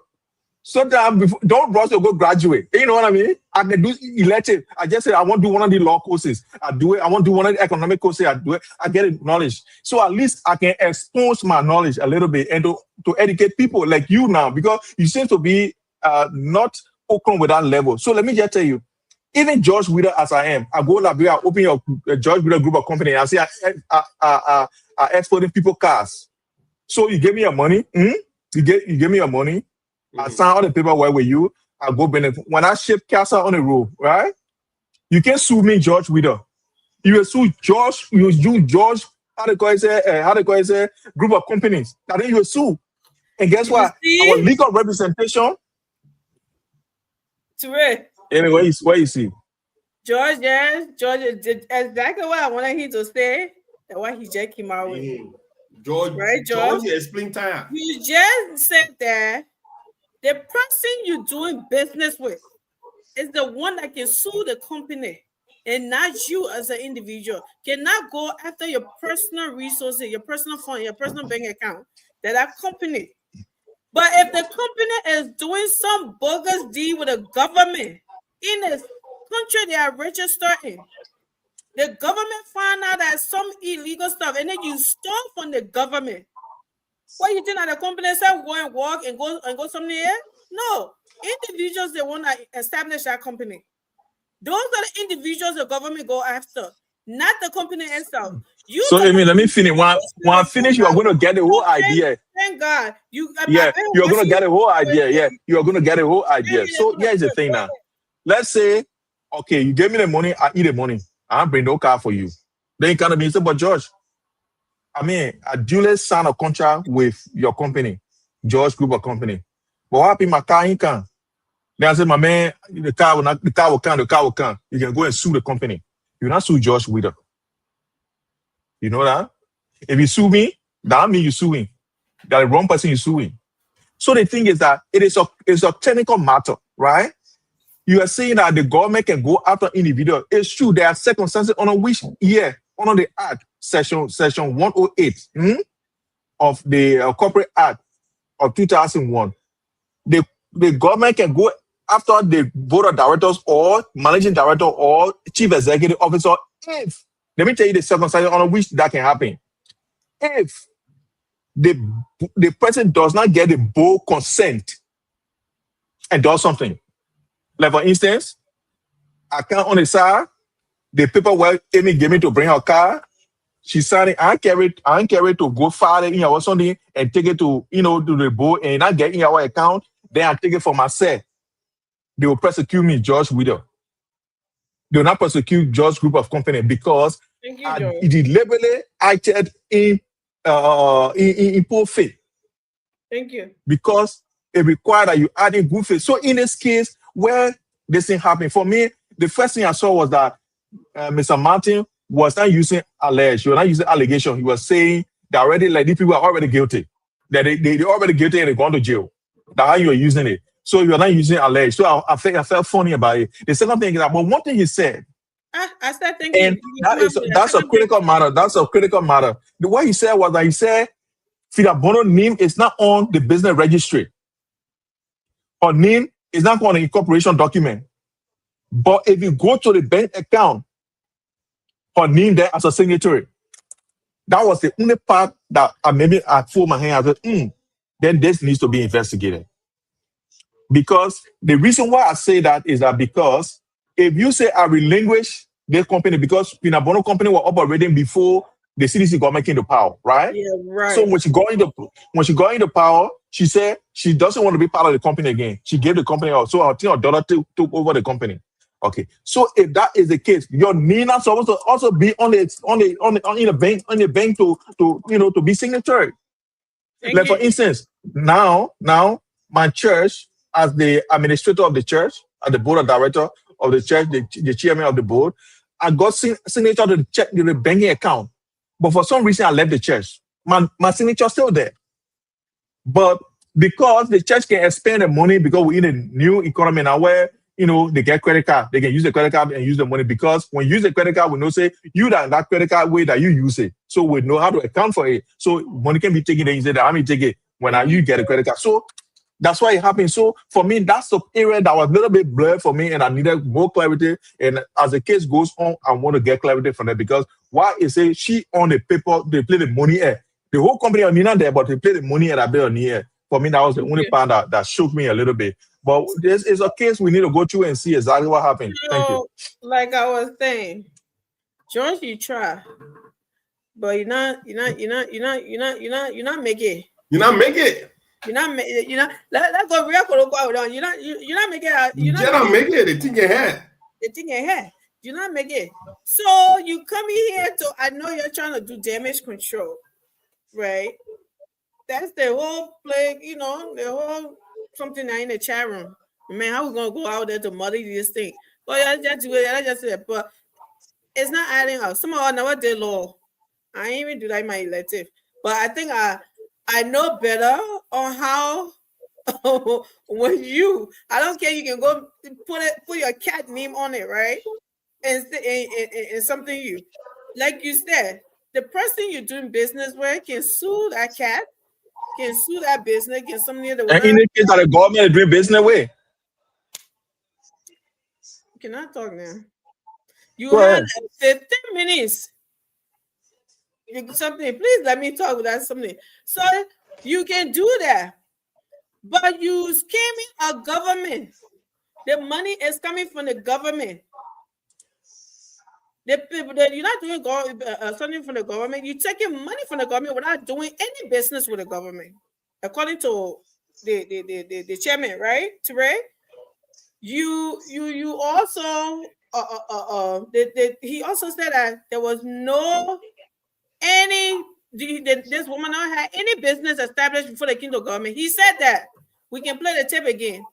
sometimes don't rush to go graduate. You know what I mean? I can do elective. I just say I want to do one of the law courses. I do it. I want to do one of the economic courses. I do it. I get it knowledge. So at least I can expose my knowledge a little bit and to educate people like you now, because you seem to be not open with that level. So let me just tell you, even George Wheeler as I am, I go Liberia, open your George Wheeler group of company. I say I exporting people cars. So you give me your money. You give me your money. I sign all the paperwork with you. I go benefit. When I ship castle on the road, right? You can sue me, George Wheeler. You will sue George. You George. How they call it? Group of companies. And then you will sue. And guess what? Our legal representation. Anyway, where you see? George did exactly what I wanted him to say. And what he just came out with. George, right, George? Explain time. You just said that the person you're doing business with is the one that can sue the company, and not you as an individual. Cannot go after your personal resources, your personal fund, your personal bank account. That company. But if the company is doing some bogus deal with the government in the country they are registered in, the government find out that some illegal stuff, and then you stole from the government. What you think that the company said go and walk and go somewhere? No. Individuals, they want to establish that company. Those are the individuals the government go after, not the company itself. So let me finish. When I finish, you are going to get the whole idea. Thank God. You're going to get the whole idea. Yeah, you are going to get the whole idea. So here's the thing now. Let's say, okay, you gave me the money, I eat the money. I bring no car for you. Then you kind of say, but George, I duly sign a contract with your company, George Group of Company. But what happened? My car ain't come. Then I said, my man, the car will come. You can go and sue the company. You not sue George Wheeler. You know that? If you sue me, that means you're suing. That's the wrong person you're suing. So the thing is that it's a technical matter, right? You are saying that the government can go after individual. It's true. There are circumstances on which year, under the Act, section 108 of the Corporate Act of 2001, the government can go after the board of directors or managing director or chief executive officer if, let me tell you the circumstances on which that can happen. If the person does not get the board consent and does something. Like for instance, I can't on the side, the paperwork Amy gave me to bring her car. She signed it. I carry it to go file it in or something and take it to to the board and not get in our account. Then I take it for myself. They will prosecute me, George Wheeler. They will not prosecute George Group of Company because I deliberately acted in poor faith. Thank you. Because it required that you add in good faith. So in this case, where this thing happened, for me, the first thing I saw was that Mr. Martin was not using allege. He was not using allegation. He was saying that already, like these people are already guilty. That they already guilty and they're going to jail. That's how you are using it. So you're not using allege. So I felt funny about it. The second thing is that, but one thing he said, I started thinking, and that's a critical matter. That's a critical matter. What he said was that he said, Fida Bono name is not on the business registry. Her name is not on the incorporation document. But if you go to the bank account, her name there as a signatory. That was the only part that I pulled my hand. I said, then this needs to be investigated. Because the reason why I say that is that because if you say I relinquish this company because Fida Bono company were operating before the CDC government came to power, right? Yeah, right. So when she got into power, she said she doesn't want to be part of the company again. She gave the company out. So her daughter took over the company. Okay. So if that is the case, your Nina is supposed to also be on the bank to be signatory. Like for instance, now my church, as the administrator of the church, as the board of director of the church, the chairman of the board, I got signature to check the banking account. But for some reason, I left the church. My signature still there. But because the church can expend the money because we're in a new economy now where, they get credit card. They can use the credit card and use the money because when you use the credit card, we know say you that credit card way that you use it. So we know how to account for it. So money can be taken and you say that I take it when you get a credit card. So that's why it happened. So for me, that's the area that was a little bit blurred for me and I needed more clarity. And as the case goes on, I want to get clarity from that because why is it she on the paper, they play the money air. The whole company on Nina there, but they play the money at a bit on the air. For me, that was the only part that shook me a little bit. But this is a case we need to go through and see exactly what happened. Thank you. Like I was saying, George, you try, but you're not make it. You're not make it. Let's go real quick. You're not make it. You're not make it. The thing ahead. You're not make it. So you come here to. I know you're trying to do damage control, right? That's the whole play. The whole something in the chat room. Man, how we gonna go out there to muddy this thing? But that's just it. But it's not adding up. Some of us never did law. I ain't even do that in my elective. But I think I know better on how when I don't care, you can go put your cat name on it, right? And something like you said, the person you're doing business with can sue that cat, can sue that business, can somebody in the and in the case that the government is doing business with. You cannot talk now. You have 15 minutes. Something, please let me talk without something. So you can do that, but you scamming a government. The money is coming from the government. The people that you're not doing something from the government, you're taking money from the government without doing any business with the government, according to the chairman, right? Ture? You also he also said that there was no this woman not had any business established before the kingdom government. He said that. We can play the tape again.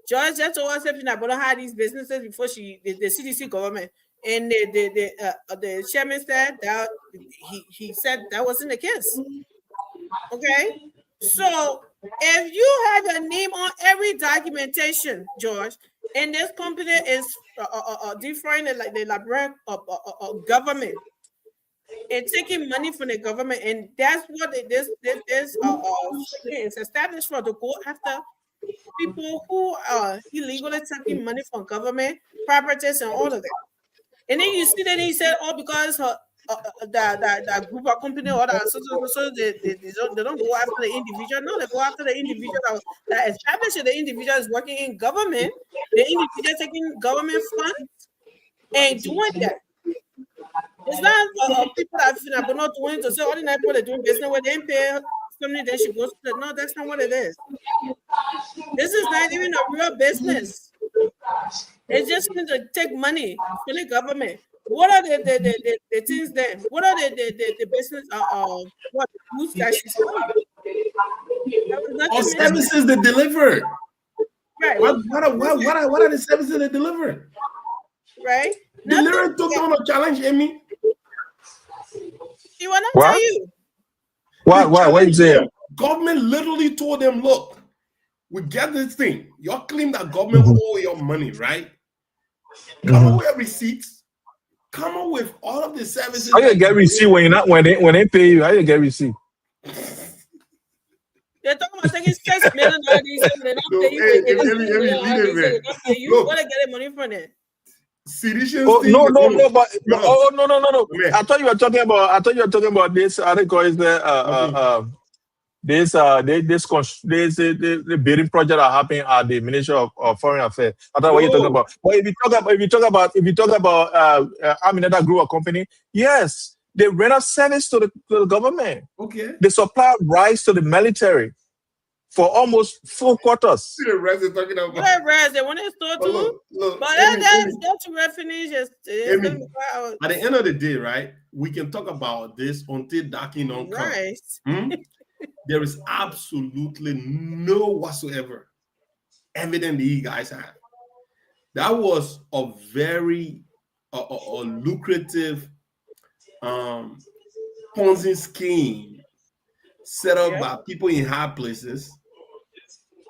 George just told us if she not had these businesses before the CDC government. And the chairman said that he said that wasn't the case. Okay, so if you have your name on every documentation, George, and this company is defrauding the Liberian government and taking money from the government, and that's what this is established for, to go after people who are illegally taking money from government properties and all of that. And then you see that he said, because the group of company or they don't go after the individual. No, they go after the individual that establishes the individual is working in government, the individual taking government funds and doing that. It's not people that are not doing to say all the night people are doing business where they pay something, then she goes to no, that's not what it is. This is not even a real business. It's just going to take money from the government. What are the things then? What are the business what goods that she's selling? All services they deliver. Right. What are the services they deliver? Right. Deliver took on a challenge, Amy. He will not tell you. What you saying? Government literally told them, look, we get this thing. You claim that government owe your money, right? Come up with receipts. Come up with all of the services. How you get receipt when they pay you? How you get receipt? They're talking about taking $6 million. They're not paying you. You gotta get money from it. No. I thought you were talking about this. I think it's the bidding project that happened at the Ministry of Foreign Affairs. I thought what you're talking about. But if you talk about another group of company, yes, they render service to the government. Okay. They supply rice to the military for almost 4 quarters. See the rest they're talking about. They want to store too. But that's to finish. At the end of the day, right? We can talk about this until darking don't come. Right. There is absolutely no whatsoever evidence that you guys have. That was a very lucrative Ponzi scheme set up by people in high places,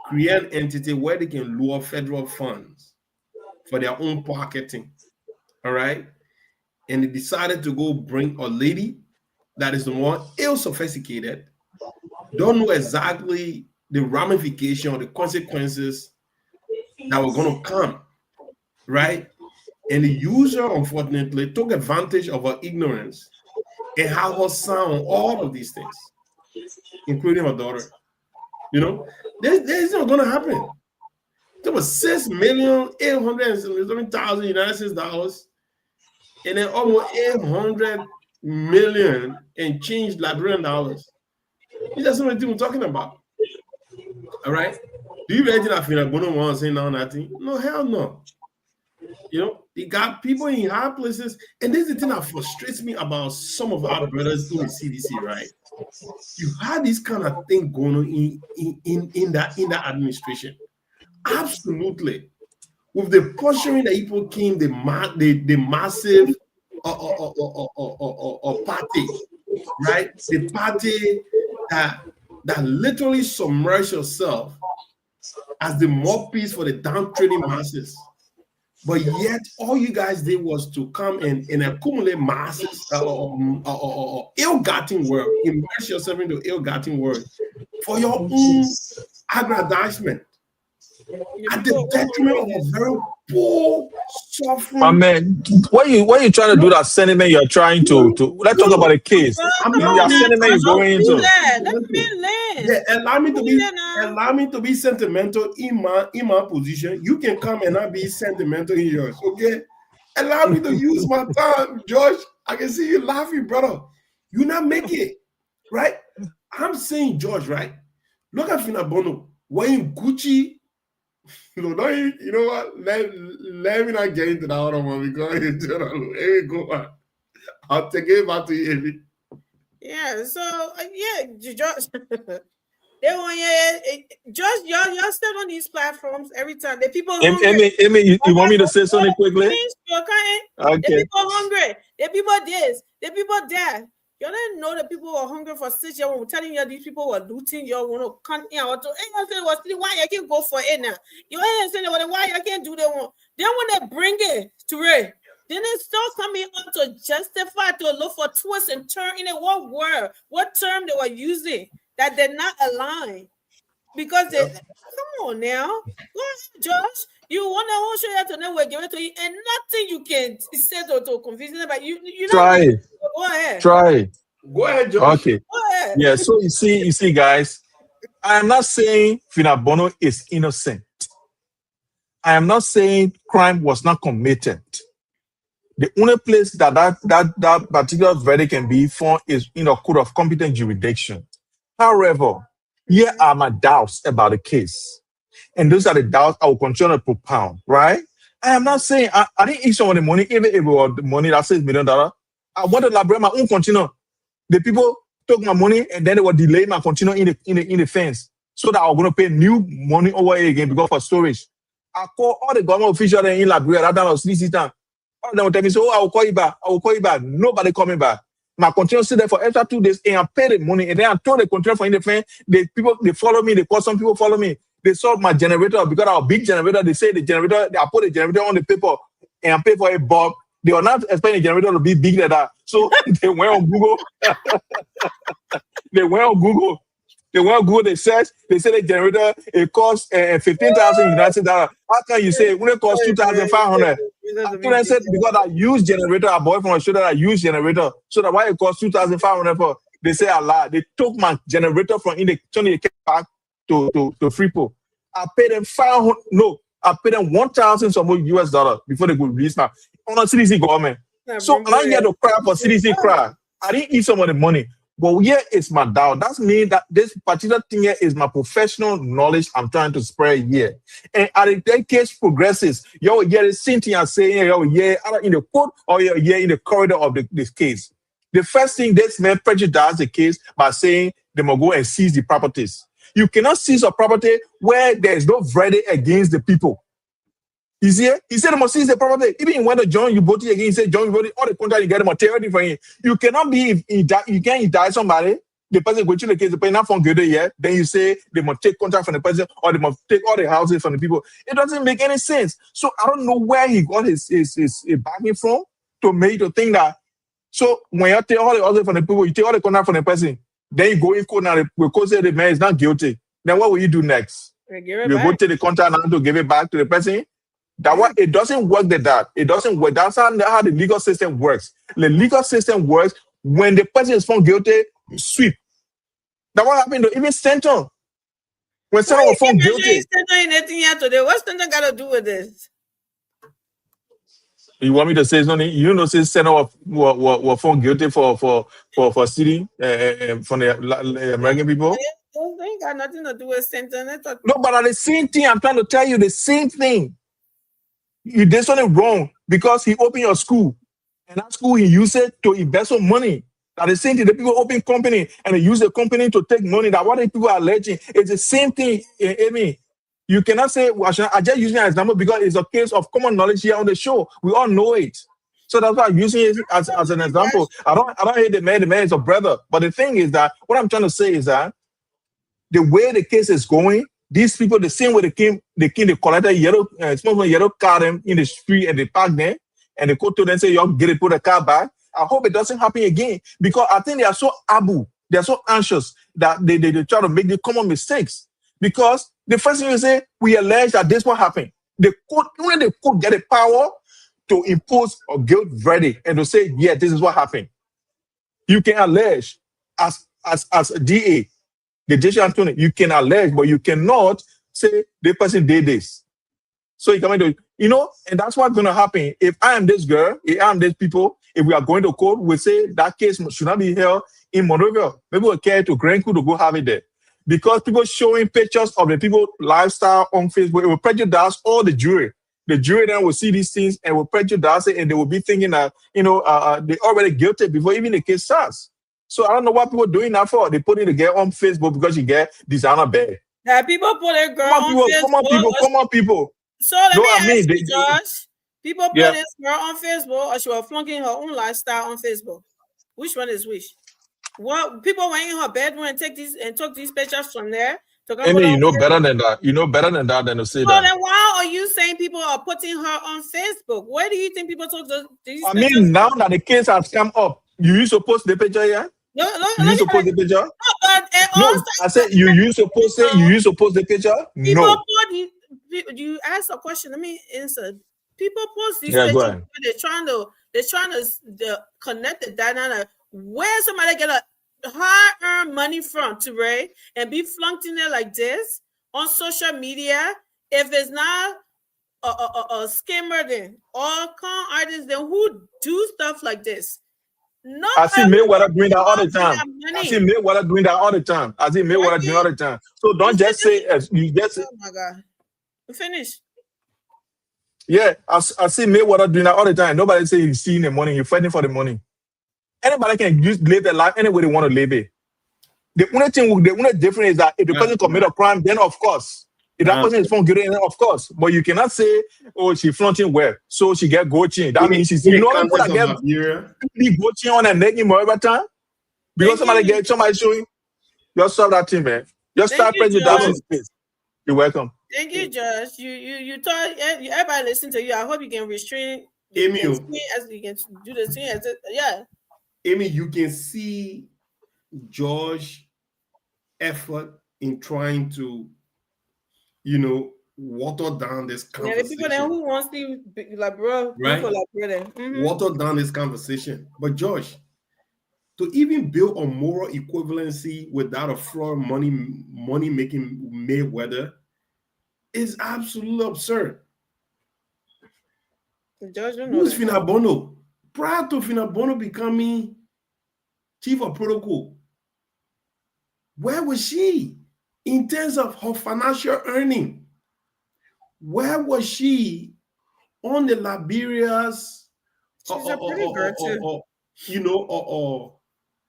create an entity where they can lure federal funds for their own pocketing. All right. And they decided to go bring a lady that is more ill-sophisticated, don't know exactly the ramification or the consequences that were going to come, right? And the user, unfortunately, took advantage of her ignorance and had her sound all of these things, including her daughter. You know, this is not going to happen. There was $6,807,000 United States dollars, and then almost 800 million and change Liberian dollars. These are some of the things we're talking about. All right. Do you imagine that Fina Bono wants saying now nothing? No, hell no. You know, they got people in high places, and this is the thing that frustrates me about some of our brothers in the CDC, right? You had this kind of thing going on in that administration. Absolutely. With the posturing that people came, the massive party, right? The party that literally submerged yourself as the mouthpiece for the downtrading masses. But yet, all you guys did was to come and accumulate masses, ill-gotten wealth, immerse yourself into ill-gotten wealth for your own aggrandizement at the detriment of a very poor, suffering. My man, what you trying to do that sentiment you're trying to let's talk about a case. Your sentiment is going into. Yeah, allow me to be sentimental in my position. You can come and not be sentimental in yours, okay? Allow me to use my time, George. I can see you laughing, brother. You not make it, right? I'm saying, George, right? Look at Fina Bono wearing Gucci. You know what? Let me not get into that other one because here we go. I'll take it back to you, Amy. Yeah, so Josh, they want Josh, y'all still on these platforms every time. The people Amy, you want me to say something quickly? Okay. The people hungry. The people this. The people that. Y'all didn't know that people were hungry for 6 years. When we're telling you these people were looting, y'all want to come here. Why you can't go for it now? You ain't saying why you can't do that one. Then when they bring it to Ray, then they start coming on to justify, to look for twists and turn in it. What word, what term they were using that they're not aligned. Because they, come on now. Go ahead, Josh. You want to hold show to know we're giving to you, and nothing you can say to confuse them. But you try it. Go ahead. Try it. Go ahead, Josh. Okay. Go ahead. Yeah. So you see, guys, I am not saying Fina Bono is innocent. I am not saying crime was not committed. The only place that particular verdict can be found is in a court of competent jurisdiction. However, here are my doubts about the case. And those are the doubts I will continue to propound, right? I am not saying I didn't eat some of the money, even if it was the money that $6 million. I wanted to liberate my own continue. The people took my money and then they were delaying my continue in the fence so that I was going to pay new money over again because for storage. I call all the government officials in Liberia that time I was CDC time. All of them would tell me, so I will call you back. I will call you back. Nobody coming back. My continue sit there for extra 2 days and I paid the money. And then I told the continue for in the fence. The people, they follow me. They call some people follow me. They saw my generator because our big generator. They say the generator, I put the generator on the paper and I pay for a bulb. They were not expecting the generator to be big like that. So they went on Google. They searched. They said the generator, it costs 15,000 United dollars. How can you say when it costs 2,500? I said because I use generator, I bought from a show that I use generator. So that why it costs 2,500 for? They say a lot. They took my generator from in the Tony Park to Freeport. I paid them I paid them 1,000 some more US dollars before they could release my on a CDC government. So I'm not here to cry for CDC cry. I didn't eat some of the money. But here is my doubt. That means that this particular thing here is my professional knowledge I'm trying to spread here. And as the case progresses, you'll hear the same thing I'm saying, you'll hear either in the court or you'll hear in the corridor of this case. The first thing, this man prejudiced the case by saying they must go and seize the properties. You cannot seize a property where there is no verdict against the people. You see it? He said they must seize the property. Even when the John you bought it again, he said John you bought it, all the contract you get them must take everything from him. You cannot be you can't indict somebody. The person go to the case, the person not found guilty yet. Then you say they must take contract from the person or they must take all the houses from the people. It doesn't make any sense. So I don't know where he got his backing from to make you to think that. So when you take all the houses from the people, you take all the contract from the person, then you go in court now. The court say the man is not guilty. Then what will you do next? You go take the contract now to give it back to the person. That what it doesn't work like that. It doesn't work. That's how the legal system works. The legal system works when the person is found guilty, sweep. That what happened to even Stanton. When someone was found guilty. Today? What's Stanton got to do with this? You want me to say something? You know, say Stanton was found guilty for stealing from the American people. They ain't got nothing to do with Stanton. No, but at the same thing, I'm trying to tell you the same thing. You did something wrong because he opened your school, and that school he used it to invest some money. At the same thing, the people open company and they use the company to take money. That what the people are alleging. It's the same thing, Amy. You cannot say I just using an example because it's a case of common knowledge here on the show. We all know it, so that's why I'm using it as an example. I don't hate the man. The man is a brother, but the thing is that what I'm trying to say is that the way the case is going. These people, the same way they collected yellow car them in the street and they park there and they go to them and say, y'all get it, put the car back. I hope it doesn't happen again because I think they are so they are so anxious that they try to make the common mistakes. Because the first thing you say, we allege that this will happen. The court, when the court get the power to impose a guilt verdict and to say, yeah, this is what happened. You can allege as a DA. The judge Anthony, you can allege, but you cannot say the person did this. So you come into, and that's what's going to happen. If I am this girl, if I am these people, if we are going to court, we say that case should not be held in Monrovia. Maybe we'll carry to Grand Coup to go have it there. Because people showing pictures of the people's lifestyle on Facebook, it will prejudice all the jury. The jury then will see these things and will prejudice it, and they will be thinking that, they already guilty before even the case starts. So I don't know what people are doing that for. They put it again on Facebook because you get designer bag. That people put a girl on Facebook. Come on, people. So let me ask you, Josh. People put this girl on Facebook, or she was flunking her own lifestyle on Facebook. Which one is which? What people went in her bedroom and took these pictures from there. Amy, you know better than that. You know better than that than to say that. Then why are you saying people are putting her on Facebook? Where do you think people took these pictures? I mean, now that the case has come up, you used to post the picture, yeah? No, you used to post the picture? No, I said you used to post it. You used to post the picture. No. You asked a question. Let me answer. People post these pictures. They're trying to connect the dynamic. Where somebody get a hard-earned money from, Ray, and be flunked in there like this on social media. If it's not a scammer, then or con artists, then who do stuff like this? No, I see Mayweather doing that all the time. I see Mayweather doing that all the time. So don't just say you just. Oh my God! Finish. Yeah, I see Mayweather doing that all the time. Nobody say he's seeing the money. He's fighting for the money. Anybody can live their life any way they want to live it. The only difference is that if the person commit a crime, then of course. If that person is found guilty, then of course. But you cannot say, oh, she flaunting well, so she get goaching. That means she's people that get goaching on and making more every time. Because somebody showing, just stop that thing, man. Just start prejudicing space. You're welcome. Thank you, Josh. You thought everybody listen to you. I hope you can restrain Amy. As you can do the thing as Amy, you can see George's effort in trying to, water down this conversation. Yeah, the people then who wants to be like, bro, right? Water down this conversation. But George, to even build a moral equivalency without a fraud money making Mayweather is absolutely absurd. Who's Finabono? Prior to Finabono becoming chief of protocol, where was she in terms of her financial earning? Where was she on the Liberia's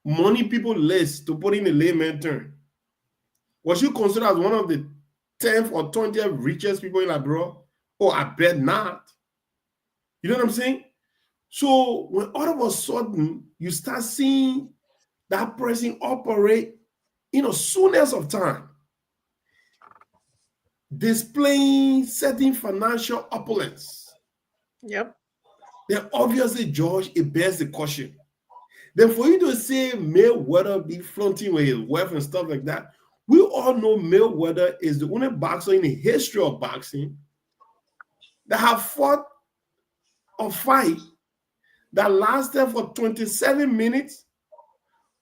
money people list, to put in a layman term? Was she considered as one of the 10th or 20th richest people in Liberia? Oh, I bet not. You know what I'm saying? So when all of a sudden you start seeing that person operate in a soonest of time, displaying certain financial opulence, Yep. then obviously, George, it bears the caution. Then for you to say Mayweather be flaunting with his wealth and stuff like that, we all know Mayweather is the only boxer in the history of boxing that have fought a fight that lasted for 27 minutes.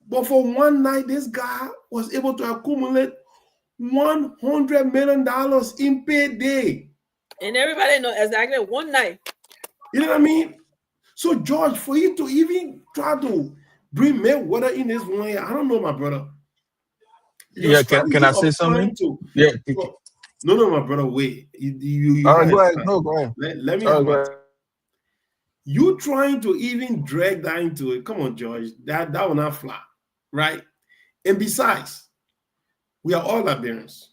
But for one night, this guy was able to accumulate $100 million in payday. And everybody know exactly one night. You know what I mean? So, George, for you to even try to bring Mayweather in this one year, I don't know, my brother. Yeah, can I say something? Yeah. No, my brother, wait. You All right, go ahead. No, go ahead. Let me All right, have go my ahead. You trying to even drag that into it. Come on, George. That will not fly, right? And besides, we are all Liberians.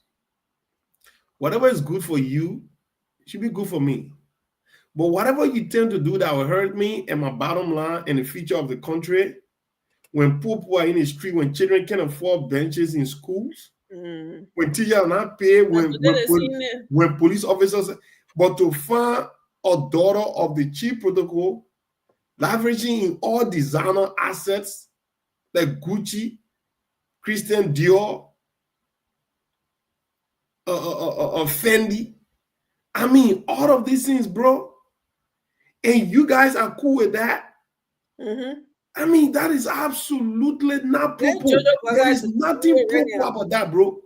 Whatever is good for you should be good for me. But whatever you tend to do that will hurt me and my bottom line and the future of the country, when poor people are in the street, when children can't afford benches in schools, when teachers are not paid, when police officers, but to find a daughter of the chief protocol, leveraging in all designer assets like Gucci, Christian Dior, Fendi. I mean, all of these things, bro. And you guys are cool with that? I mean, that is absolutely not proper. There is nothing proper about that, bro.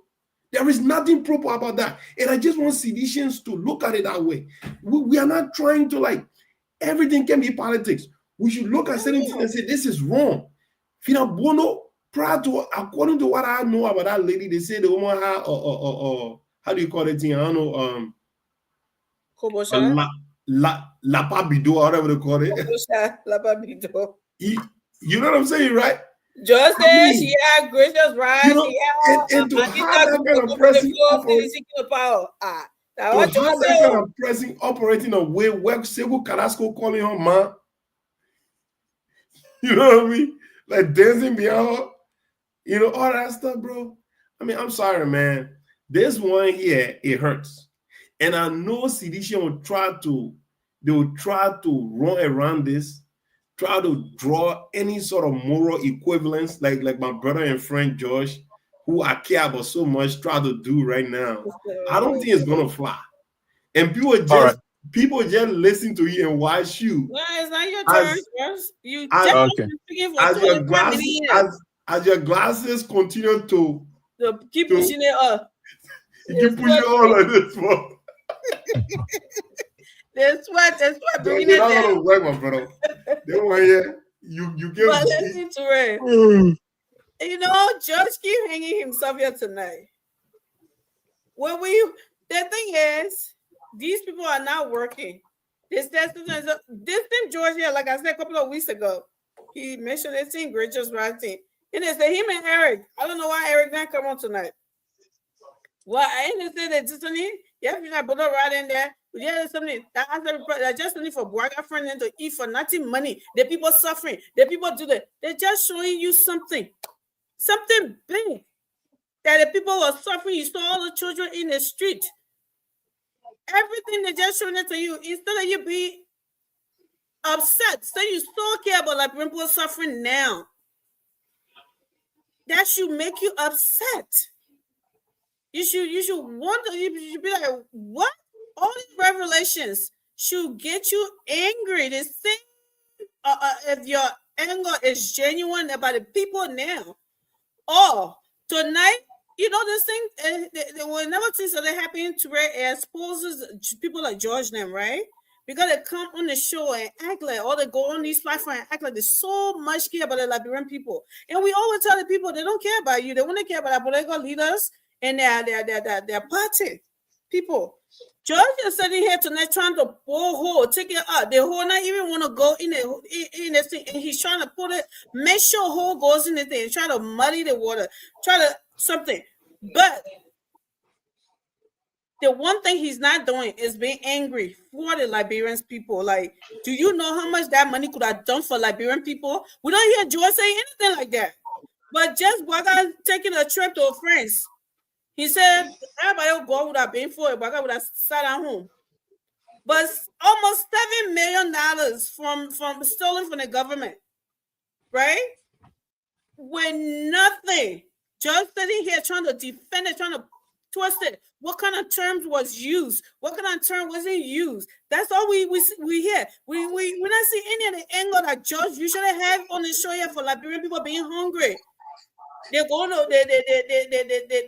There is nothing proper about that. And I just want Sidicians to look at it that way. We are not trying to, like, everything can be politics. We should look at certain things and say, this is wrong. Fina Bono, according to what I know about that lady, they say the woman had, how do you call it? I don't know, Lapabido, or whatever they call it. Lapabido. You know what I'm saying, right? Just there, she had gracious rights. You know, and to have that kind of pressing operating a way where Segu Carrasco calling her man. You know what I mean? Like dancing behind her. You know, all that stuff, bro. I mean, I'm sorry, man. This one here, it hurts. And I know Sedition will try to run around this, try to draw any sort of moral equivalence, like my brother and friend Josh, who I care about so much, try to do right now. I don't think it's gonna fly. And people just listen to you and watch you. Well, it's not your turn. As your glasses continue to keep pushing it up. You keep pushing all like this, bro. That's what bringing it down. They're not gonna work, my brother. They want here. You get. But listen to it. You know, Judge keep hanging himself here tonight. The thing is, these people are not working. This thing, George here, like I said a couple of weeks ago, he mentioned this thing, Gracious Writing. And it's him and Eric. I don't know why Eric didn't come on tonight. Well, I didn't say that just something. Yeah, if I put it right in there. Yeah, there's something that just something for Braga friend to eat for nothing money. The people suffering. The people do that. They're just showing you something big. That the people are suffering. You saw all the children in the street. Everything they're just showing it to you. Instead of you be upset, so you still care about like people suffering now. That should make you upset. You should wonder. You should be like, what? All these revelations should get you angry. The same if your anger is genuine about the people now. Oh, tonight, you know this thing. Whenever things that happen to where it exposes people like George them, right? Because they come on the show and act like, or they go on these platforms and act like there's so much care about the Liberian people. And we always tell the people they don't care about you. They want to care about our political leaders and their party people. George is sitting here tonight trying to take it up. The whole not even want to go in the thing, and he's trying to put it, make sure whole goes in the thing, try to muddy the water, try to something. But The one thing he's not doing is being angry for the Liberian people. Like, do you know how much that money could have done for Liberian people? We don't hear George say anything like that. But just Baga taking a trip to France, he said everybody go would have been for it. Baga would have sat at home. But almost $7 million from stolen from the government, right? With nothing. Just sitting here trying to defend it, trying to twist it. What kind of terms was used? What kind of term wasn't used? That's all we hear. We not see any of the angle that George usually have on the show here for Liberian people being hungry. They're going to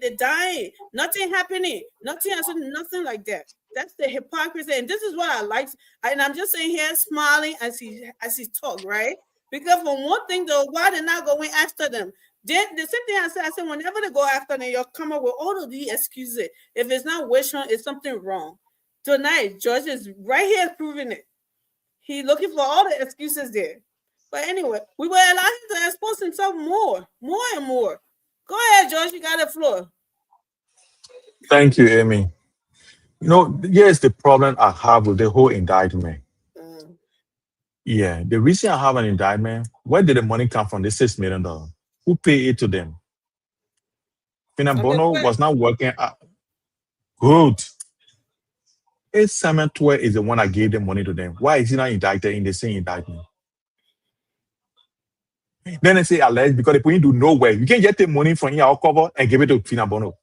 they're dying. Nothing happening. Nothing like that. That's the hypocrisy, and this is what I like. And I'm just saying here, smiling as he talk, right? Because for one thing, though, why they're not going after them? Then the same thing I said, whenever they go after them, you'll come up with all of these excuses. If it's not wishing, it's something wrong. Tonight, George is right here proving it. He's looking for all the excuses there. But anyway, we will allow him to expose himself more and more. Go ahead, George. You got the floor. Thank you, Amy. You know, here's the problem I have with the whole indictment. Yeah, the reason I have an indictment, where did the money come from? The $6 million. Who paid it to them? Finambono was not working. Good. If Simon Twe is the one that gave the money to them, why is he not indicted in the same indictment? Then they say alleged because they put him to nowhere. You can't get the money from your cover and give it to Finambono.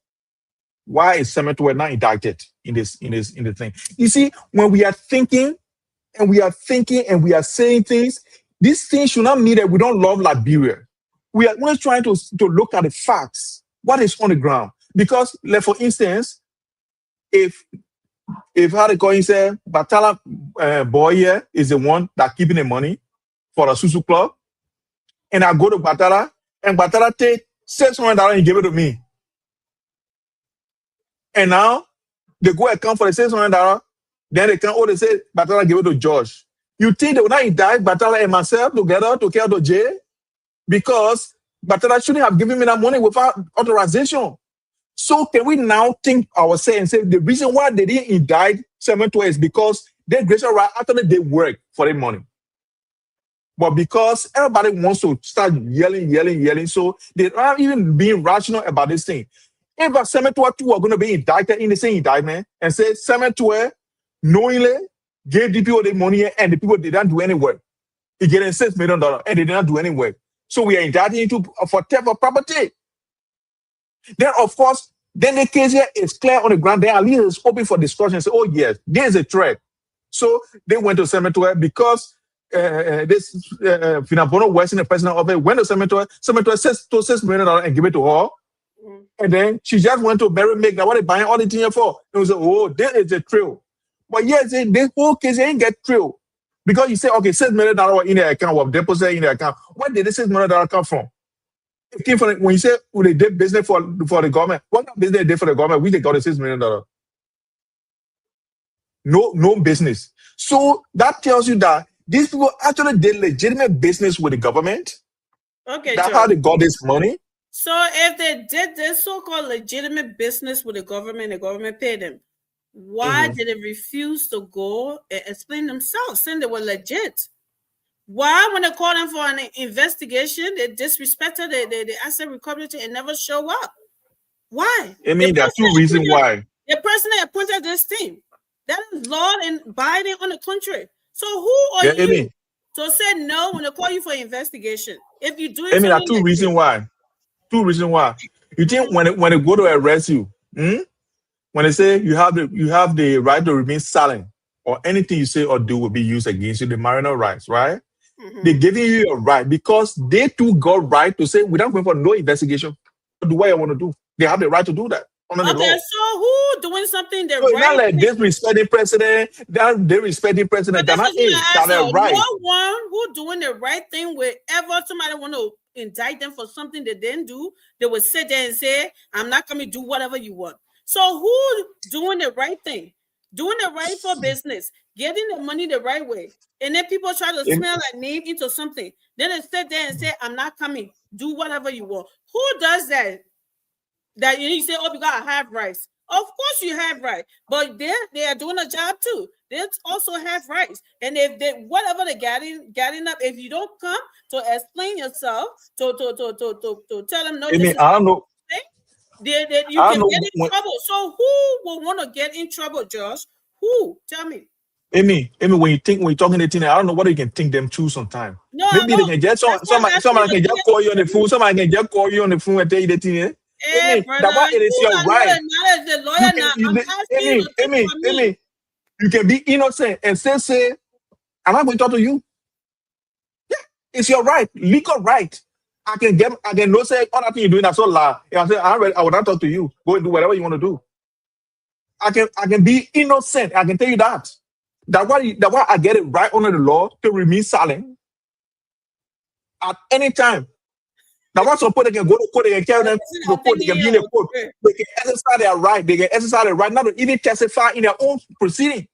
Why is Simon Twe not indicted in the thing? You see, when we are thinking and we are saying things, these things should not mean that we don't love Liberia. We are always trying to look at the facts, what is on the ground. Because, like for instance, if how they call him say Batala boy here is the one that keeping the money for the Susu Club, and I go to Batala and Batala take $600 and give it to me, and now they go account for the $600, then they say Batala give it to George. You think they will not indict Batala and myself together to carry to jail? Because Batala shouldn't have given me that money without authorization. So can we now think ourselves and say the reason why they didn't indict 712 is because they gradually right after they work for the money. But because everybody wants to start yelling, so they're not even being rational about this thing. If a 712 are going to be indicted in the same indictment and say 712 knowingly gave the people the money and the people didn't do any work, he getting $6 million and they did not do any work. So we are indicting for theft of property. Then, of course, then the case here is clear on the ground. Then at least it's open for discussion and say, oh, yes, there's a threat. So they went to cemetery because this Finambono was in the president of it. Went to cemetery says to $6 million and give it to her. And then she just went to Mary Meg. Now, what are they buying all the things here for? They was like, oh, there is a trail. But yes, this whole case ain't get trail. Because you say, okay, $6 million in the account, or deposit in the account. Where did this $6 million come from? It came from when you say they did business for the government. What business they did for the government? We got the $6 million. No business. So that tells you that these people actually did legitimate business with the government. Okay, that's how they got this money. So if they did this so-called legitimate business with the government paid them. Why did they refuse to go and explain themselves, saying they were legit? Why, when they called them for an investigation, they disrespected the asset recovery and never show up? Why? I mean, there are two reasons why. The person that appointed this team, that is law and binding on the country. So who are you to say no when they call you for investigation? If you do it, there are two reasons why. Two reasons why. You think when they go to arrest you, when they say you have the right to remain silent, or anything you say or do will be used against you, the mariner rights, right? They're giving you a right because they too got right to say without going for no investigation, do what I want to do. They have the right to do that. Okay, so who doing something the right? Not like disrespecting president. They're disrespecting They're not right. No one who doing the right thing. Wherever somebody want to indict them for something they didn't do, they will sit there and say, "I'm not going to do whatever you want." So who doing the right thing, doing the right for business, getting the money the right way, and then people try to smell a name into something. Then they sit there and say, "I'm not coming. Do whatever you want." Who does that? That you say, "Oh, you gotta have rights." Of course you have right, but they are doing a job too. They also have rights, and if they whatever they're getting up, if you don't come to explain yourself, to tell them no, I this mean, is I don't know. you I can don't get know in trouble. So who will want to get in trouble, Josh? Who? Tell me. Amy, when you're talking to teen, I don't know whether you can think them through sometimes. No, I Maybe they know. can just somebody can just call you on the phone. Somebody can just call you on the phone and tell you the thing. Hey, Amy, brother, that what it is you your are right. not the lawyer now. I'm asking you to think for me. Amy, you can be innocent and still say, I'm not going to talk to you. Yeah, it's your right, legal right. I can no say all that thing you're doing that's so loud. I say I will not talk to you. Go and do whatever you want to do. I can be innocent. I can tell you that. That's why I get it right under the law to remain silent at any time. Now, once some people they can go to court, they can carry them to court, they can be in the court, they can exercise their right, they can exercise their right not to even testify in their own proceeding.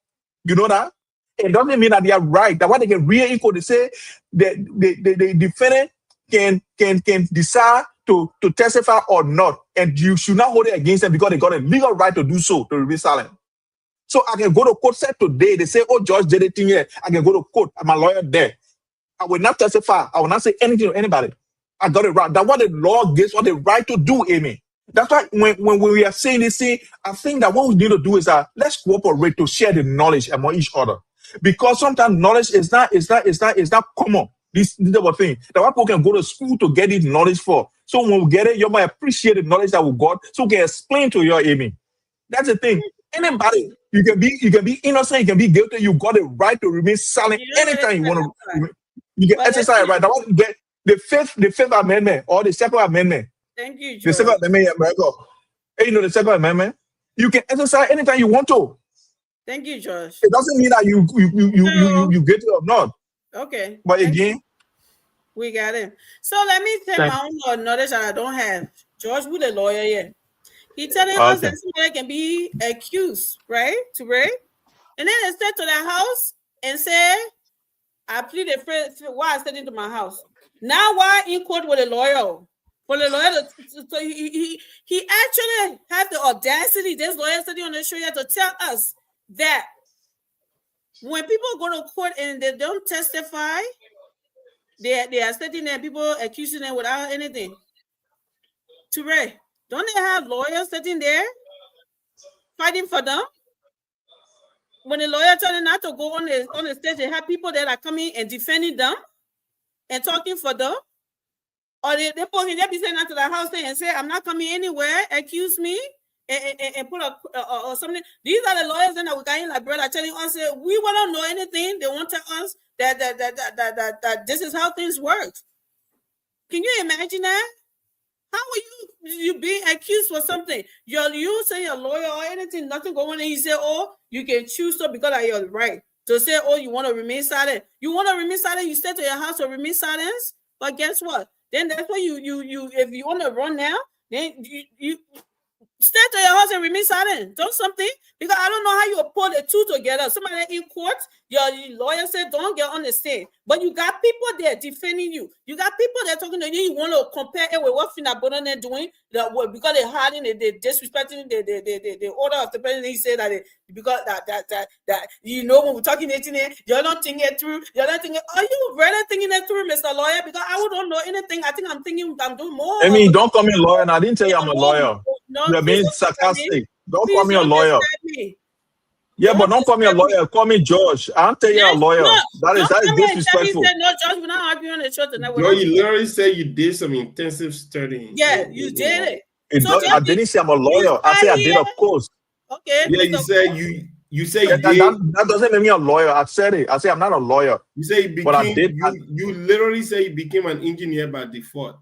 You know that? It doesn't mean that they are right. That's why they can rear in court. They say the defendant can decide to testify or not, and you should not hold it against them because they got a legal right to do so, to remain silent. So I can go to court, said today, they say, oh, George did it here. I can go to court. I'm a lawyer there. I will not testify. I will not say anything to anybody. I got it right. That's what the law gives us the right to do, Amy. That's why when we are saying this thing, I think that what we need to do is that let's cooperate to share the knowledge among each other. Because sometimes knowledge is not common. This type of thing. That's why people can go to school to get this knowledge for. So when we get it, you might appreciate the knowledge that we got, so we can explain to you, Amy. That's the thing. Anybody, you can be innocent, you can be guilty, you got the right to remain silent anytime you want to. You can exercise right. Now, get the fifth amendment or the second amendment. Thank you, George. The second amendment in America. Hey, the second amendment, you can exercise anytime you want to. Thank you, Josh. It doesn't mean that you get it or not. Okay. But again, we got it. So let me take my own knowledge that I don't have. George, who the lawyer here? He telling us that somebody can be accused, right? To rape. And then instead to the house and say, I plead the fifth why I stayed into my house. Now why in court with a lawyer? For the lawyer, so he actually had the audacity, this lawyer sitting on the show here, to tell us that when people go to court and they don't testify, they are sitting there, people accusing them without anything. To rape. Don't they have lawyers sitting there fighting for them? When the lawyer telling not to go on the stage, they have people that are coming and defending them and talking for them. Or they be saying out to the house and say, I'm not coming anywhere, accuse me, and put or something. These are the lawyers that we got in like brother telling us, we want to know anything. They want to tell us that this is how things work. Can you imagine that? How are you being accused for something? You say you're a lawyer or anything, nothing going on, and you say, oh, you can choose so because of your right to say, oh, you want to remain silent. You want to remain silent, you stay to your house to remain silent. But guess what? Then that's why you if you want to run now, then you stay to your house and remain silent. Do something, because I don't know how you pull the two together. Somebody in court, your lawyer said don't get on the stand, but you got people there defending you. You got people there talking to you. You want to compare it with what Fina Bonan doing because they're hiding, they disrespecting the order of the president. He said that because that when we're talking 18, you're not thinking it through. You're not thinking. Are you really thinking it through, Mr. Lawyer? Because I don't know anything. I think I'm thinking I'm doing more. I mean, don't call me a lawyer. And I didn't tell you I'm a lawyer. No, You're being sarcastic. Don't call me a don't lawyer. me. Yeah, but don't call me a lawyer. Call me George. I'll tell you a lawyer. That is disrespectful. Said, no, George, we're not arguing on the show tonight. Bro, you literally said you did some intensive studying. Yeah, you did it. I didn't say I'm a lawyer. I said I did a course. Okay. Yeah, you said you say you did. That doesn't make me a lawyer. I said it. I say I'm not a lawyer. You say you became, but I did. You literally say you became an engineer by default.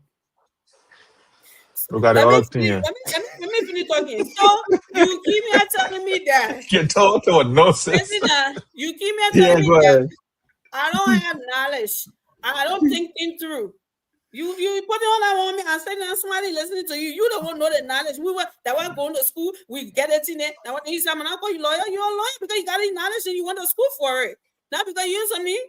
Look at the other thing. Let me finish talking. So you keep me telling me that. You're talking about nonsense. Listen, you keep me telling me that I don't have knowledge. I don't think things through. You put it on me and say that somebody listening to you. You don't know the knowledge. We were going to school. We get it in it. Now when you say I'm not going lawyer, you're a lawyer because you got the knowledge and you went to school for it. Not because you use me.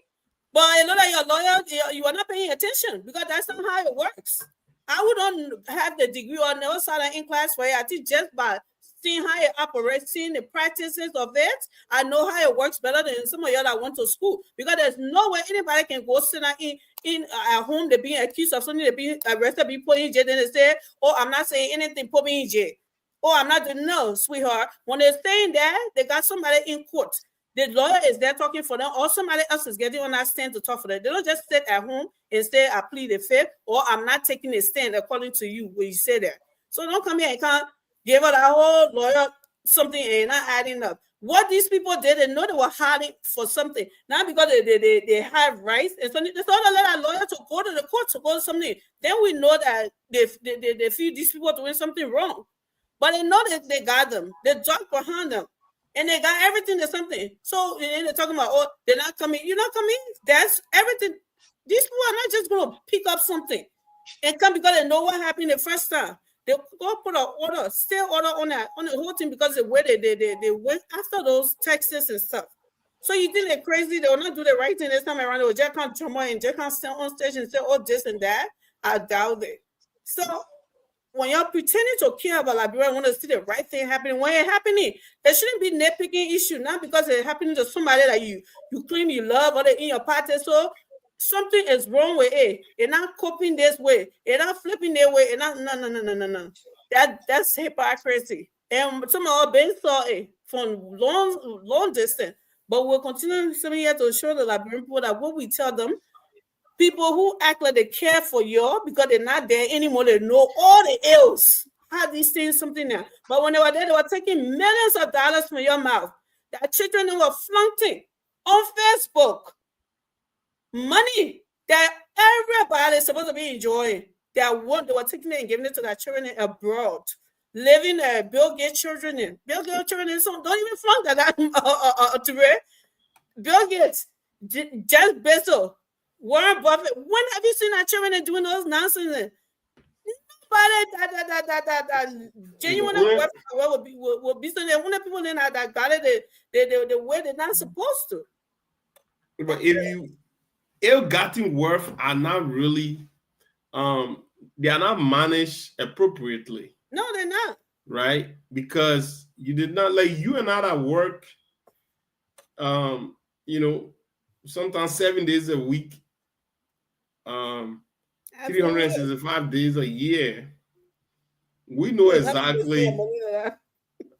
But you know that you're a lawyer, you are not paying attention because that's not how it works. I wouldn't have the degree or no side in class for it. I teach just by seeing how it operates, seeing the practices of it. I know how it works better than some of y'all that went to school, because there's no way anybody can go sit down in at home, they're being accused of something, they're being arrested, be put in jail, then they say, oh, I'm not saying anything, put me in jail. Oh, I'm not doing, no, sweetheart. When they're staying there, they got somebody in court. The lawyer is there talking for them, or somebody else is getting on that stand to talk for them. They don't just sit at home and say, I plead the fifth, or I'm not taking a stand according to you when you say that. So don't come here and can't give her that whole lawyer something and not adding up. What these people did, they know they were hiding for something. Not because they have rights. And so they thought to let a lawyer to go to the court to go to something. Then we know that they feel these people doing something wrong. But they know that they got them. They dug behind them. And they got everything to something. So they're talking about, oh, they're not coming. You're not coming. That's everything. These people are not just going to pick up something and come because they know what happened the first time. They go put an order, stay order on the whole thing, because the way they went after those texts and stuff. So you think they're crazy? They will not do the right thing this time around. They will just can't jump on and just can't stand on stage and say, oh, this and that. I doubt it. So when you're pretending to care about Liberia, want to see the right thing happening, when it's happening, there shouldn't be nitpicking issue, not because it's happening to somebody that you claim you love or they're in your party. So something is wrong with it. It's not coping this way. It's not flipping their way. It's not, no. That's hypocrisy. And some of our been saw it from long distance. But we'll continue to here to show the Liberian people that what we tell them, people who act like they care for you because they're not there anymore, they know all the ills, how these things something there. But when they were there, they were taking millions of dollars from your mouth. That children were flaunting on Facebook money that everybody is supposed to be enjoying. They were taking it and giving it to their children abroad, living Bill Gates children in. Bill Gates children in, so don't even flaunt that. Bill Gates, Jeff Bezos, Warren Buffett. When have you seen our children doing those nonsense? Nobody that genuine will be so there. When the people in that got it the way they're not supposed to. But if you ill-gotten wealth are not really they are not managed appropriately. No, they're not. Right? Because you did not, like you and I at work, sometimes 7 days a week, 365 days a year. We know exactly.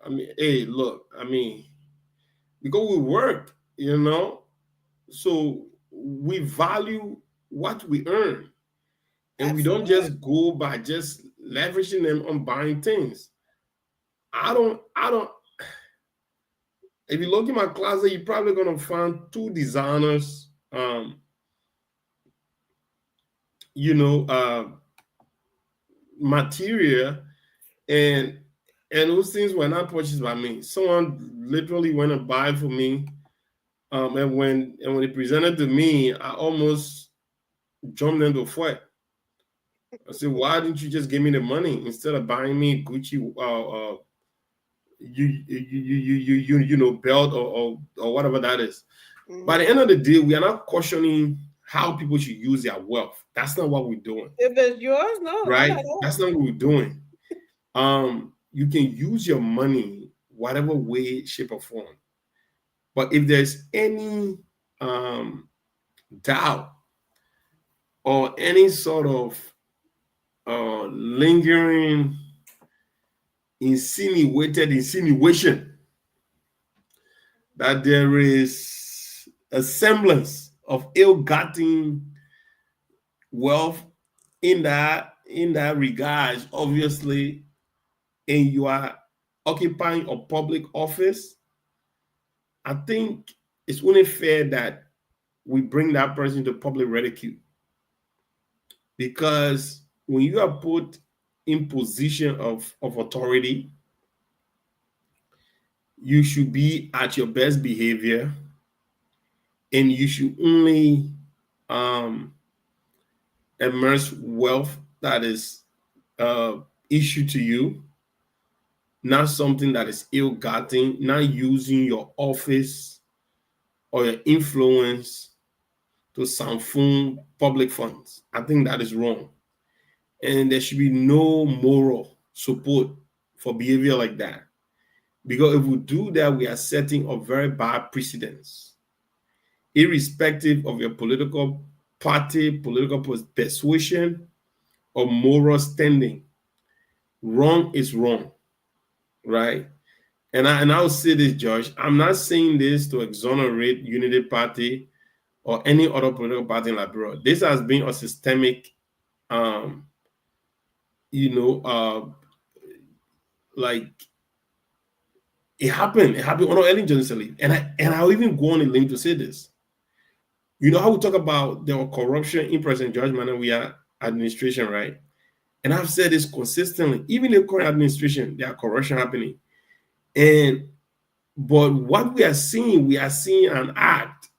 I mean, hey, look, because we work, so we value what we earn. And Absolutely. We don't just go by just leveraging them on buying things. I don't. If you look in my closet, you're probably gonna find 2 designers, material, and those things were not purchased by me. Someone literally went and buy it for me, and when they presented to me, I almost jumped into sweat. I said, "Why didn't you just give me the money instead of buying me Gucci, belt or whatever that is?" Mm-hmm. By the end of the day, we are not cautioning how people should use their wealth. That's not what we're doing. If it's yours, no. Right? That's not what we're doing. You can use your money whatever way, shape, or form. But if there's any doubt or any sort of lingering insinuation that there is a semblance of ill-gotten wealth in that regard, obviously, and you are occupying a public office, I think it's only fair that we bring that person to public ridicule. Because when you are put in position of authority, you should be at your best behavior, and you should only immerse wealth that is issued to you, not something that is ill-gotten, not using your office or your influence to siphon public funds. I think that is wrong. And there should be no moral support for behavior like that. Because if we do that, we are setting a very bad precedence, irrespective of your political party, political persuasion, or moral standing. Wrong is wrong, right? And I'll say this, Josh. I'm not saying this to exonerate Unity Party or any other political party in Liberia. This has been a systemic, like it happened. It happened on Ellen Johnson Sirleaf. And I'll even go on a link to say this. You know how we talk about the corruption in President George Manneh Weah administration, right? And I've said this consistently. Even in the current administration, there are corruption happening. But what we are seeing an act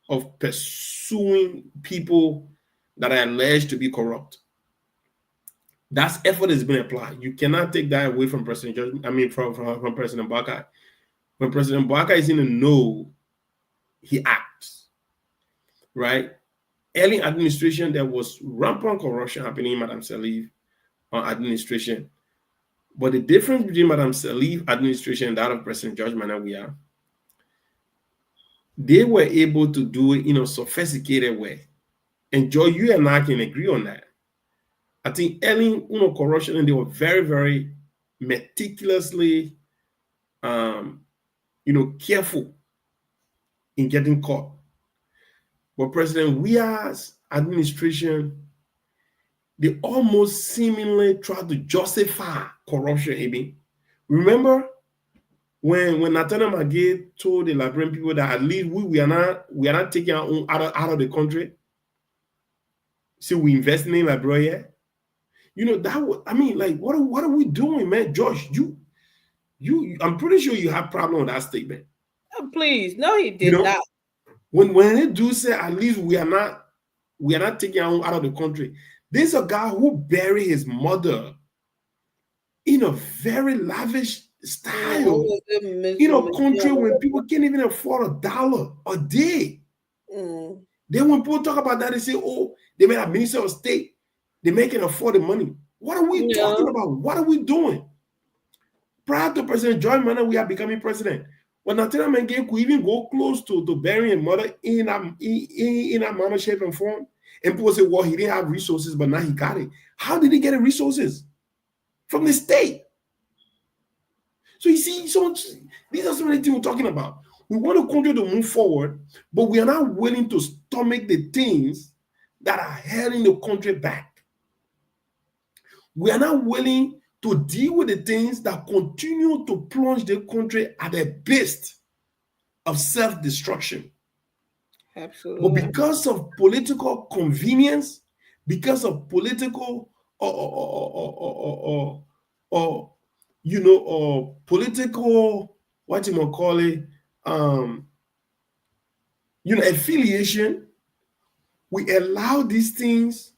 of pursuing people that are alleged to be corrupt. That's effort has been applied. You cannot take that away from President George, from President Boakai. When President Boakai is in the know, he acts. Right? Early administration, there was rampant corruption happening in Madam Sirleaf administration. But the difference between Madam Sirleaf administration and that of President George Manneh Weah, they were able to do it in a sophisticated way. And Joe, you and I can agree on that. I think early corruption, and they were very, very meticulously, careful in getting caught. But President Weah's administration, they almost seemingly tried to justify corruption. Amy, remember when Nathaniel Magee told the Liberian people that at least we are not taking our own out of the country. So we investing in Liberia. What are we doing, man? Josh, I'm pretty sure you have problem with that statement. Oh, please, no, he did not. When they do say at least we are not taking our own out of the country. There's a guy who buried his mother in a very lavish style in a country where people can't even afford $1 a day. Then when people talk about that, they say, "Oh, they made a minister of state. They can afford the money." What are we talking about? What are we doing? Prior to President George Manneh Weah becoming president, when Nathaniel Magee could even go close to burying a mother in a manner, shape, and form, and people say, "Well, he didn't have resources, but now he got it." How did he get the resources? From the state. So you see, these are some of the things we're talking about. We want the country to move forward, but we are not willing to stomach the things that are holding the country back. We are not willing to deal with the things that continue to plunge the country at the best of self-destruction. Absolutely. But because of political convenience, because of political political, what you might call it, affiliation, we allow these things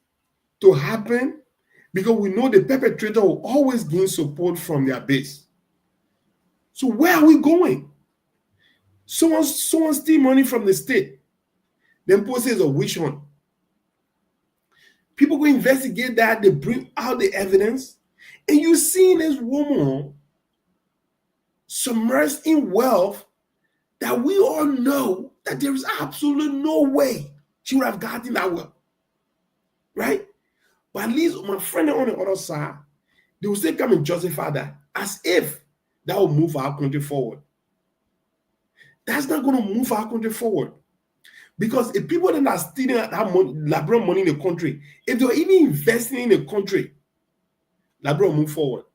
to happen because we know the perpetrator will always gain support from their base. So where are we going? Someone steal money from the state. Then post says a witch hunt. People go investigate that, they bring out the evidence, and you see this woman submerged in wealth that we all know that there is absolutely no way she would have gotten that wealth. Right? But at least my friend on the other side, they will still come and justify that as if that will move our country forward. That's not going to move our country forward. Because if people that are stealing that Liberian money in the country, if they're even investing in the country, Liberia will move forward.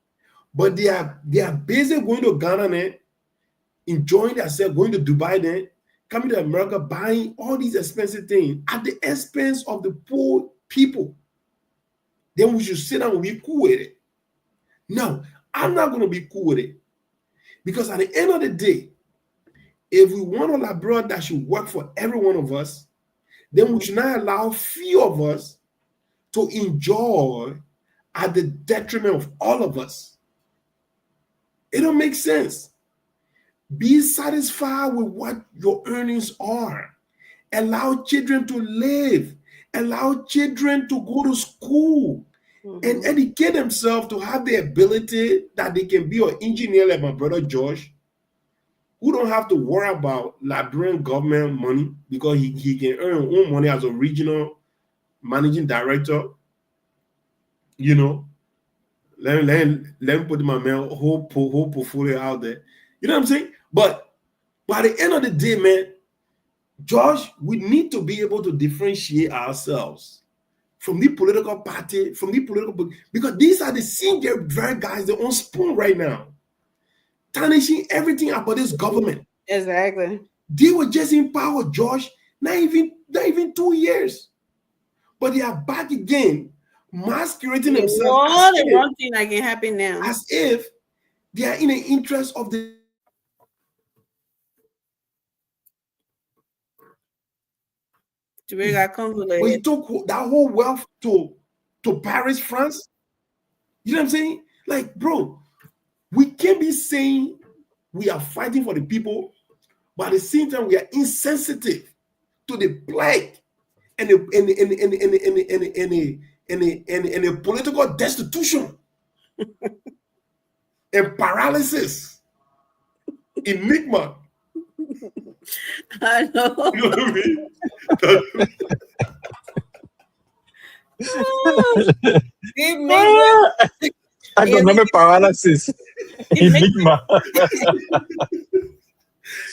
But they are basically going to Ghana then, enjoying themselves, going to Dubai then, coming to America, buying all these expensive things at the expense of the poor people. Then we should sit down and be cool with it. No, I'm not going to be cool with it. Because at the end of the day, if we want a Liberia that should work for every one of us, then we should not allow few of us to enjoy at the detriment of all of us. It don't make sense. Be satisfied with what your earnings are. Allow children to live. Allow children to go to school. and educate themselves to have the ability that they can be an engineer like my brother George, who don't have to worry about Liberian government money because he can earn his own money as a regional managing director. You know, let me put my man whole portfolio out there. You know what I'm saying? But by the end of the day, man, George, we need to be able to differentiate ourselves from the political party, because these are the senior very guys that own spoon right now, tarnishing everything about this government. Exactly. They were just in power, George, not even 2 years, but they are back again, masquerading themselves All the wrong thing that can happen now, as if they are in the interest of the. But he took that whole wealth to Paris, France. You know what I'm saying? Like, bro, we can't be saying we are fighting for the people, but at the same time we are insensitive to the plague and the political destitution and paralysis, enigma. I know. You know what I mean? Economic paralysis. Enigma.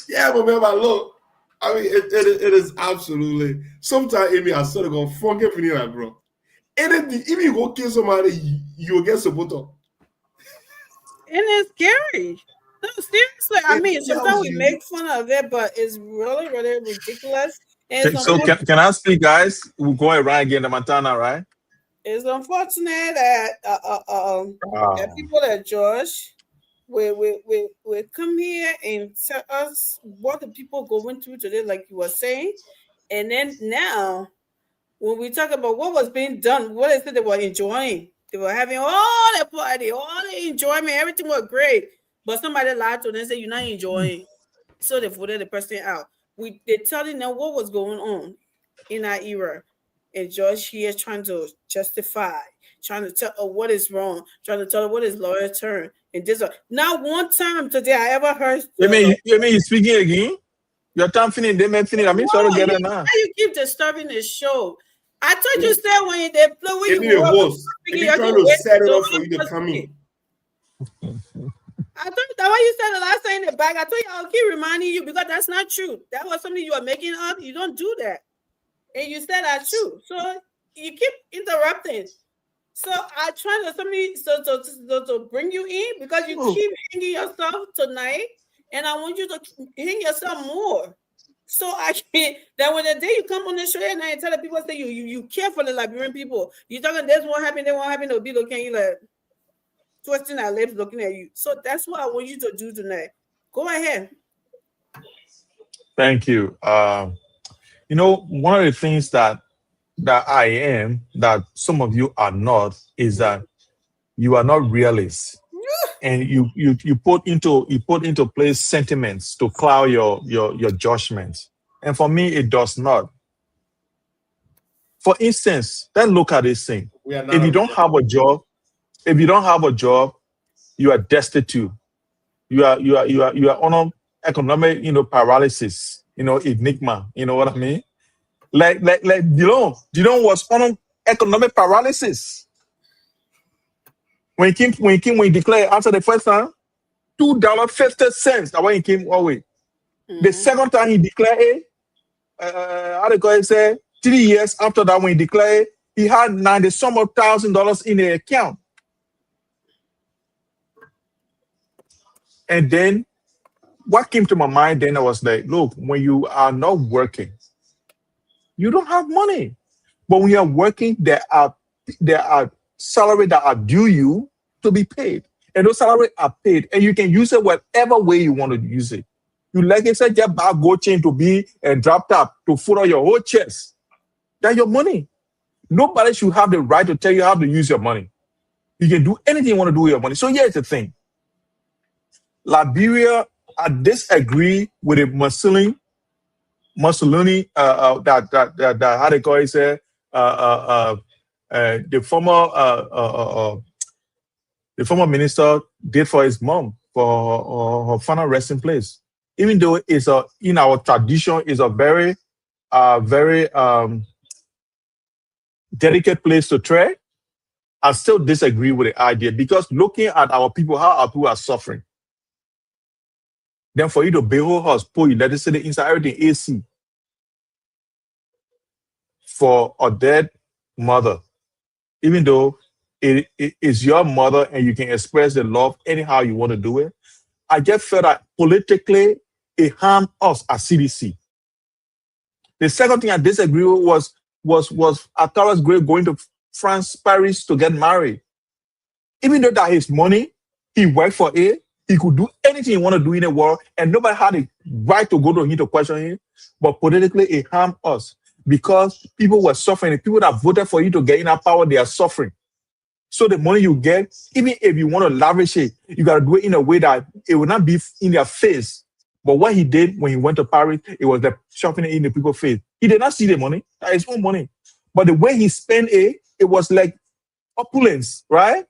Yeah, but man, look, I mean, it is absolutely. Sometimes, Amy, I sort of go fucking me like, bro. Anything, if you go kill somebody, you will get supported. And it's scary. No, seriously. I mean, sometimes we make fun of it, but it's really, really ridiculous. And So can I speak, guys? We'll go around again to Montana, right? It's unfortunate that that people at George we come here and tell us what the people going through today, like you were saying, and then now when we talk about what was being done, what is it they were enjoying? They were having all the party, all the enjoyment, everything was great, but somebody lied to them and said you're not enjoying, so they voted the person out. They're telling them what was going on in our era. And George here trying to justify, trying to tell what is wrong, trying to tell her what is lawyer turn. And this not one time today I ever heard. You mean you speaking again? Your time finished, they may finish. I mean, try to get it now. Why you keep disturbing the show? I told you said when they play when you was trying to set it up for you to come in. I told you that what you said the last time in the back. I told you I'll keep reminding you because that's not true. That was something you are making up. You don't do that. And you said that's true. So you keep interrupting. So I try to bring you in because you keep hanging yourself tonight, and I want you to hang yourself more. So I can't. That when the day you come on the show and I tell the people say you care for the Liberian people, you talking this won't happen, that won't happen. They'll be looking at you like twisting our lips, looking at you. So that's what I want you to do tonight. Go ahead. Thank you. You know, one of the things that I am, that some of you are not, is that you are not realists, and you put into place sentiments to cloud your judgment. And for me, it does not. For instance, then look at this thing. If you don't have a job, you are destitute. You are on economic, paralysis, enigma. You know what I mean? Like you know what's on economic paralysis? When he declared after the first time, $2.50. That when he came away. The second time he declared, how the guy say 3 years after that when he declared, he had $90-some odd thousand in the account. And then what came to my mind then I was like, look, when you are not working, you don't have money. But when you are working, there are salaries that are due you to be paid. And those salaries are paid. And you can use it whatever way you want to use it. You like I said, just buy a gold chain to be and drop top to foot on your whole chest. That's your money. Nobody should have the right to tell you how to use your money. You can do anything you want to do with your money. So here's the thing. Liberia, I disagree with the Mussolini, that how they call it, the former minister did for his mom for her final resting place. Even though it's in our tradition, is a very delicate place to tread, I still disagree with the idea, because looking at our people, how our people are suffering, then for you to build us, put electricity inside everything AC for a dead mother, even though it is your mother and you can express the love anyhow you want to do it, I just felt that politically it harmed us as CDC. The second thing I disagree with was Atara's going to France, Paris to get married. Even though that his money, he worked for it, he could do anything he wanted to do in the world, and nobody had the right to go to him to question him. But politically, it harmed us because people were suffering. The people that voted for you to get in that power, they are suffering. So the money you get, even if you want to lavish it, you got to do it in a way that it will not be in their face. But what he did when he went to Paris, it was like shoving it in the people's face. He did not see the money, that's his own money. But the way he spent it was like opulence, right?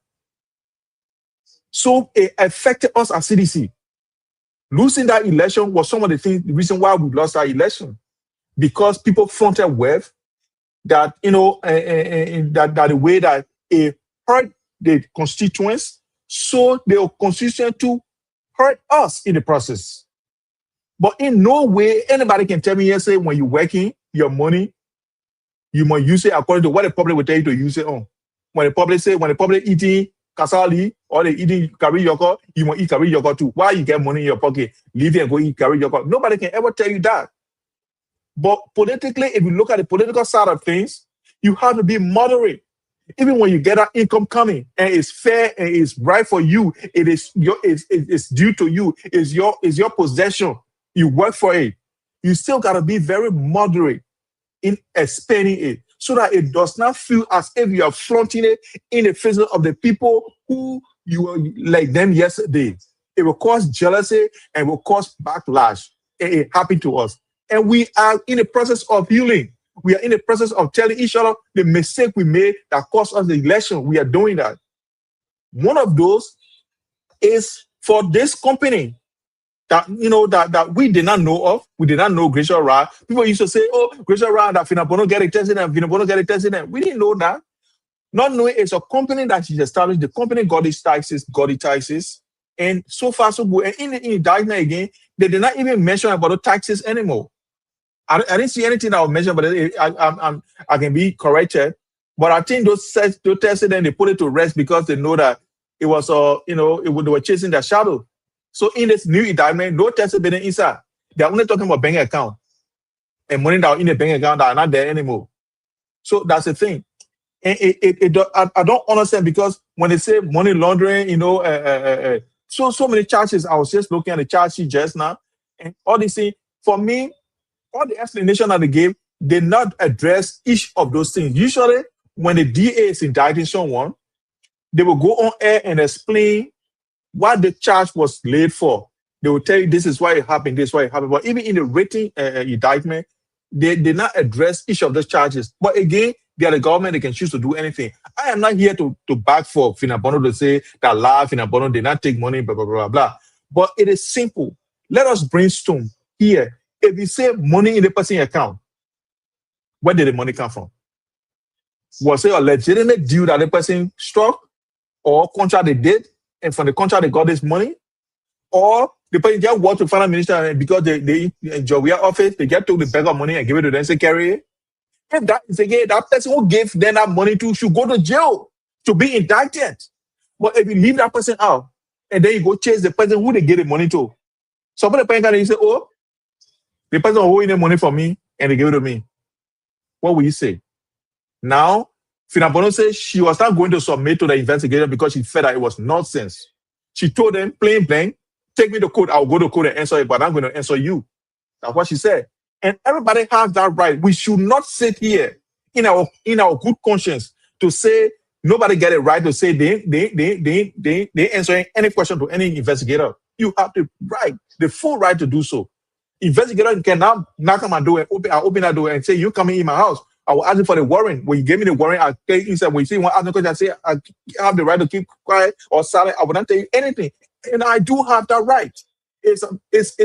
So it affected us as CDC. Losing that election was some of the reason why we lost our election. Because people fronted wealth that, that the way that it hurt the constituents, so the constituents to hurt us in the process. But in no way, anybody can tell me, yes, say when you're working, your money, you must use it according to what the public will tell you to use it on. When the public eating kasali or they eating curry yogurt, you must eat curry yogurt too. Why you get money in your pocket, leave it and go eat curry yogurt? Nobody can ever tell you that. But politically, if you look at the political side of things, you have to be moderate. Even when you get that income coming and it's fair and it's right for you, it's due to you, it's your possession. You work for it. You still gotta be very moderate in spending it, so that it does not feel as if you are flaunting it in the face of the people who you were like them yesterday. It will cause jealousy and will cause backlash. It happened to us. And we are in the process of healing. We are in the process of telling each other the mistake we made that cost us the election. We are doing that. One of those is for this company that that we did not know of. We did not know Gracia Ra. People used to say, "Oh, Gracia Ra, that Finabono get it tested and Finabono get it tested." And we didn't know that. Not knowing it's a company that she's established. The company got its taxes, and so far so good. And in the indictment again, they did not even mention about the taxes anymore. I didn't see anything that was mentioned, but I can be corrected. But I think those tested and they put it to rest because they know that it was they were chasing their shadow. So in this new indictment, no tested been inside. They're only talking about bank account and money that are in the bank account that are not there anymore. So that's the thing. And I don't understand, because when they say money laundering, so many charges. I was just looking at the charge sheet just now, and all these things. For me, all the explanation that they gave did not address each of those things. Usually, when the DA is indicting someone, they will go on air and explain what the charge was laid for. They will tell you this is why it happened, this is why it happened. But even in the written indictment, they did not address each of those charges. But again, they are the government, they can choose to do anything. I am not here to back for Finabono to say that Finabono did not take money, blah, blah, blah, blah. But it is simple. Let us brainstorm here. If you say money in the person's account, where did the money come from? Was it a legitimate deal that the person struck, or contract they did, and from the contract they got this money? Or the person just walked to finance minister, and because they enjoy their office, they just took the bag of money and give it to them and say, carry it? If that is again, that person who gave them that money to should go to jail to be indicted. But if you leave that person out, and then you go chase the person who they gave the money to, somebody the person can say, oh, the person holding the money for me and they gave it to me. What will you say? Now, Finabono says she was not going to submit to the investigation because she felt that it was nonsense. She told them plain blank, take me to court, I'll go to court and answer it, but I'm going to answer you. That's what she said. And everybody has that right. We should not sit here in our good conscience to say nobody get it right to say they answering any question to any investigator. You have the full right to do so. Investigator cannot knock on my door and open that door and say, you coming in my house. I will ask you for the warrant. When you gave me the warrant, you said, when you see one ask me question, I say, I have the right to keep quiet or silent. I will not tell you anything. And I do have that right. It's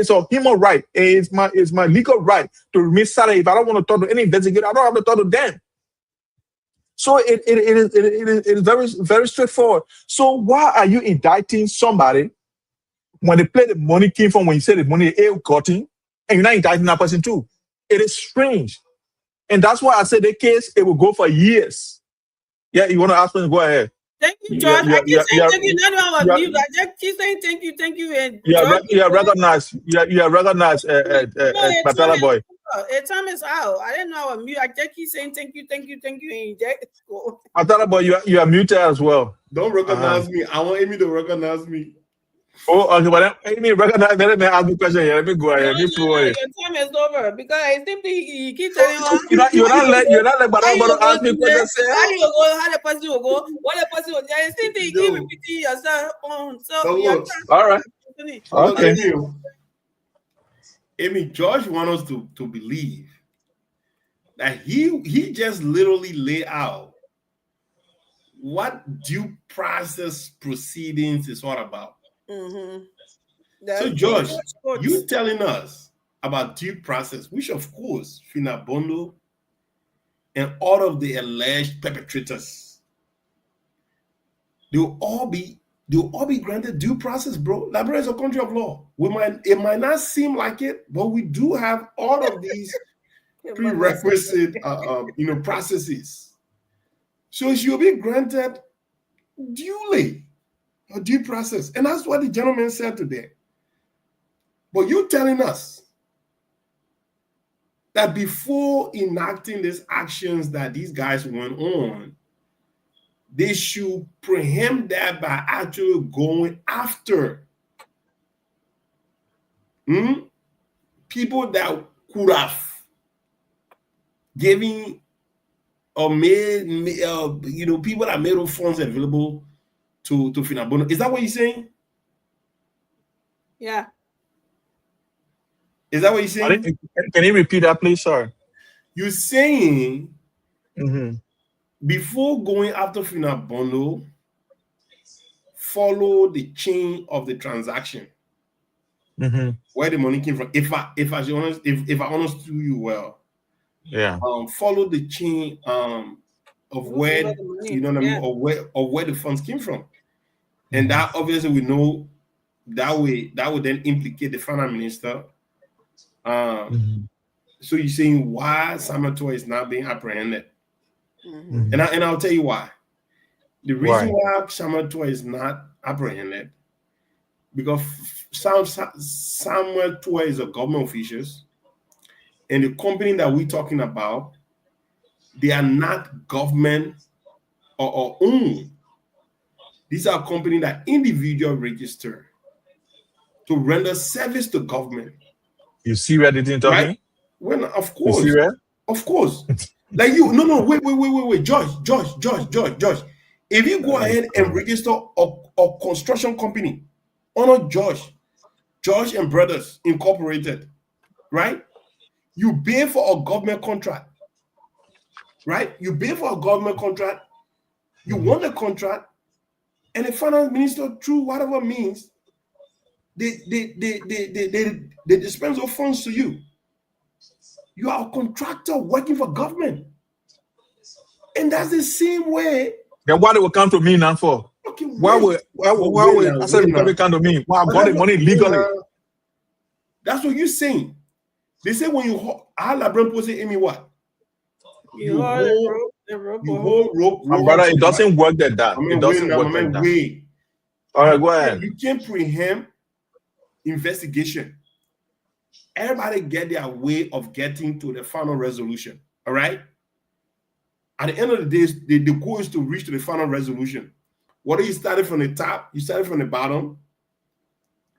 a human right. It's my legal right to remain silent. If I don't want to talk to any investigator, I don't have to talk to them. So it is very, very straightforward. So why are you indicting somebody when they play the money came from, when you say the money they got in, and you're not indicting that person too? It is strange. And that's why I said the case, it will go for years. Yeah, you want to ask me? Go ahead. Thank you, George. I keep saying thank you. Not on my mute. I just keep saying thank you. And you are recognized. You are recognized, Matala boy. Time is out. I didn't know I was mute. I just keep saying thank you. And Matala boy, you are muted as well. Don't recognize me. I want Amy to recognize me. Oh, okay, but Amy recognize. Let me ask the question here. Let me go ahead. Your time is over because I think he keeps telling you. You're not like but ask me questions. How do you go? How the person will go? What the person will do? I think you keep repeating yourself. All right. Okay. Amy, George wants us to believe that he just literally lay out what due process proceedings is all about. Mm-hmm. So, George, you telling us about due process, which of course Phyna Bondo and all of the alleged perpetrators, they'll all be granted due process, bro. Liberia is a country of law. It might not seem like it, but we do have all of these prerequisite processes. So she'll be granted duly a due process. And that's what the gentleman said today. But you're telling us that before enacting these actions that these guys went on, they should preempt that by actually going after people that could have given or made people that made funds available to Phyna Bondo. Is that what you're saying? Yeah. Is that what you're saying? Can you repeat that, please, sir? You're saying before going after Phyna Bondo, follow the chain of the transaction, where the money came from. If I understood you well, yeah. Follow the chain of where of where the funds came from, and that obviously we know that would then implicate the finance minister. So you're saying why Samuel Tuah is not being apprehended? And I'll tell you why. The reason why Samuel Tuah is not apprehended, because Samuel Tuah is a government official, and the company that we're talking about, they are not government or owned. These are companies that individual register to render service to government. You see where they didn't talk right? me? Well, of course. You see where? Of course. Like you, wait, George. If you go ahead and register a construction company, honor George and Brothers Incorporated, right? You pay for a government contract, right? You pay for a government contract, you won the contract, and the finance minister, through whatever means, they dispense of funds to you. You are a contractor working for government. And that's the same way. Then why they will come to me now for? Okay, why would I said they come to me? Well, I got the money legally. That's what you're saying. They say when you LeBron say, Amy, what? You hold rope. My brother, it doesn't work like that. It doesn't work like that. All right, go ahead. You can't preempt investigation. Everybody get their way of getting to the final resolution. All right. At the end of the day, the goal is to reach to the final resolution. Whether you started from the top, you started from the bottom,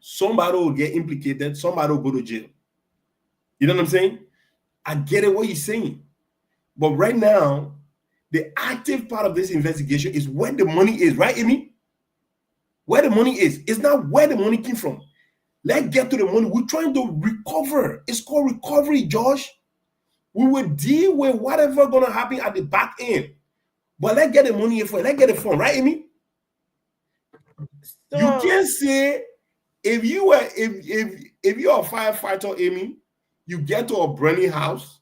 somebody will get implicated, somebody will go to jail. You know what I'm saying? I get it what you're saying. But right now, the active part of this investigation is where the money is, right, Amy? Where the money is. It's not where the money came from. Let's get to the money. We're trying to recover. It's called recovery, Josh. We will deal with whatever gonna happen at the back end. But let's get the money here for it. Let's get the fund, right, Amy? So, You can't say if you're a firefighter, Amy, you get to a burning house.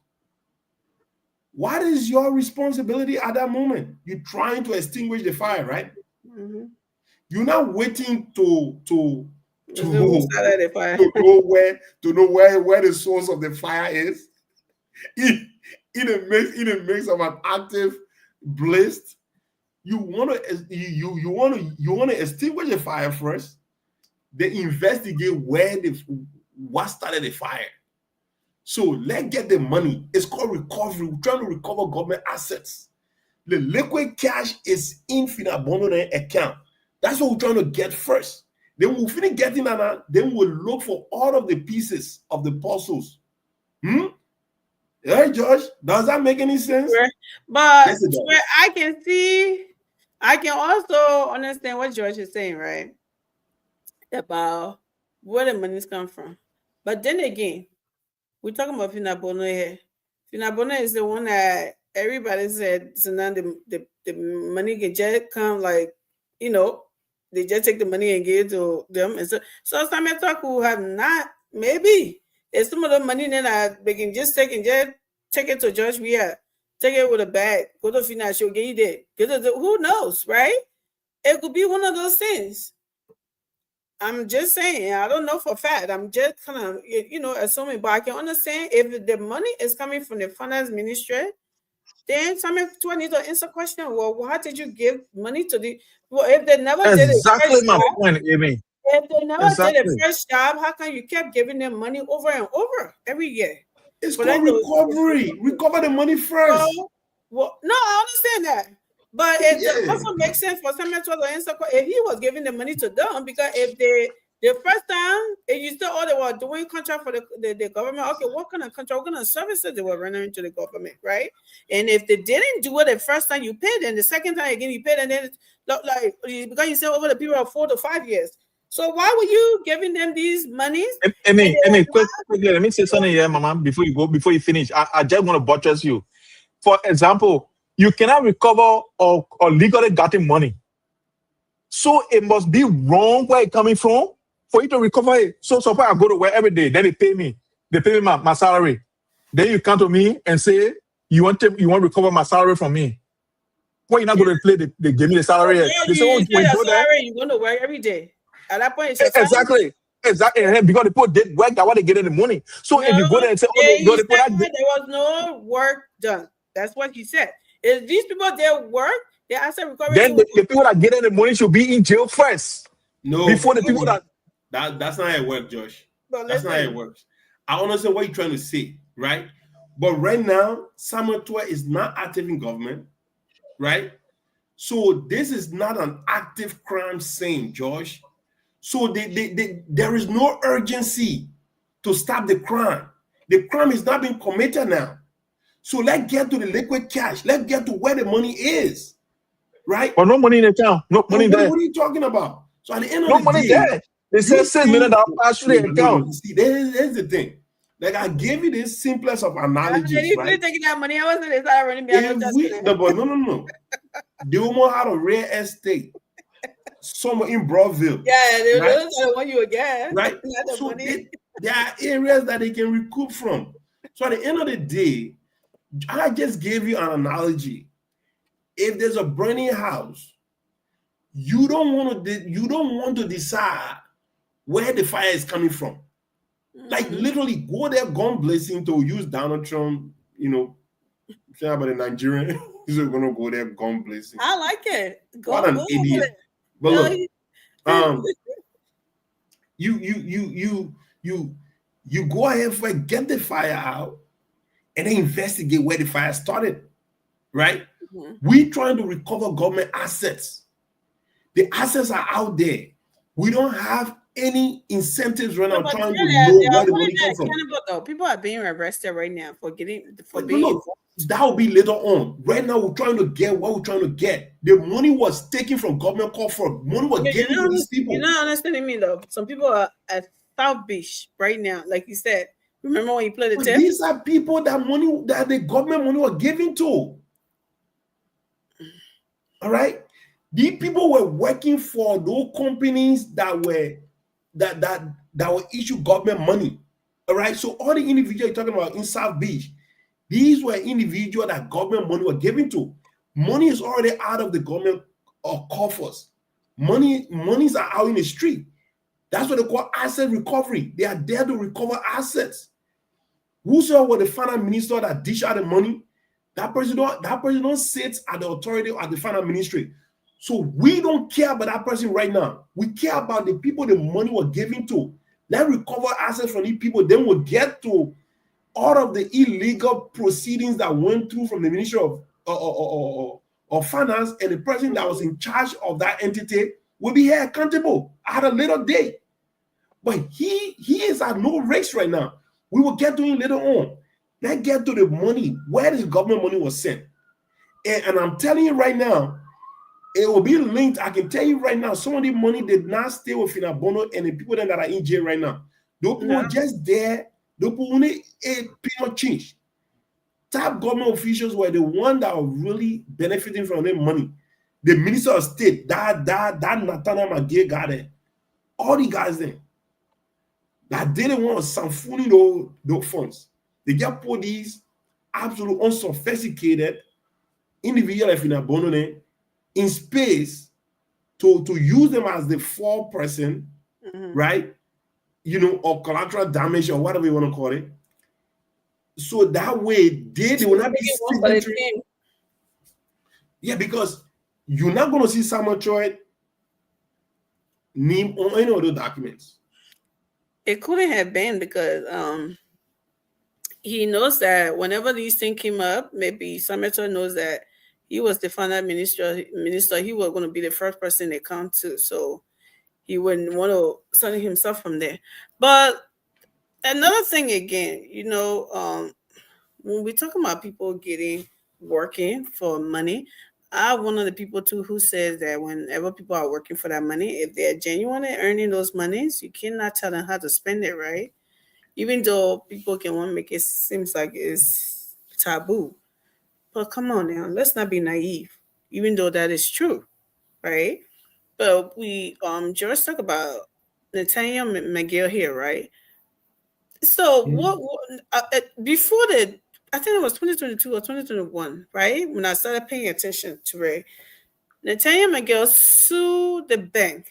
What is your responsibility at that moment? You're trying to extinguish the fire, right? mm-hmm. You're not waiting to Who started the fire? know where the source of the fire is. In the midst of an active blaze, you want to extinguish the fire first. Then investigate what started the fire. So let's get the money. It's called recovery. We're trying to recover government assets. The liquid cash is in Finabono account. That's what we're trying to get first. Then we'll finish getting that. Then we'll look for all of the pieces of the puzzles. Hey, Josh, does that make any sense? But Yes, it does. where I can also understand what George is saying, right? About where the money's come from. But then again, we're talking about Finabono here. Finabono is the one that everybody said, so now the money can just come, like, they just take the money and give it to them. And so some talk who have not, maybe it's some of the money that they can just take and just take it to George Weah, take it with a bag, go to financial, get it there. Who knows, right? It could be one of those things. I'm just saying, I don't know for a fact. I'm just kind of, assuming, but I can understand if the money is coming from the finance ministry, then some people need to answer question. Well, why did you give money to the? Well, if they never did it, Exactly my point, Amy. If they never did the first job, how come you kept giving them money over and over every year? It's called recovery. Recover the money first. Well, no, I understand that. But it also makes sense for someone to answer if he was giving the money to them, because if the first time, if you still they were doing contract for the government, okay, what kind of contract, what kind of services they were rendering to the government, right? And if they didn't do it the first time you paid, and the second time again you paid, and then like because you said over the period of 4 to 5 years. So why were you giving them these monies? Amy, quickly, let me say something here, Mama, before you finish. I just want to buttress you. For example, you cannot recover or legally gotten money. So it must be wrong where it's coming from for you to recover it. So suppose I go to work every day, then they pay me my salary. Then you come to me and say you want to recover my salary from me. Well, you're not going to play. They give me the salary. They say, you get your salary, you go to work every day. At that point, it's exactly. And because the people did work, that's why they get in the money. So if you go there and say, there was no work done. That's what he said. If these people did work, they asset recovery. Then the people that get in the money should be in jail first. No, before the people that's not how it works, Josh. That's not how it works. I understand what you're trying to say, right? But right now, Samuel Tuah is not active in government, right? So this is not an active crime scene, Josh. So there is no urgency to stop the crime. The crime is not being committed now. So let's get to the liquid cash. Let's get to where the money is, right? But no money in the account. No money there. What are you talking about? So at the end of no the money day, there. They said $6 million passed through the account. See, there's the thing. Like I gave you the simplest of analogies, right? Taking that money, I wasn't running no. They almost had a real estate somewhere in Broadville. Yeah, they don't want you again. Right? So there are areas that they can recoup from. So at the end of the day, I just gave you an analogy. If there's a burning house, you don't want to decide where the fire is coming from. Like literally go there, gun blazing, to use Donald Trump, say about the Nigerian, he's gonna go there, gun blazing. I like it. What an idiot. But look, you go ahead for it, get the fire out, and then investigate where the fire started, right? We trying to recover government assets. The assets are out there. We don't have any incentives right now trying to know where the money comes from. People are being arrested right now for being. Look, that will be later on. Right now, we're trying to get what we're trying to get. The money was taken from government coffers. Money was given to these people. You're not understanding me though. Some people are at South Beach right now, like you said. Remember when you played the But tip? these are people that the government money was given to. All right. These people were working for those companies that were issue government money. All right. So all the individuals you're talking about in South Beach, these were individuals that government money was given to. Money is already out of the government coffers. Monies are out in the street. That's what they call asset recovery. They are there to recover assets. Whosoever was the finance minister that dish out the money, that person don't sit at the authority or at the finance ministry. So we don't care about that person right now. We care about the people the money was given to. Let's recover assets from these people. Then we'll get to all of the illegal proceedings that went through from the Ministry of Finance, and the person that was in charge of that entity will be held accountable at a later date. But he is at no risk right now. We will get to him later on. Let's get to the money, where the government money was sent. And I'm telling you right now, it will be linked. I can tell you right now, some of the money did not stay with Finabono and the people that are in jail right now. Those people just there, those people only a penal change. Top government officials were the ones that were really benefiting from their money. The Minister of State, that Nathaniel McGill got there. All the guys there that didn't want some fooling those funds. They just put these absolute unsophisticated individuals like Finabono in space to use them as the foreperson, right? Or collateral damage or whatever you want to call it. So that way they will not be signatory. Yeah, because you're not going to see Samuel Choi name on any of those documents. It couldn't have been because he knows that whenever these things came up, maybe Samuel Choi knows that he was the finance minister. He was going to be the first person they come to, so he wouldn't want to send himself from there. But another thing again, when we talk about people working for money, I'm one of the people too who says that whenever people are working for that money, if they're genuinely earning those monies, you cannot tell them how to spend it, right? Even though people can want to make it seems like it's taboo. But come on now, let's not be naive, even though that is true, right? But we just talk about Nathaniel McGill here, right? So before I think it was 2022 or 2021, right? When I started paying attention to Ray, Nathaniel McGill sued the bank,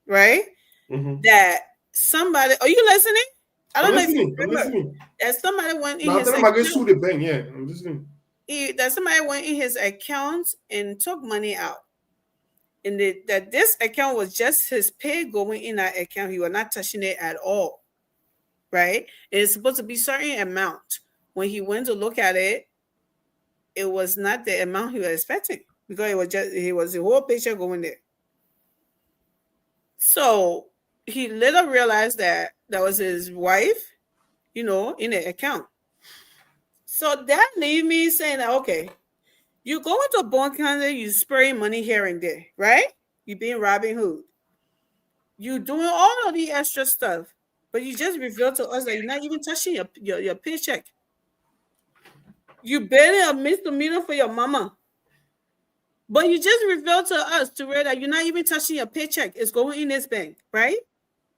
right? That somebody, are you listening? I don't know if you remember. Listening. That somebody went in his account. Sue the bank, yeah, I'm listening. That somebody went in his account and took money out. And that this account was just his pay going in that account. He was not touching it at all. Right? It's supposed to be certain amount. When he went to look at it, it was not the amount he was expecting because it was the whole picture going there. So he later realized that was his wife, in the account. So that leaves me saying that, okay, you go into a bond counter, you spray money here and there, right? You being Robin Hood. You doing all of the extra stuff. But you just revealed to us that you're not even touching your paycheck. You barely a misdemeanor for your mama. But you just revealed to us that you're not even touching your paycheck. It's going in this bank, right?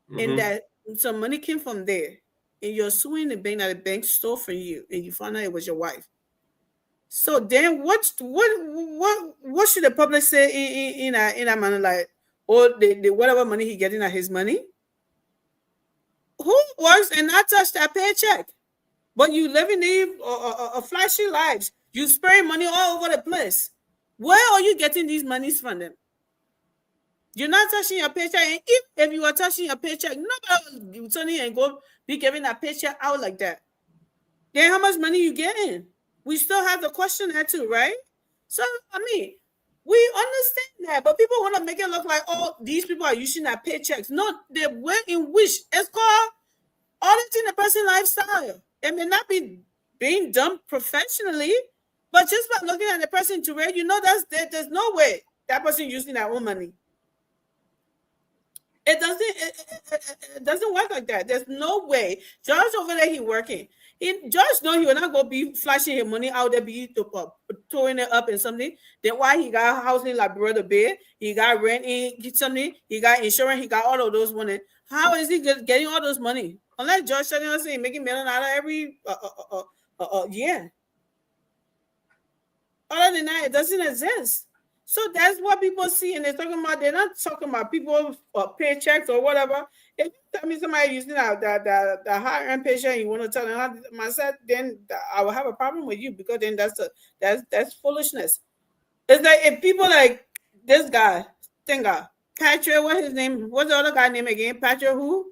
And that some money came from there. And you're suing the bank that the bank stole from you. And you found out it was your wife. So then what should the public say in that manner? Like, or the whatever money he getting at his money? Who works and not touch that paycheck? But you living a flashy lives. You spraying money all over the place. Where are you getting these monies from them? You're not touching your paycheck. And if you are touching your paycheck, nobody will turn in and go be giving that paycheck out like that. Then how much money you getting? We still have the question there too, right? So, we understand that, but people want to make it look like, oh, these people are using their paychecks. No, the way in which it's called auditing the person's lifestyle. It may not be being done professionally, but just by looking at the person to where there's no way that person using their own money. It doesn't work like that. There's no way. George over there, he working. George know he will not go be flashing his money out there, be throwing it up and something. Then why he got housing like Brother Bay, he got rent, something, he got insurance, he got all of those money. How is he getting all those money? Unless George saying making $1 million every year. Other than that, it doesn't exist. So that's what people see, and they're not talking about people paychecks or whatever. If you tell me somebody using the high end paycheck, you want to tell them myself, then I will have a problem with you, because then that's foolishness. It's like if people like this guy, Patrick, what's his name? What's the other guy name again? Patrick who?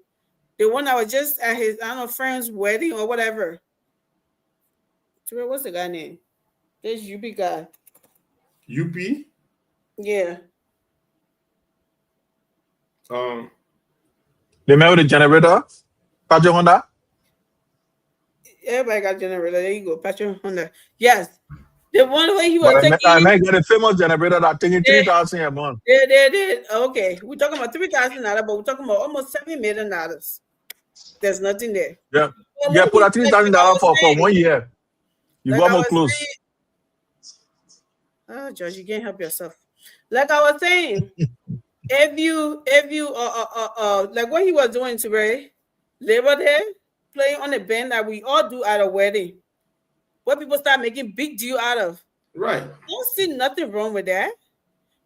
The one that was just at his friend's wedding or whatever. What's the guy name? This UP guy. UP? Yeah. The man with the generator? Patrick Honda? Everybody got generator. There you go. Patrick Honda. Yes. The one way he was taking. I might get a famous generator that taking 3,000 a month. They. Okay. We're talking about $3,000, but we're talking about almost $7 million. There's nothing there. Yeah. Yeah, put a $3,000 for 1 year. You got more close. Oh, George, you can't help yourself. Like I was saying, if you like what he was doing today, Labor Day, playing on the band that we all do at a wedding, what people start making big deal out of. Right. I don't see nothing wrong with that.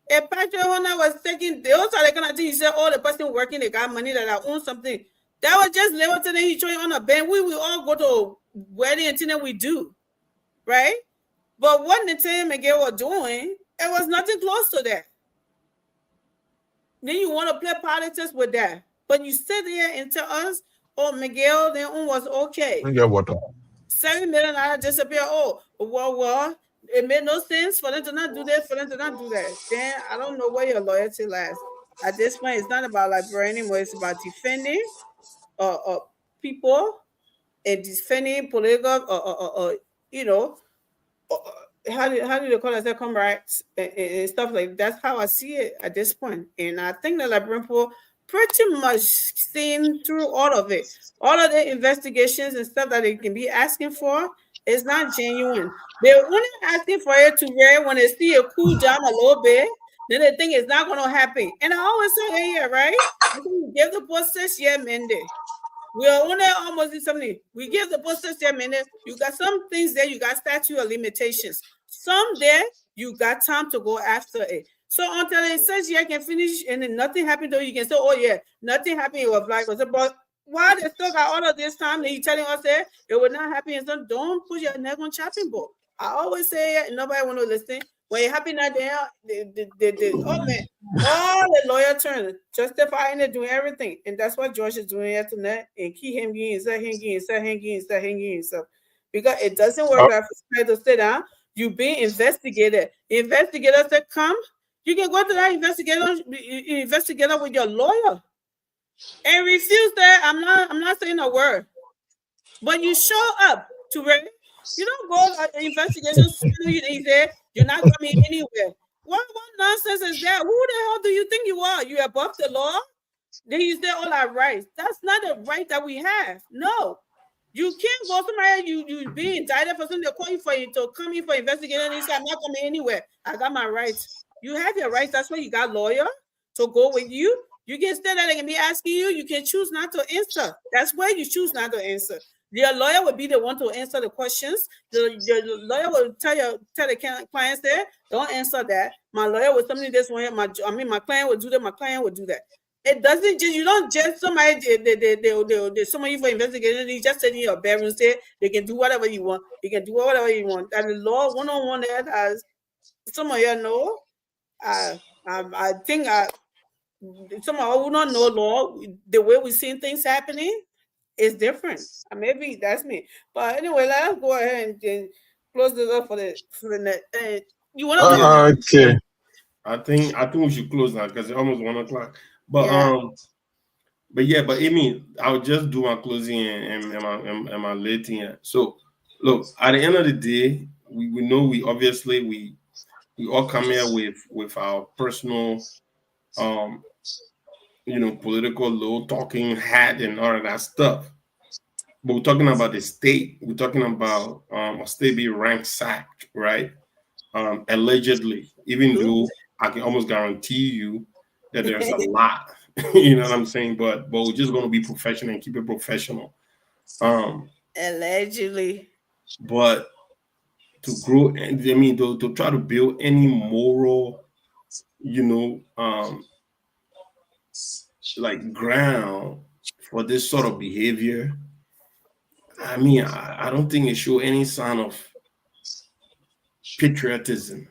If Patrick Honda was taking, they also like gonna think he said, oh, the person working, they got money that I own something. That was just Labor Day. He showing on a band. We all go to a wedding and thing we do, right? But what Nathaniel Miguel was doing, it was nothing close to that. Then you want to play politics with that. But you sit there and tell us, oh, Miguel, their own was okay. $7 million disappear. Oh, well, it made no sense for them to not do this, for them to not do that. Then I don't know where your loyalty lies. At this point, it's not about liberating anymore. It's about defending people and defending political, how do they call it? Second rights and stuff like that. That's how I see it at this point. And I think that Liberian people pretty much seen through all of it. All of the investigations and stuff that they can be asking for is not genuine. They're only asking for it to where when they see it cool down a little bit, then they think it's not going to happen. And I always say, yeah, right? Give the process, yeah, Monday. We are only almost in something. We give the process, yeah, Monday. You got some things there, you got statute of limitations. Some there, you got time to go after it. So until it says you can finish and then nothing happened to you, can say, oh yeah, nothing happened. It was like, but why they still got all of this time that you telling us that it would not happen? And so don't put your neck on chopping board. I always say it, and nobody want to listen. When it happened that day, oh man, all the lawyer turn justifying it, doing everything, and that's what George is doing here tonight. And keep him getting, because it doesn't work out for to sit down. You being investigated. Investigators that come, you can go to that investigator with your lawyer and refuse that. I'm not saying a word, but you show up to where you don't go investigation. You say you're not coming anywhere. What nonsense is that? Who the hell do you think you are? You above the law? Then you say all our rights. That's not a right that we have. No. You can't go somewhere, you be indicted for something, they call you to come in for investigation, and you say, I'm not coming anywhere. I got my rights. You have your rights. That's why you got lawyer to go with you. You can stay there, they can be asking you. You can choose not to answer. That's where you choose not to answer. Your lawyer will be the one to answer the questions. The lawyer will tell the clients there, don't answer that. My lawyer will tell me this one. My client will do that. My client will do that. It doesn't just, you don't just somebody they summon you for investigation. You just sit in your bedroom, say they can do whatever you want. You can do whatever you want. And the law 101 that has some of you know. I think some of who don't know law, the way we see things happening is different. Maybe that's me. But anyway, let's go ahead and close this up for the net. You want to okay. I think we should close now because it's almost 1:00. But Amy, I'll just do my closing and my late thing. So look, at the end of the day, we know we all come here with our personal political low talking hat and all of that stuff. But we're talking about the state. We're talking about a state being ransacked, right? Allegedly, even though I can almost guarantee you that there's a lot. You know what I'm saying? But we're just going to be professional and keep it professional. Allegedly. But to grow, and I mean, to try to build any moral, like ground for this sort of behavior, I mean, I don't think it show any sign of patriotism.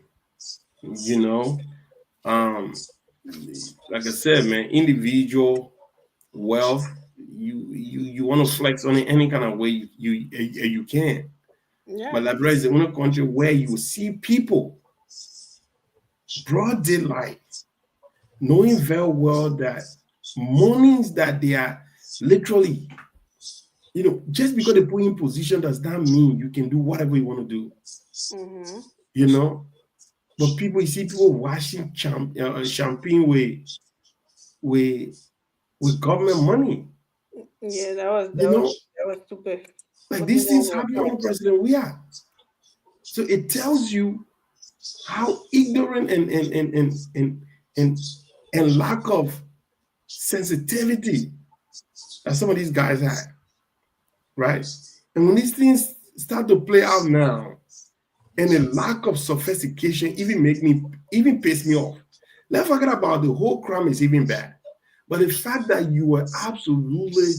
Like I said, man, individual wealth, you want to flex on it any kind of way you can. Yeah. But Liberia is the only country where you see people broad daylight, knowing very well that monies that they are literally, just because they put in position does not mean you can do whatever you want to do. But you see people washing champagne with government money. Yeah, that was stupid. Like these things happen on President we are. So it tells you how ignorant and lack of sensitivity that some of these guys have, right? And when these things start to play out now, and the lack of sophistication even piss me off. Let's forget about the whole crime is even bad, but the fact that you were absolutely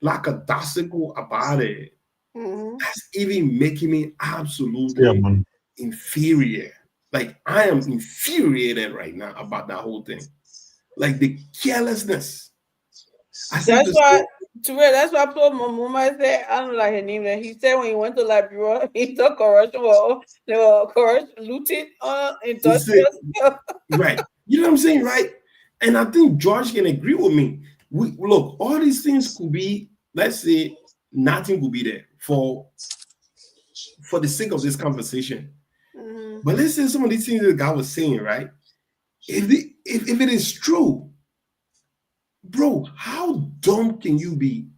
lackadaisical about it, that's even making me absolutely inferior. Like I am infuriated right now about that whole thing. Like the carelessness. That's why Mama said, I don't like her name. That he said when he went to Liberia, he thought corruption they were looting industrial stuff. Right. You know what I'm saying, right? And I think George can agree with me. Look, all these things could be, let's say, nothing could be there for the sake of this conversation. But let's say some of these things that the guy was saying, right? If it is true, bro, how dumb can you be?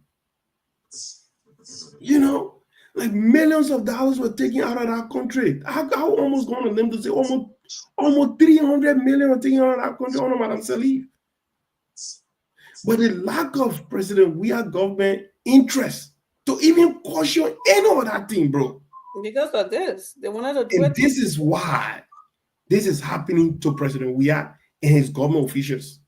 Like millions of dollars were taken out of that country. I almost gone on them to say almost 300 million were taken out of that country on Madam Salif. But the lack of President Weah government interest to even caution any of that thing, bro. Because of this, they wanted to do And it. this is why this is happening to President Weah and his government officials.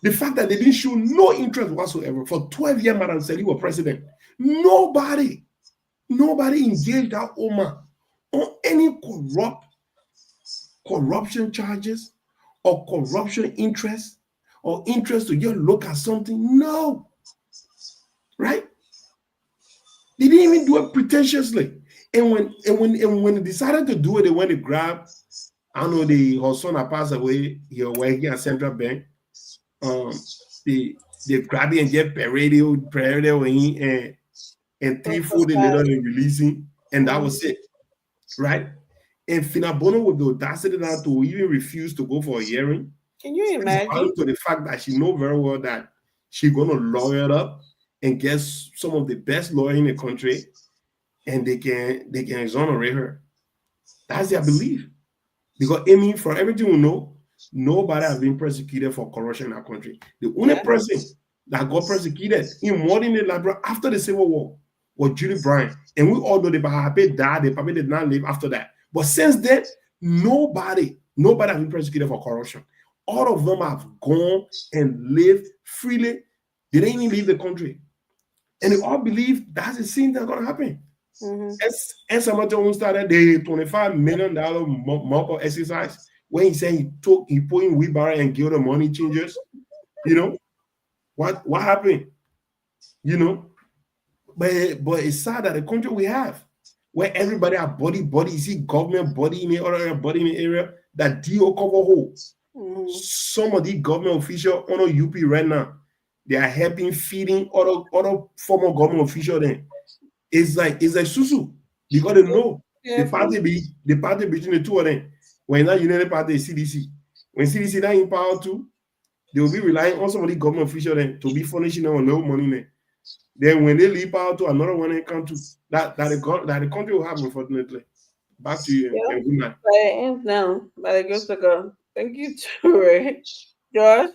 The fact that they didn't show no interest whatsoever for 12 years, Madam Salif was president. Nobody engaged that Omar on any corruption charges or corruption interest or interest to just look at something. No. Right? They didn't even do it pretentiously. And when they decided to do it, they went to grab, I don't know, her son had passed away, he was working at Central Bank. They grab it and get paraded and 3-4 days later they releasing, and that was it, right? And Finabono with the audacity now to even refuse to go for a hearing. Can you imagine? To the fact that she knows very well that she's gonna lawyer it up and get some of the best lawyers in the country, and they can exonerate her. That's their belief. Because I mean, from everything we know, nobody has been persecuted for corruption in our country. The only person that got persecuted in modern day Liberia after the Civil War was Judy Bryant. And we all know the Bahape died, they probably did not live after that. But since then, nobody has been persecuted for corruption. All of them have gone and lived freely. They didn't even leave the country. And they all believe that's the same that's going to happen. And somebody started the $25 million mock exercise when he said he put in wheelbarrow and give the money changers. What happened? But it's sad that the country we have, where everybody have body, you see government body in the other body in the area that deal cover holes. Some of the government officials on a UP right now, they are helping feeding other former government officials. Then it's like susu because they know the party between the two of them. When that United Party is CDC, when CDC not in power too, They will be relying on some of the government officials then to be furnishing them with no money then. Then when they leap out to another one and come to that the country will have, unfortunately. Back to you Yeah. and good night. By the end now, by the grace of God. Thank you, Ture. Josh,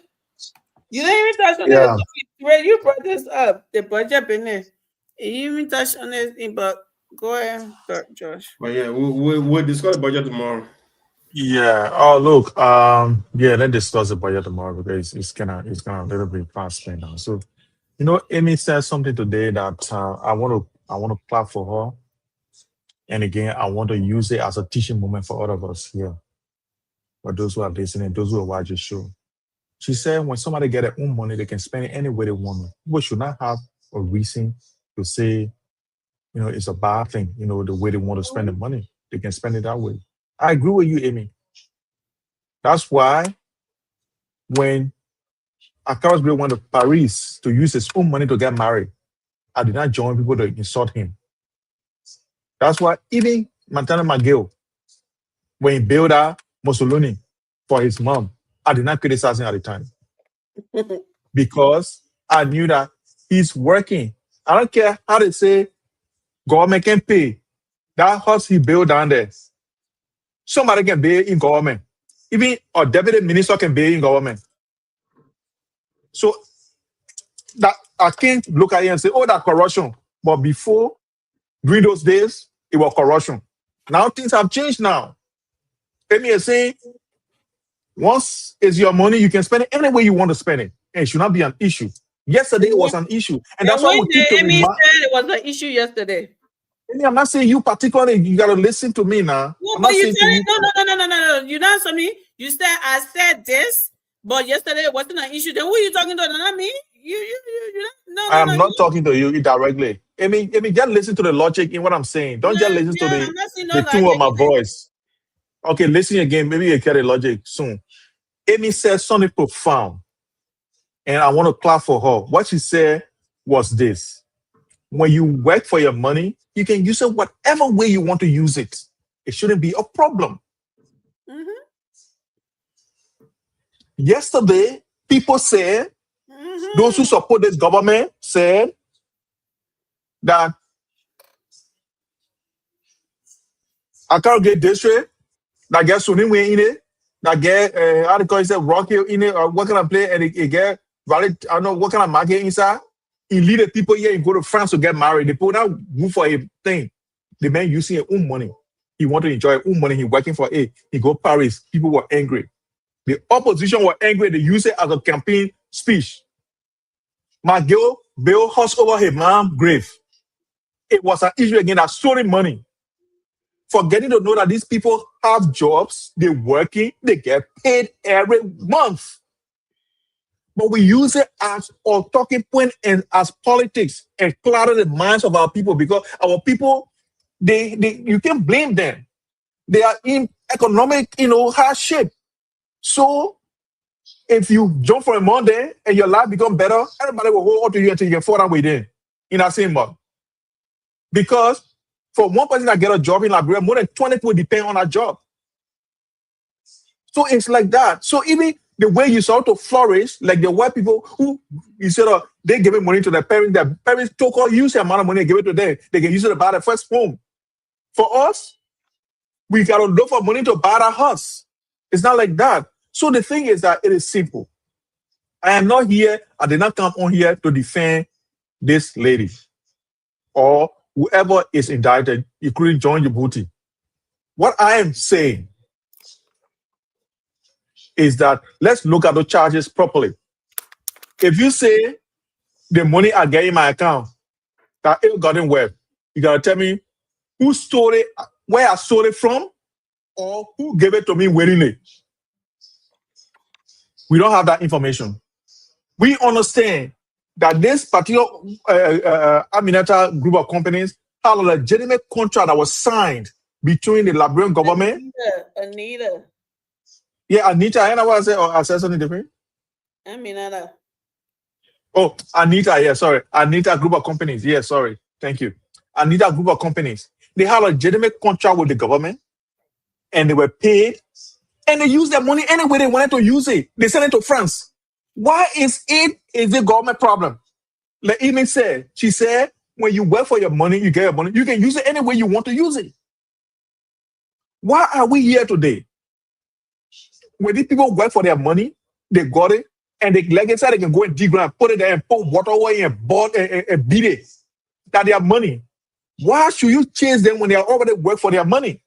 you didn't even touch on Yeah. it. Ray, you brought this up. The budget business. You even touched on it, but go ahead, Josh. But yeah, we'll discuss the budget tomorrow. Yeah. Oh, look. Yeah. Let's discuss the budget tomorrow because it's gonna a little bit fast right now. So, Amy said something today that I want to clap for her. And again, I want to use it as a teaching moment for all of us here. For those who are listening, those who are watching the show. She said, when somebody get their own money, they can spend it any way they want. People should not have a reason to say, it's a bad thing, the way they want to spend the money. They can spend it that way. I agree with you, Amy. That's why when Akaros Bill went to Paris to use his own money to get married, I did not join people to insult him. That's why even Montana McGill, when he bailed out Mussolini for his mom, I did not criticize him at the time. Because I knew that he's working. I don't care how they say government can pay. That house he built down there, somebody can pay in government. Even a deputy minister can pay in government. So that I can't look at it and say, oh, that's corruption. But before, during those days, it was corruption. Now things have changed now. Amy is saying, once it's your money, you can spend it any way you want to spend it. And it should not be an issue. Yesterday it was an issue. And that's why we keep to Amy said it was an issue yesterday. Amy, I'm not saying you particularly, you got to listen to me now. No, I'm but not you saying said to you. no. You know something? You said I said this, but yesterday it wasn't an issue. Then who are you talking to? Not me. I'm not talking to you directly. Amy, just listen to the logic in what I'm saying. Don't just listen to the tone of my voice. Okay, listen again. Maybe you get the logic soon. Amy said something profound, and I want to clap for her. What she said was this: when you work for your money, you can use it whatever way you want to use it. It shouldn't be a problem. Mm-hmm. Yesterday, people said, those who support this government said that Akarogate district that get Sunimwe in it, that get how do you call it, Rock Hill in it, or what kind of play, and it get valid, I don't know what kind of market inside. He lead the people here and go to France to get married. They put out move for a thing. The man using his own money. He want to enjoy his own money. He working for it. He go Paris. People were angry. The opposition were angry. They use it as a campaign speech. McGill built house over his mom's grave. It was an issue again that stolen money. Forgetting to know that these people have jobs, they're working, they get paid every month. But we use it as a talking point and as politics and clutter the minds of our people because our people, you can't blame them. They are in economic, hardship. So if you jump for a Monday and your life become better, everybody will hold on to you until you get further within in that same month. Because for one person that get a job in Liberia, more than 20 people depend on that job. So it's like that. So even the way you start to flourish, like the white people who, instead of they giving money to their parents took or use the amount of money and give it to them. They can use it to buy their first home. For us, we got to look for money to buy our house. It's not like that. So the thing is that it is simple. I am not here, I did not come on here to defend this lady or whoever is indicted, including John Djibouti. What I am saying is that let's look at the charges properly. If you say the money I get in my account, that it got in web, you got to tell me who stole it, where I stole it from, or who gave it to me willingly. We don't have that information. We understand that this particular Aminata group of companies had a legitimate contract that was signed between the Liberian government. Anita. Yeah, Anita. I know what I said, or I said something different. Aminata. Oh, Anita. Yeah, sorry. Anita group of companies. Yeah, sorry. Thank you. Anita group of companies. They had a legitimate contract with the government, and they were paid, and they used their money any way they wanted to use it. They sent it to France. Why is the government problem? Like Amy said, she said, when you work for your money, you get your money. You can use it any way you want to use it. Why are we here today? When these people work for their money, they got it, and they, like I said, they can go and dig ground, put it there, and put water away and boil and beat it. That their money. Why should you chase them when they already work for their money?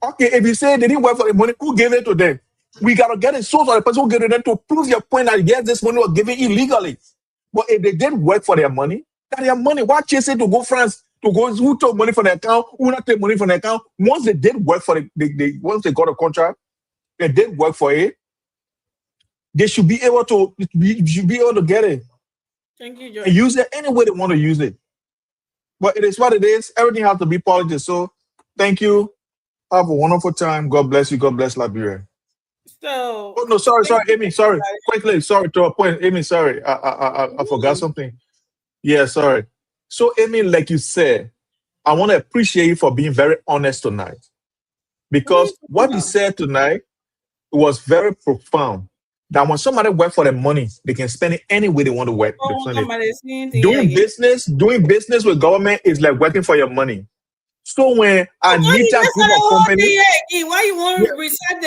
Okay, if you say they didn't work for the money, who gave it to them? We gotta get a source of the person who gave it to them to prove your point that yes, this money was given illegally. But if they didn't work for their money, that their money. Why chase it to go France? To go who took money from the account, who not take money from the account? Once they did work for it, once they got a contract, they did work for it. They should be able to. You should be able to get it Thank you, and Joy. use it any way they want to use it. But it is what it is. Everything has to be politics. So, thank you. Have a wonderful time. God bless you. God bless Liberia. So, Oh no, sorry, thank you, Amy. Sorry, everybody. quickly. Sorry to a point, Amy. Sorry, I forgot something. Yeah, sorry. So, Amy, like you said, I want to appreciate you for being very honest tonight because what you said tonight was very profound. That when somebody work for the money, they can spend it any way they want to work. They Oh, spend it. somebody saying thing Doing again. business with government is like working for your money. So when Why you Anita just Group said the of whole Company, thing again? Why you want yeah, to recite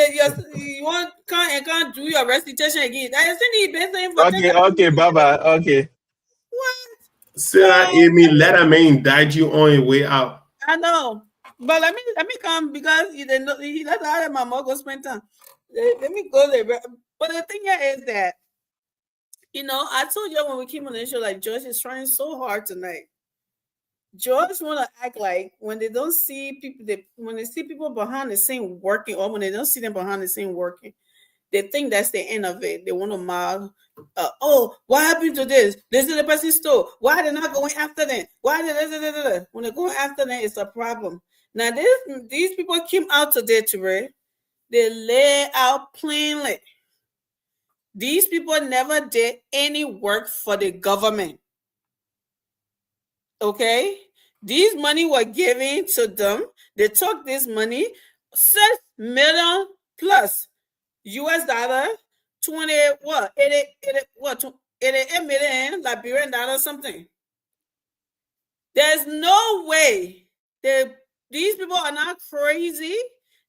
you want can't do your recitation again? I think you've been saying for 10 okay, bye bye, okay. What? Sarah, So Amy, let a man indict you on your way out. I know, but let me come because you didn't know he let out of my mom go spend time. Let me go there. But the thing here is that I told you when we came on the show, like Joyce is trying so hard tonight. George want to act like when they don't see people, when they see people behind the scene working, or when they don't see them behind the scene working, they think that's the end of it. They want to mob. Oh, what happened to this? This is the person stole. Why are they not going after them? Why did they? When they're going after them, it's a problem. Now these people came out today to read. They lay out plainly. These people never did any work for the government. Okay, these money were given to them. They took this money, $6 million plus US dollar, 20 what 88 million Liberian dollars something. There's no way these people are not crazy.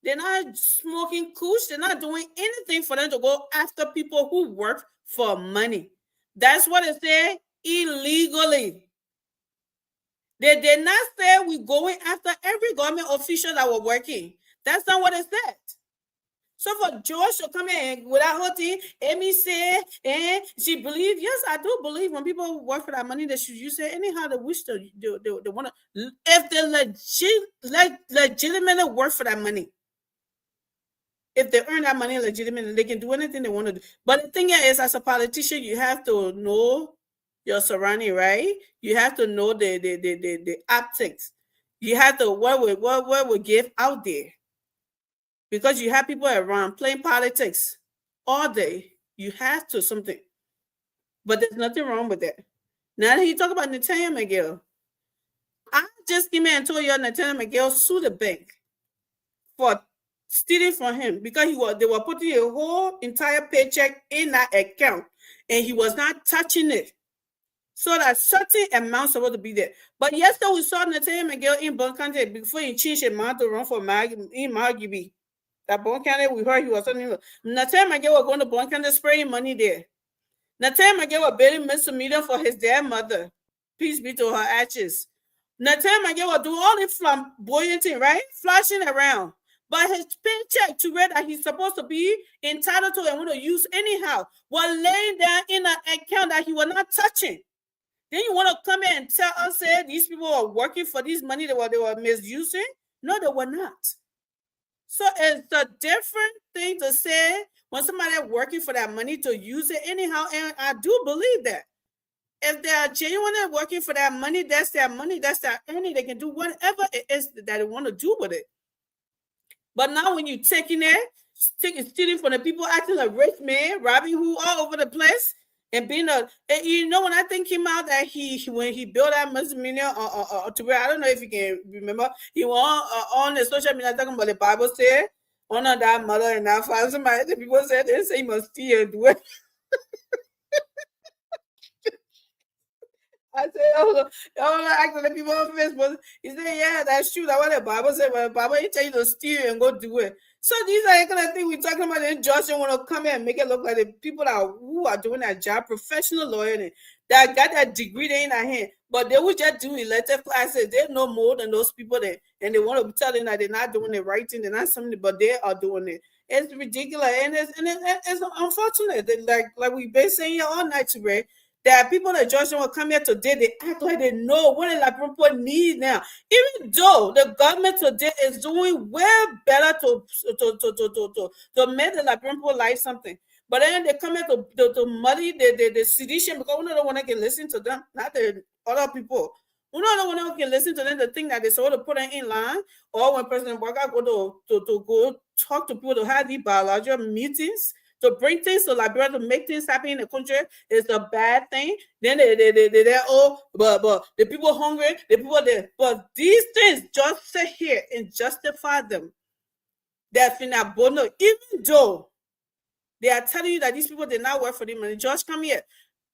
They're not smoking kush. They're not doing anything for them to go after people who work for money. That's what it said, illegally. They did not say we're going after every government official that were working. That's not what it said. So for George to come in with that whole thing, Amy said, and she believed, yes, I do believe when people work for that money, they should use it anyhow they wish to. They want to, if they legitimately work for that money. If they earn that money legitimately, they can do anything they want to do. But the thing is, as a politician, you have to know your surrounding, right? You have to know the optics. You have to what we give out there, because you have people around playing politics all day. You have to something, but there's nothing wrong with that. Now that you talk about Nathaniel McGill, I just came in and told you Nathaniel McGill sued the bank for stealing from him because they were putting a whole entire paycheck in that account and he was not touching it. So that certain amounts supposed to be there. But yesterday we saw Nathaniel McGill in Bon County before he changed his mind to run for Margibi. That Bon County, we heard he was something. Nathaniel McGill was going to Bon County spraying money there. Nathaniel McGill was barely missing a million for his dead mother. Peace be to her ashes. Nathaniel McGill was doing all this flamboyant thing, right? Flashing around. But his paycheck to read that he's supposed to be entitled to and want to use anyhow was laying down in an account that he was not touching. Then you want to come in and tell us that these people are working for this money that they were misusing? No, they were not. So it's a different thing to say when somebody is working for that money to use it anyhow. And I do believe that. If they are genuinely working for that money, that's their money, that's their earning. They can do whatever it is that they want to do with it. But now when you're taking it, stealing from the people, acting like rich man, robbing who all over the place, and being when I think came out that when he built that multi-million to where I don't know if you can remember, he was on the social media talking about the Bible said, honor that mother and that father. Somebody, the people said they say you must steal and do it. I said, oh, actually, the people on Facebook, he said, yeah, that's true. That's what the Bible said. But the Bible, he tell you to steal and go do it. So these are the kind of things we're talking about. Then Joshua want to come here and make it look like the people who are doing that job, professional lawyers, that got that degree they in their hand, but they would just do elective classes. They know more than those people there, and they want to tell them that they're not doing the right thing, they're not something, but they are doing it. It's ridiculous, and it's unfortunate. Like we've been saying here all night today. There are people that Joshua will come here today, they act like they know what the people need now. Even though the government today is doing well better to make the people like something. But then they come here to muddy the sedition because we don't want to listen to them, not the other people. We don't want to listen to them, the thing that they sort of put in line, or when President Walker go to go talk to people to have these biological meetings, to bring things to Liberia, to make things happen in the country is a bad thing. Then they're but the people hungry, the people there. But these things, just sit here and justify them. They're finna bono, even though they are telling you that these people did not work for them. And just come here,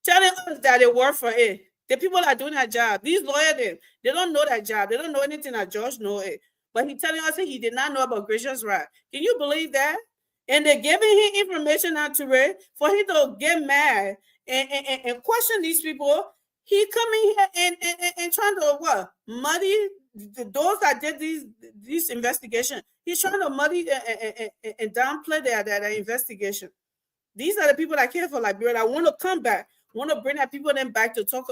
telling us that they work for it. The people are doing that job. These lawyers, they don't know that job. They don't know anything that George knows it. But he's telling us that he did not know about Gracious Right. Can you believe that? And they're giving him information out to Ray for him to get mad and question these people. He coming here and trying to what? Muddy those that did these investigations. He's trying to muddy and downplay their investigation. These are the people that care for Liberia that want to come back, want to bring that people then back to tell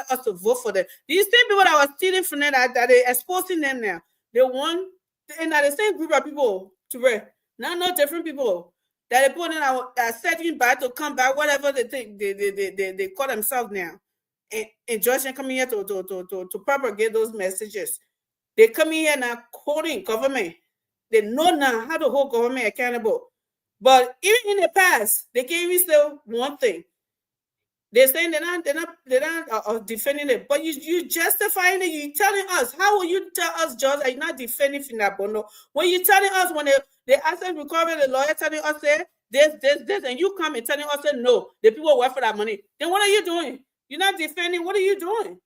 us to vote for them. These same people that were stealing from them, that they're exposing them now. They want, and that the same group of people to Ray. No different people that they put in are setting back to come back, whatever they think they call themselves now. And Joshua coming here to propagate those messages. They come here now quoting government. They know now how to hold government accountable. But even in the past, they can't even say one thing. They're saying they're not defending it, but you justifying it. You telling us, how will you tell us, George, that you're not defending Finabono? When you telling us, when the asset recovery, the lawyer telling us say this, and you come and telling us say no, the people work for that money. Then what are you doing? You're not defending. What are you doing?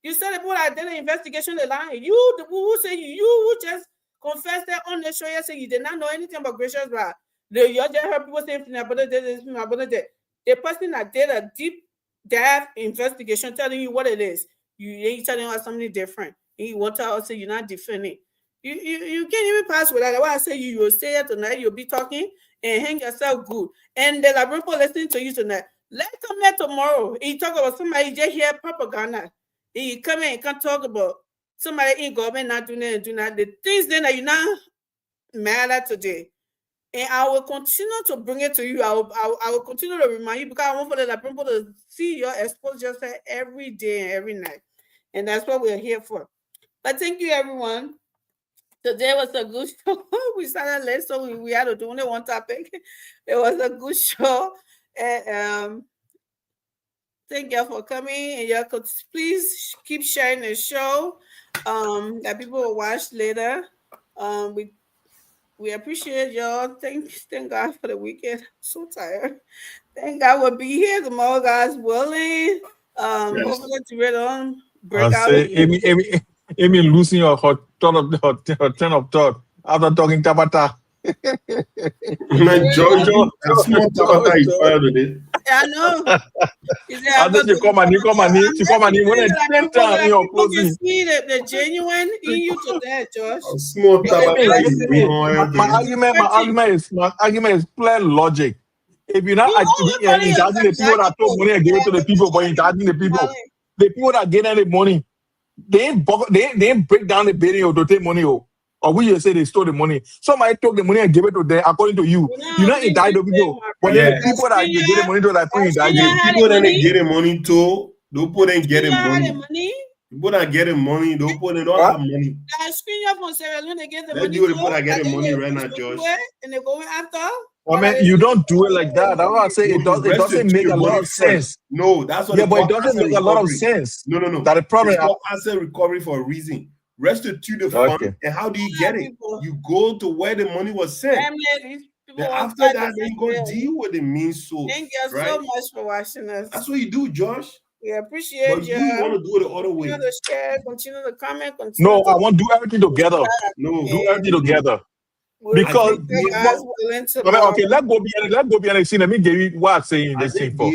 You said the people that did the investigation, they lying. You, who say you just confessed that on the show, you say you did not know anything about Gracious Right. You just heard people saying Finabono this, Finabono that. The person that did a deep dive investigation telling you what it is, you telling us something different. And you want to tell us you're not defending. You can't even pass with that. Why I say you will stay here tonight, you'll be talking and hang yourself good. And the Liberian people listening to you tonight, let's come here tomorrow. And you talk about somebody just hear propaganda. And you come in and can talk about somebody in government not doing that and doing that. The things then that you're not mad at today. And I will continue to bring it to you. I will continue to remind you because I want for the people to see your exposure every day and every night. And that's what we're here for. But thank you, everyone. Today was a good show. We started late, so we had to do only one topic. It was a good show. And thank you for coming. And you could please keep sharing the show that people will watch later. We appreciate y'all. Thank God for the weekend. I'm so tired. Thank God we'll be here tomorrow, guys willing. Hopefully to read on break out. Amy losing her train of thought after talking Tabata. Man, Jojo, small Tabata is fired today. I know. I think you come and when it's 10 times you're closing. You see the genuine in you today, Josh. Small Tabata is My argument is plain logic. If you're not charging the people that took money and give it to the people, but you're charging the people that get any money, they ain't break down the bidding to take money. Or we just say they stole the money. Somebody took the money and gave it to them according to you. You're not indict the people. But the people that you get the money to, like, people that they get the money to, don't put in getting money. People that get the money, don't put in all that money. I screen up on Sarah when they get the money. Let's do the people that get the money right now, Josh. And they're going after. I mean, you don't do it like that. That's what I say. It doesn't make a lot of sense. No, that's what. Yeah, but it doesn't make a lot of sense. No. That the problem. It's asset recovery for a reason. restitute the Okay. fund, and how do you get it? People. You go to where the money was sent. These people Then want after to that, then you go deal with the means source. Thank you right? so much for watching us. That's what you do, Josh. We But appreciate you you. want to do it the other way. Continue to share, continue to comment, continue No, I to want to do everything together. No. Do everything together. we'll Because I think God's willing okay, tomorrow. let's go behind the scene. Let me give you what I'm saying I this thing think for.